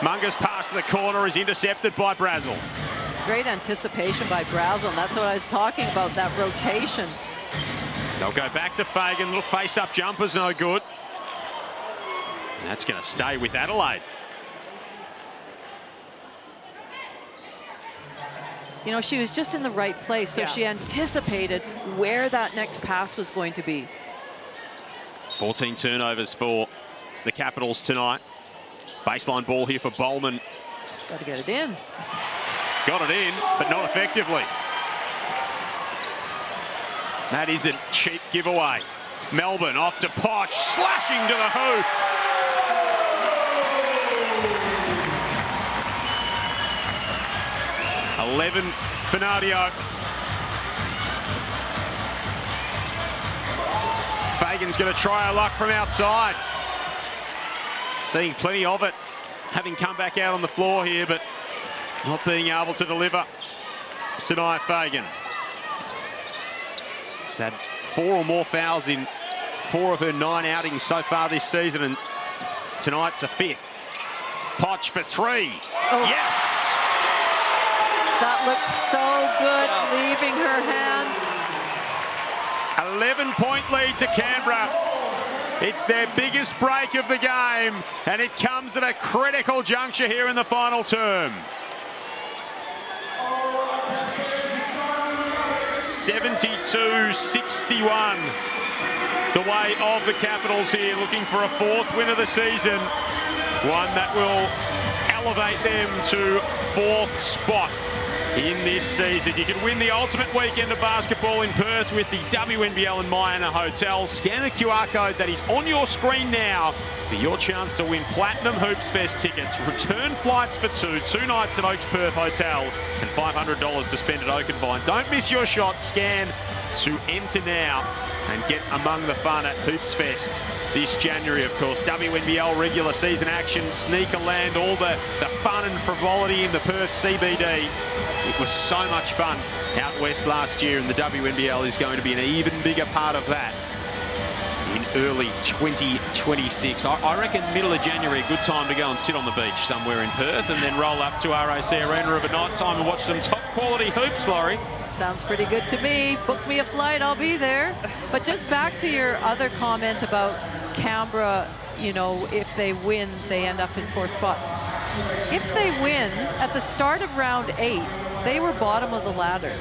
Munga's pass to the corner is intercepted by Brazel. Great anticipation by Brazel, and that's what I was talking about, that rotation. They'll go back to Fagan. Little face-up jumper's no good. And that's going to stay with Adelaide. You know, she was just in the right place, so she anticipated where that next pass was going to be. 14 turnovers for the Capitals tonight. Baseline ball here for Bowman. She's got to get it in. Got it in, but not effectively. That is a cheap giveaway. Melbourne off to Poch, slashing to the hoop. $11 for Nadio. Fagan's going to try her luck from outside. Seeing plenty of it, having come back out on the floor here, but not being able to deliver. Sanaya Fagan. She's had 4 or more fouls in 4 of her 9 outings so far this season, and tonight's a 5th. Poch for 3. Oh. Yes! That looks so good, leaving her hand. 11-point lead to Canberra. It's their biggest break of the game, and it comes at a critical juncture here in the final term. 72-61. The way of the Capitals here, looking for a 4th win of the season. One that will elevate them to 4th spot in this season. You can win the ultimate weekend of basketball in Perth with the WNBL and Mayana Hotel. Scan the QR code that is on your screen now for your chance to win Platinum Hoops Fest tickets. Return flights for 2 nights at Oaks Perth Hotel, and $500 to spend at Oakenvine. Don't miss your shot. Scan to enter now and get among the fun at Hoops Fest this January, of course. WNBL regular season action, sneaker land, all the fun and frivolity in the Perth CBD. It was so much fun out west last year, and the WNBL is going to be an even bigger part of that in early 2026. I reckon middle of January, a good time to go and sit on the beach somewhere in Perth and then roll up to RAC Arena of a night time and watch some top quality hoops, Laurie. Sounds pretty good to me. Book me a flight, I'll be there. But just back to your other comment about Canberra, you know, if they win, they end up in 4th spot. If they win, at the start of round 8, they were bottom of the ladder.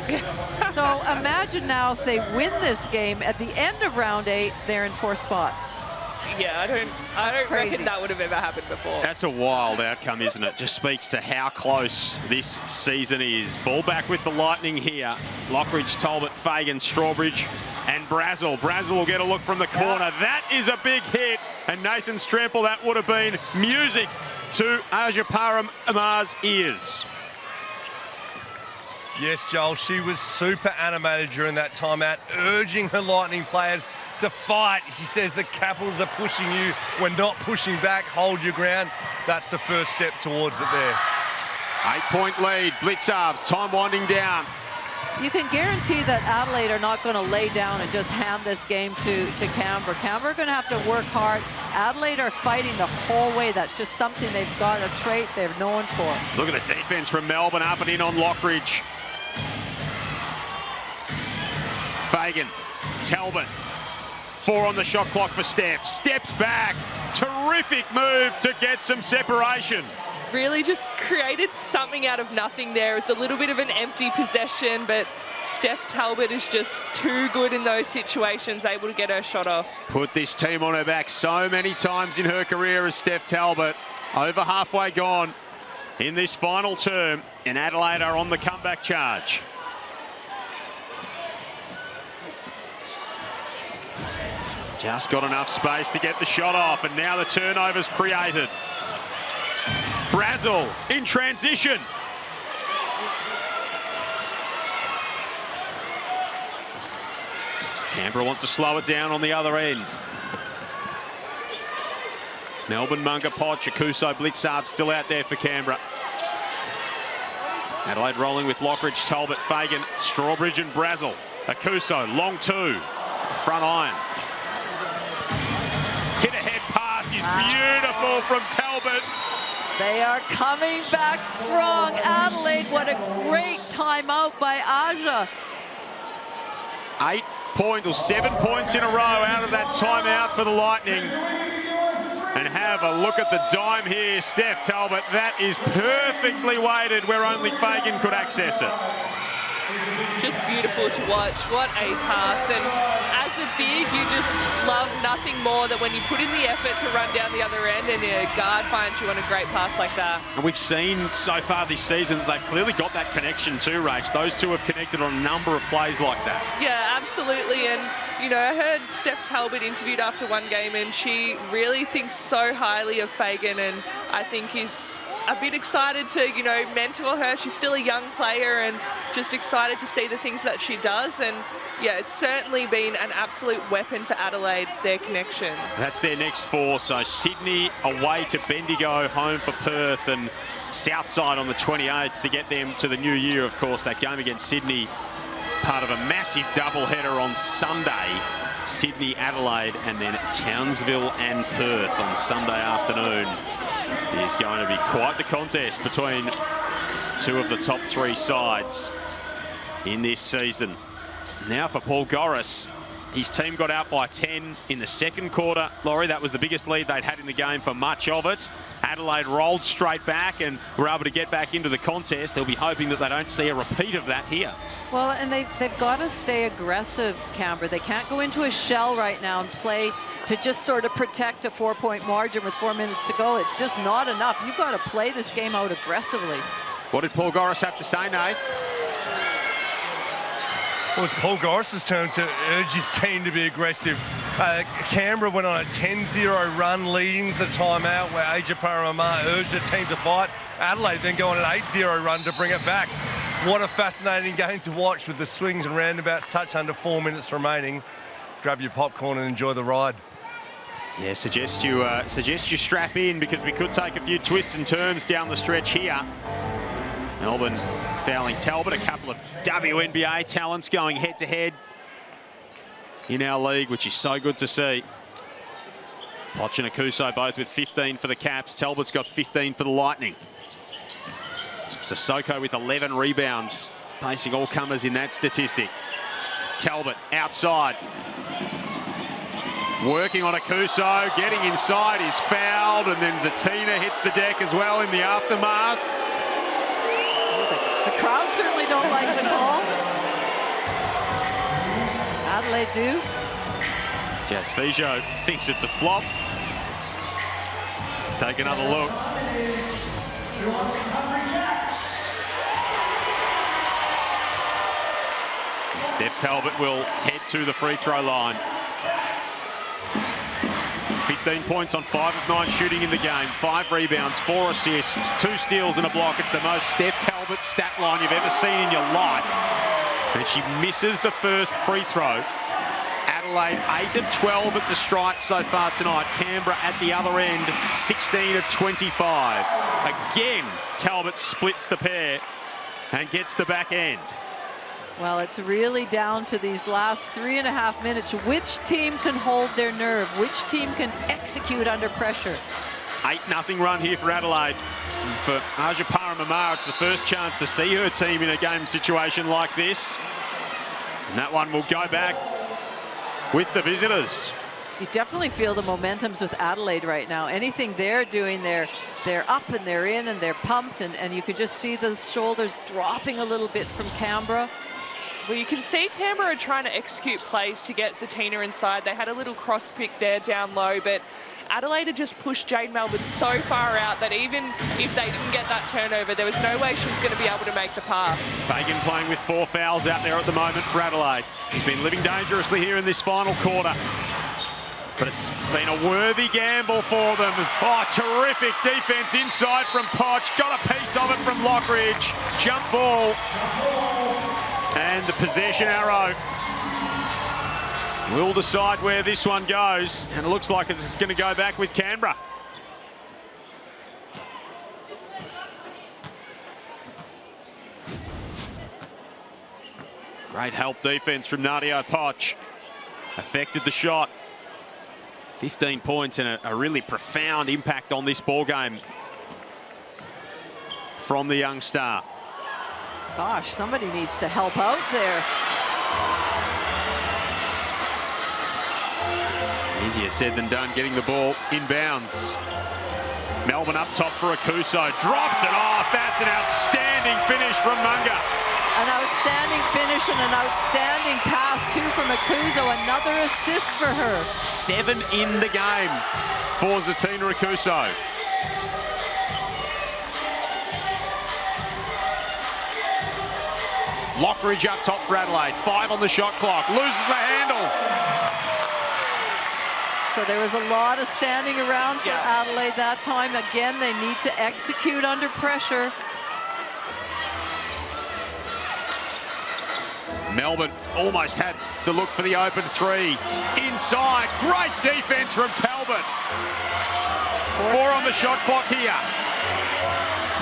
So imagine now if they win this game, at the end of round 8, they're in 4th spot. Yeah, I don't reckon that would have ever happened before. That's a wild outcome, isn't it? Just speaks to how close this season is. Ball back with the Lightning here. Lockridge, Talbot, Fagan, Strawbridge, and Brazel. Brazel will get a look from the corner. That is a big hit. And Nathan Stremple, that would have been music to Aja Paramar's ears. Yes, Joel, she was super animated during that timeout, urging her Lightning players to fight. She says the Capitals are pushing you. We're not pushing back. Hold your ground. That's the first step towards it there. 8-point lead. Blitzarves, time winding down. You can guarantee that Adelaide are not going to lay down and just hand this game to Canberra. Canberra are going to have to work hard. Adelaide are fighting the whole way. That's just something they've got, a trait they're known for. Look at the defense from Melbourne, up and in on Lockridge. Fagan, Talbot, 4 on the shot clock for Steph. Steps back, terrific move to get some separation. Really just created something out of nothing there. It was a little bit of an empty possession, but Steph Talbot is just too good in those situations, able to get her shot off. Put this team on her back so many times in her career as Steph Talbot. Over halfway gone in this final term, and Adelaide are on the comeback charge. Just got enough space to get the shot off, and now the turnover's created. Brazel in transition. Canberra want to slow it down on the other end. Melbourne, Munga, Poch, Akuso, Blitzarves still out there for Canberra. Adelaide rolling with Lockridge, Talbot, Fagan, Strawbridge and Brazel. Akuso, long 2, front iron. Hit ahead pass is beautiful from Talbot. They are coming back strong. Adelaide, what a great timeout by Aja. point or 7 points in a row out of that timeout for the Lightning. And have a look at the dime here, Steph Talbot. That is perfectly weighted where only Fagan could access it. Just beautiful to watch. What a pass. And as a big, you just love nothing more than when you put in the effort to run down the other end and your guard finds you on a great pass like that. And we've seen so far this season that they've clearly got that connection too, Rach. Those two have connected on a number of plays like that. Yeah, absolutely. And, you know, I heard Steph Talbot interviewed after one game and she really thinks so highly of Fagan, and I think is a bit excited to, you know, mentor her. She's still a young player and just excited to see the things that she does. And yeah, it's certainly been an absolute weapon for Adelaide, their connection. That's their next four. So Sydney away to Bendigo, home for Perth, and Southside on the 28th to get them to the new year, of course. That game against Sydney, part of a massive doubleheader on Sunday. Sydney, Adelaide, and then Townsville and Perth on Sunday afternoon. Is going to be quite the contest between two of the top three sides in this season. Now for Paul Goris. His team got out by 10 in the second quarter. Laurie, that was the biggest lead they'd had in the game for much of it. Adelaide rolled straight back and were able to get back into the contest. They'll be hoping that they don't see a repeat of that here. Well, and they've got to stay aggressive, Canberra. They can't go into a shell right now and play to just sort of protect a 4-point margin with 4 minutes to go. It's just not enough. You've got to play this game out aggressively. What did Paul Goris have to say, Nath? Well, it's Paul Goris's turn to urge his team to be aggressive. Canberra went on a 10-0 run leading the timeout where Aja Paramama urged the team to fight. Adelaide then go on an 8-0 run to bring it back. What a fascinating game to watch with the swings and roundabouts touch under 4 minutes remaining. Grab your popcorn and enjoy the ride. Yeah, suggest you strap in because we could take a few twists and turns down the stretch here. Melbourne fouling Talbot, a couple of WNBA talents going head-to-head in our league, which is so good to see. Poch and Akuso both with 15 for the Caps. Talbot's got 15 for the Lightning. Sissoko with 11 rebounds, pacing all comers in that statistic. Talbot outside. Working on Akuso, getting inside, he's fouled, and then Zatina hits the deck as well in the aftermath. The crowd certainly don't like the call. Adelaide do. Jazz Fijo thinks it's a flop. Let's take another look. Steph Talbot will head to the free throw line. 15 points on 5 of 9 shooting in the game, 5 rebounds, 4 assists, 2 steals and a block. It's the most Steph Talbot stat line you've ever seen in your life. And she misses the first free throw. Adelaide 8 of 12 at the stripe so far tonight. Canberra at the other end, 16 of 25. Again, Talbot splits the pair and gets the back end. Well, it's really down to these last 3.5 minutes. Which team can hold their nerve? Which team can execute under pressure? 8-0 run here for Adelaide. And for Aja Paramama, it's the first chance to see her team in a game situation like this. And that one will go back with the visitors. You definitely feel the momentums with Adelaide right now. Anything they're doing, they're up and they're in and they're pumped, and you could just see the shoulders dropping a little bit from Canberra. Well, you can see Canberra are trying to execute plays to get Zatina inside. They had a little cross pick there down low, but Adelaide had just pushed Jade Melbourne so far out that even if they didn't get that turnover, there was no way she was going to be able to make the pass. Fagan playing with 4 fouls out there at the moment for Adelaide. She's been living dangerously here in this final quarter. But it's been a worthy gamble for them. Oh, terrific defense inside from Poch. Got a piece of it from Lockridge. Jump ball. And the possession arrow will decide where this one goes. And it looks like it's going to go back with Canberra. Great help defense from Nadia Poch. Affected the shot. 15 points and a really profound impact on this ball game from the young star. Gosh, somebody needs to help out there. Easier said than done getting the ball inbounds. Melbourne up top for Akuso. Drops it off. That's an outstanding finish from Munga. An outstanding finish and an outstanding pass, too, from Akuso. Another assist for her. 7 in the game for Zatina Akuso. Lockridge up top for Adelaide. 5 on the shot clock. Loses the handle. So there was a lot of standing around for Adelaide that time. Again, they need to execute under pressure. Melbourne almost had to look for the open 3. Inside, great defense from Talbot. 4 on the shot clock here.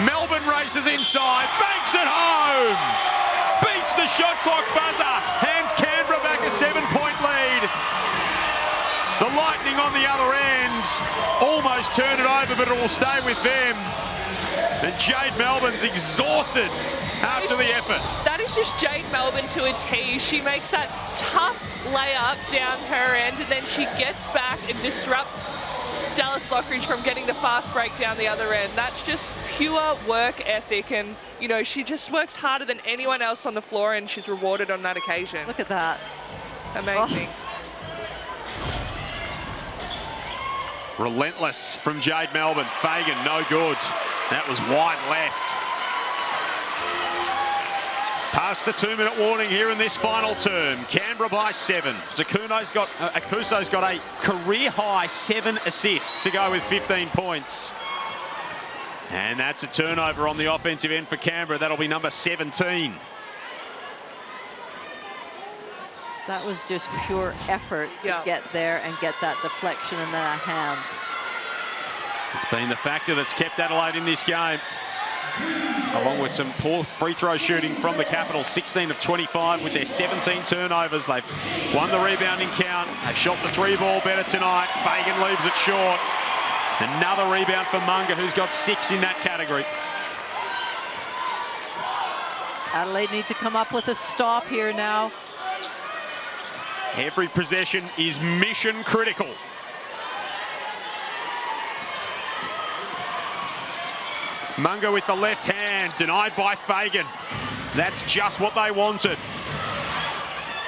Melbourne races inside, banks it home. Beats the shot clock buzzer, hands Canberra back a 7-point lead. The Lightning on the other end almost turned it over, but it will stay with them. And Jade Melbourne's exhausted after the effort. That is just Jade Melbourne to a T. She makes that tough layup down her end, and then she gets back and disrupts Dallas Lockridge from getting the fast break down the other end. That's just pure work ethic, and you know, she just works harder than anyone else on the floor, and she's rewarded on that occasion. Look at that. Amazing. Relentless from Jade Melbourne. Fagan, no good. That was wide left. Past the 2-minute warning here in this final term. Canberra by 7. Akuso's got a career-high 7 assists to go with 15 points. And that's a turnover on the offensive end for Canberra. That'll be number 17. That was just pure effort to get there and get that deflection in that hand. It's been the factor that's kept Adelaide in this game, along with some poor free throw shooting from the Capitals. 16 of 25 with their 17 turnovers. They've won the rebounding count. They've shot the 3-ball better tonight. Fagan leaves it short. Another rebound for Munga, who's got 6 in that category. Adelaide need to come up with a stop here now. Every possession is mission critical. Munga with the left hand, denied by Fagan. That's just what they wanted.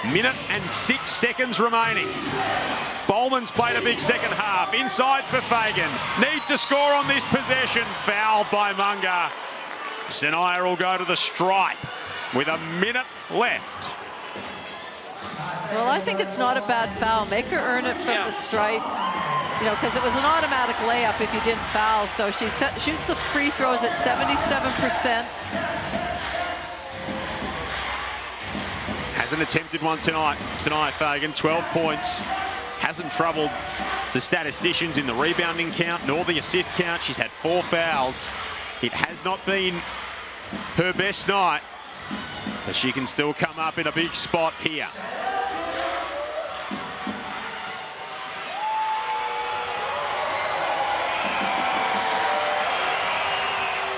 1 and 6 seconds remaining. Bowman's played a big second half. Inside for Fagan. Need to score on this possession. Fouled by Munga. Sanaya will go to the stripe with 1 minute left. Well, I think it's not a bad foul. Make her earn it from the stripe, you know, because it was an automatic layup if you didn't foul. So she shoots the free throws at 77%. Hasn't attempted one tonight. Fagan, 12 points. Hasn't troubled the statisticians in the rebounding count nor the assist count. She's had 4 fouls. It has not been her best night, but she can still come up in a big spot here.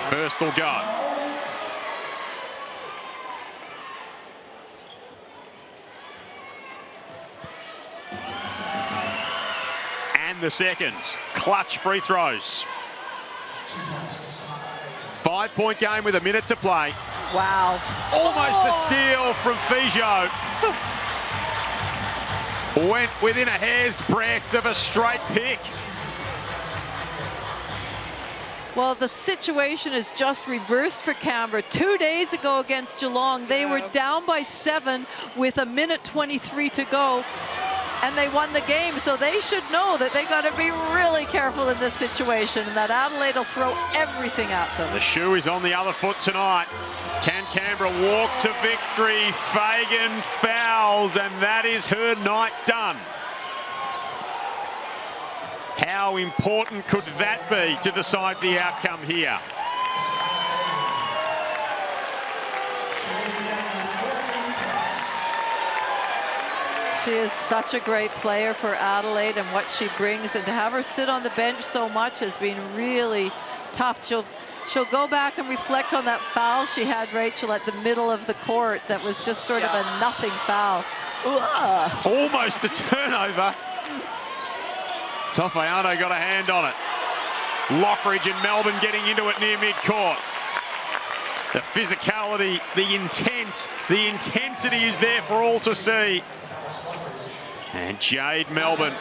First will go. And the second. Clutch free throws. 5-point game with 1 minute to play. Wow. Almost the steal from Fijo. Went within a hair's breadth of a straight pick. Well, the situation is just reversed for Canberra. 2 days ago against Geelong, they were down by 7 with 1 minute 23 to go, and they won the game. So they should know that they got to be really careful in this situation, and that Adelaide will throw everything at them. The shoe is on the other foot tonight. Can Canberra walk to victory? Fagan fouls, and that is her night done. How important could that be to decide the outcome here? She is such a great player for Adelaide and what she brings, and to have her sit on the bench so much has been really tough. She'll go back and reflect on that foul she had, Rachel, at the middle of the court. That was just sort of a nothing foul. Almost a turnover. Tofayano got a hand on it. Lockridge and Melbourne getting into it near mid-court. The physicality, the intent, the intensity is there for all to see. And Jade Melbourne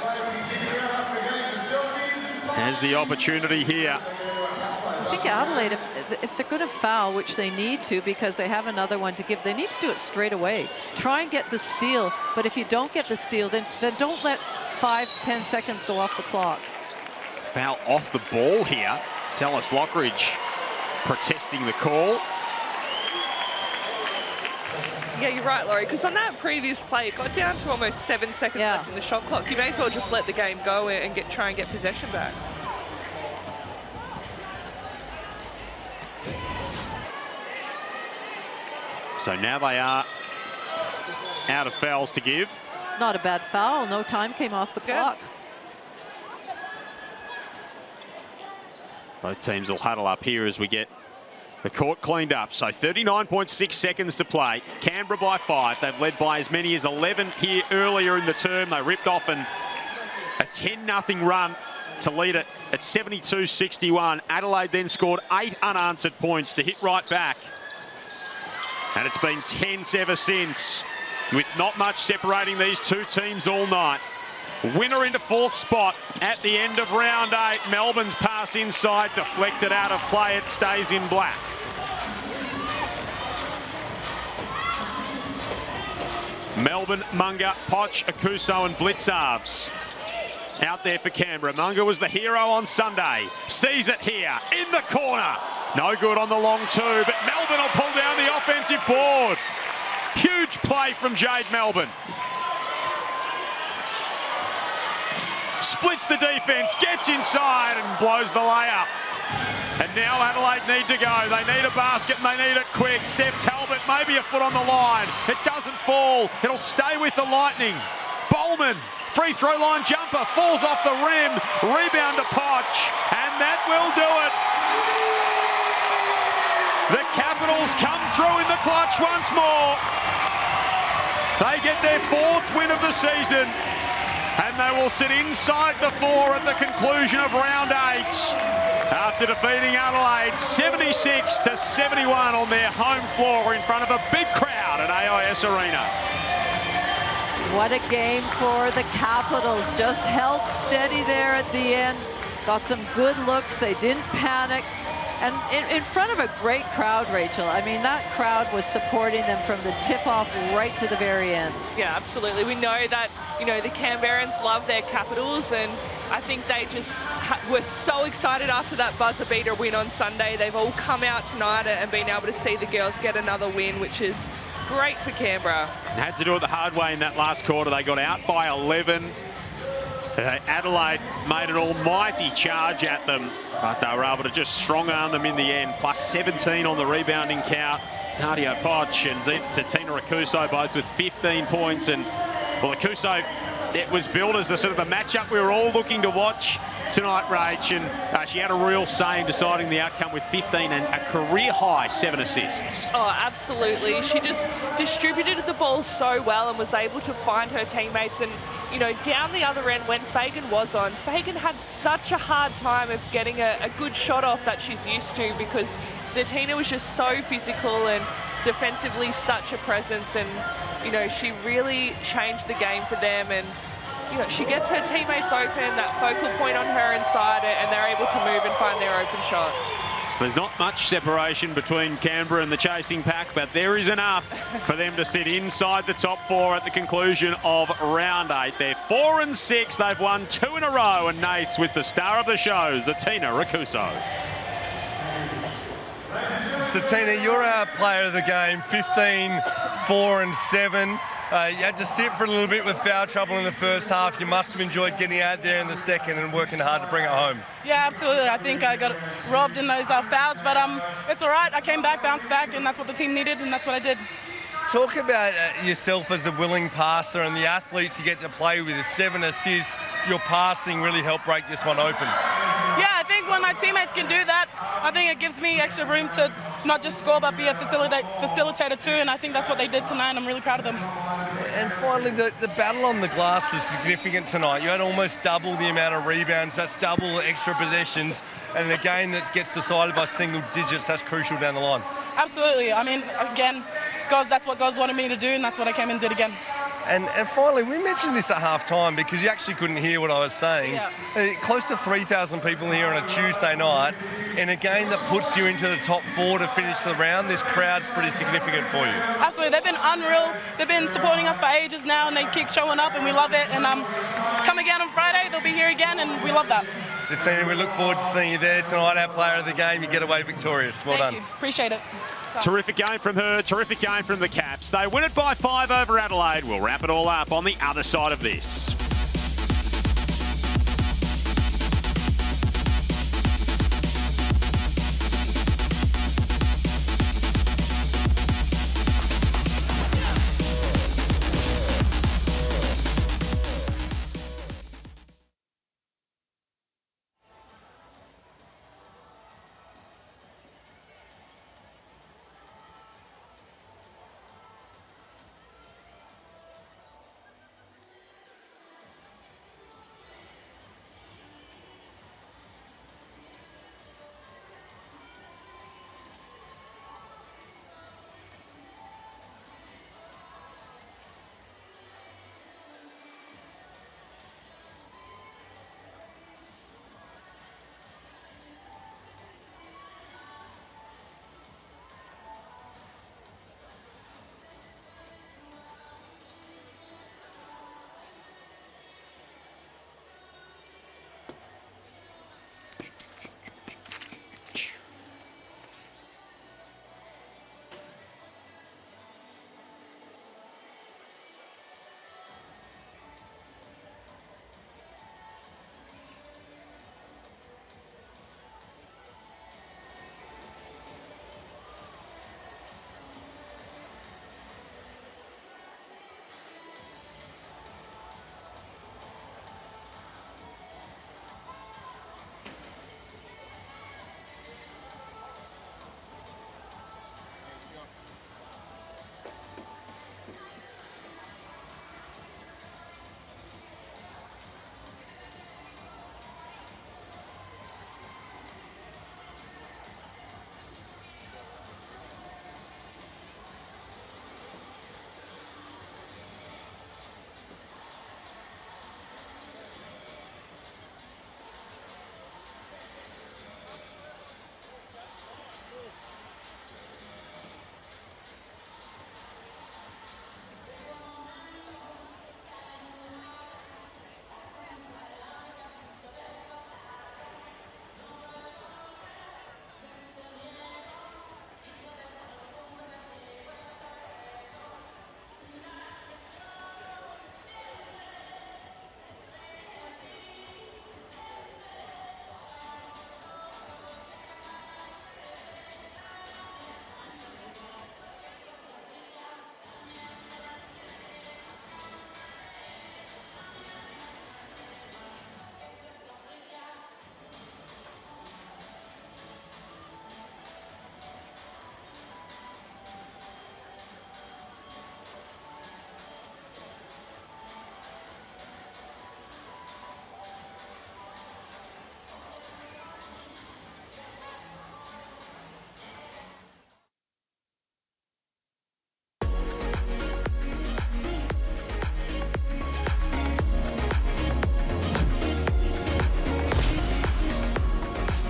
has the opportunity here. I think Adelaide, if they're going to foul, which they need to because they have another one to give, they need to do it straight away. Try and get the steal, but if you don't get the steal, then don't let 5-10 seconds go off the clock. Foul off the ball here. Dallas Lockridge protesting the call. Yeah, you're right, Laurie, because on that previous play, it got down to almost 7 seconds left in the shot clock. You may as well just let the game go and try and get possession back. So now they are out of fouls to give. Not a bad foul. No time came off the clock. Both teams will huddle up here as we get the court cleaned up. So 39.6 seconds to play. Canberra by 5. They've led by as many as 11 here earlier in the term. They ripped off a 10-0 run to lead it at 72-61. Adelaide then scored 8 unanswered points to hit right back. And it's been tense ever since, with not much separating these two teams all night. Winner into 4th spot at the end of round 8. Melbourne's pass inside, deflected out of play. It stays in black. Melbourne, Munga, Poch, Akuso and Blitzarves out there for Canberra. Munga was the hero on Sunday. Sees it here in the corner. No good on the long two, but Melbourne will pull down the offensive board. Huge play from Jade Melbourne. Splits the defence, gets inside and blows the layup. And now Adelaide need to go. They need a basket and they need it quick. Steph Talbot, maybe a foot on the line. It doesn't fall. It'll stay with the Lightning. Bowman, free throw line jumper, falls off the rim. Rebound to Poch, and that will do it. The Capitals come through in the clutch once more. They get their 4th win of the season. And they will sit inside the 4 at the conclusion of round 8 after defeating Adelaide 76-71 on their home floor in front of a big crowd at AIS Arena. What a game for the Capitals. Just held steady there at the end. Got some good looks. They didn't panic. And in front of a great crowd, Rachel. I mean, that crowd was supporting them from the tip-off right to the very end. Yeah, absolutely. We know that, you know, the Canberrans love their Capitals, and I think they just were so excited after that buzzer beater win on Sunday. They've all come out tonight and been able to see the girls get another win, which is great for Canberra. Had to do it the hard way in that last quarter. They got out by 11. Adelaide made an almighty charge at them, but they were able to just strong-arm them in the end. Plus 17 on the rebounding count. Nadia Poch and Zatina Akuso both with 15 points. And, well, Akuso, it was billed as the sort of the matchup we were all looking to watch tonight, Rach. And she had a real say in deciding the outcome with 15 and a career-high 7 assists. Oh, absolutely. She just distributed the ball so well and was able to find her teammates. And, you know, down the other end when Fagan was on, Fagan had such a hard time of getting a good shot off that she's used to, because Zatina was just so physical and defensively such a presence. And, you know, she really changed the game for them. And, you know, she gets her teammates open, that focal point on her inside it, and they're able to move and find their open shots. So there's not much separation between Canberra and the chasing pack, but there is enough for them to sit inside the top 4 at the conclusion of round 8. They're 4-6. They've won 2 in a row, and Nath's with the star of the show, Zatina Akuso. Zatina, you're our player of the game, 15, 4 and 7. You had to sit for a little bit with foul trouble in the first half. You must have enjoyed getting out there in the second and working hard to bring it home. Yeah, absolutely. I think I got robbed in those fouls, but it's all right. I came back, bounced back, and that's what the team needed, and that's what I did. Talk about yourself as a willing passer and the athletes you get to play with. 7 assists, your passing really helped break this one open. Yeah, I think when my teammates can do that, I think it gives me extra room to not just score, but be a facilitator too, and I think that's what they did tonight, and I'm really proud of them. And finally, the battle on the glass was significant tonight. You had almost double the amount of rebounds. That's double the extra possessions. And in a game that gets decided by single digits, that's crucial down the line. Absolutely. I mean, again, that's what Goz wanted me to do, and that's what I came and did again. And finally, we mentioned this at half-time because you actually couldn't hear what I was saying. Yeah. Close to 3,000 people here on a Tuesday night. In a game that puts you into the top 4 to finish the round, this crowd's pretty significant for you. Absolutely. They've been unreal. They've been supporting us for ages now, and they keep showing up, and we love it. And come again on Friday. They'll be here again, and we love that. Tina, we look forward to seeing you there tonight. Our player of the game, you get away victorious. Well done. Thank you. Appreciate it. Terrific game from her, terrific game from the Caps. They win it by 5 over Adelaide. We'll wrap it all up on the other side of this.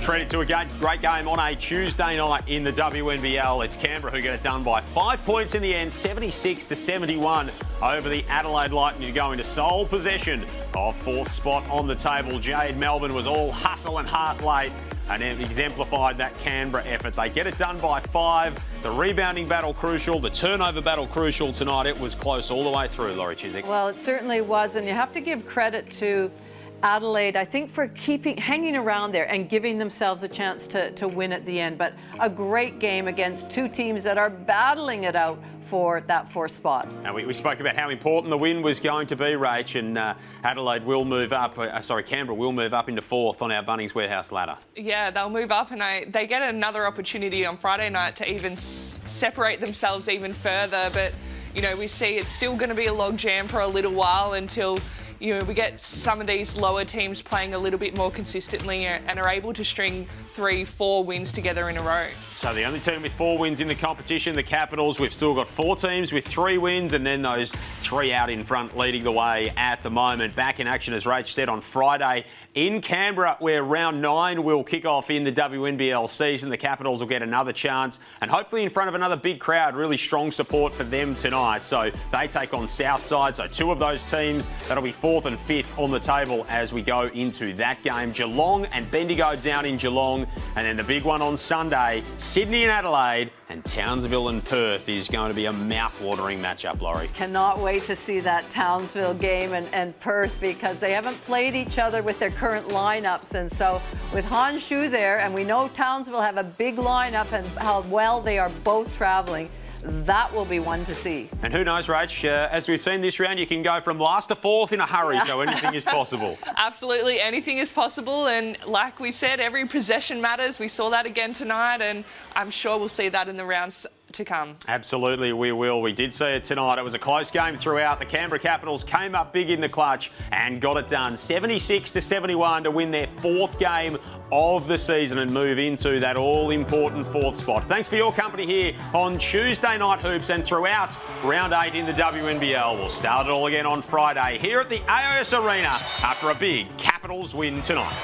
Treated to a great game on a Tuesday night in the WNBL. It's Canberra who get it done by 5 points in the end, 76-71 over the Adelaide Lightning to go into sole possession of 4th spot on the table. Jade Melbourne was all hustle and heart late and exemplified that Canberra effort. They get it done by 5. The rebounding battle crucial, the turnover battle crucial tonight. It was close all the way through, Laurie Chiswick. Well, it certainly was, and you have to give credit to Adelaide, I think, for hanging around there and giving themselves a chance to win at the end. But a great game against two teams that are battling it out for that 4th spot. Now, we spoke about how important the win was going to be, Rach, and Adelaide will move up, Canberra will move up into 4th on our Bunnings Warehouse ladder. Yeah, they'll move up, and they get another opportunity on Friday night to even separate themselves even further. But you know, we see it's still going to be a logjam for a little while until, you know, we get some of these lower teams playing a little bit more consistently and are able to string 3-4 wins together in a row. So the only team with 4 wins in the competition, the Capitals. We've still got 4 teams with 3 wins, and then those 3 out in front leading the way at the moment. Back in action, as Rach said, on Friday in Canberra, where round 9 will kick off in the WNBL season. The Capitals will get another chance, and hopefully in front of another big crowd. Really strong support for them tonight. So they take on Southside. So 2 of those teams, that'll be 4th and 5th on the table as we go into that game. Geelong and Bendigo down in Geelong, and then the big one on Sunday, Sydney and Adelaide, and Townsville and Perth is going to be a mouth-watering matchup, Laurie. Cannot wait to see that Townsville game and Perth, because they haven't played each other with their current lineups. And so with Han Shu there, and we know Townsville have a big lineup and how well they are both travelling, that will be one to see. And who knows, Rach, as we've seen this round, you can go from last to 4th in a hurry, so anything is possible. Absolutely, anything is possible, and like we said, every possession matters. We saw that again tonight, and I'm sure we'll see that in the rounds to come. Absolutely, we will. We did see it tonight. It was a close game throughout. The Canberra Capitals came up big in the clutch and got it done. 76-71 to win their 4th game of the season and move into that all-important 4th spot. Thanks for your company here on Tuesday Night Hoops and throughout round 8 in the WNBL. We'll start it all again on Friday here at the AIS Arena after a big Capitals win tonight.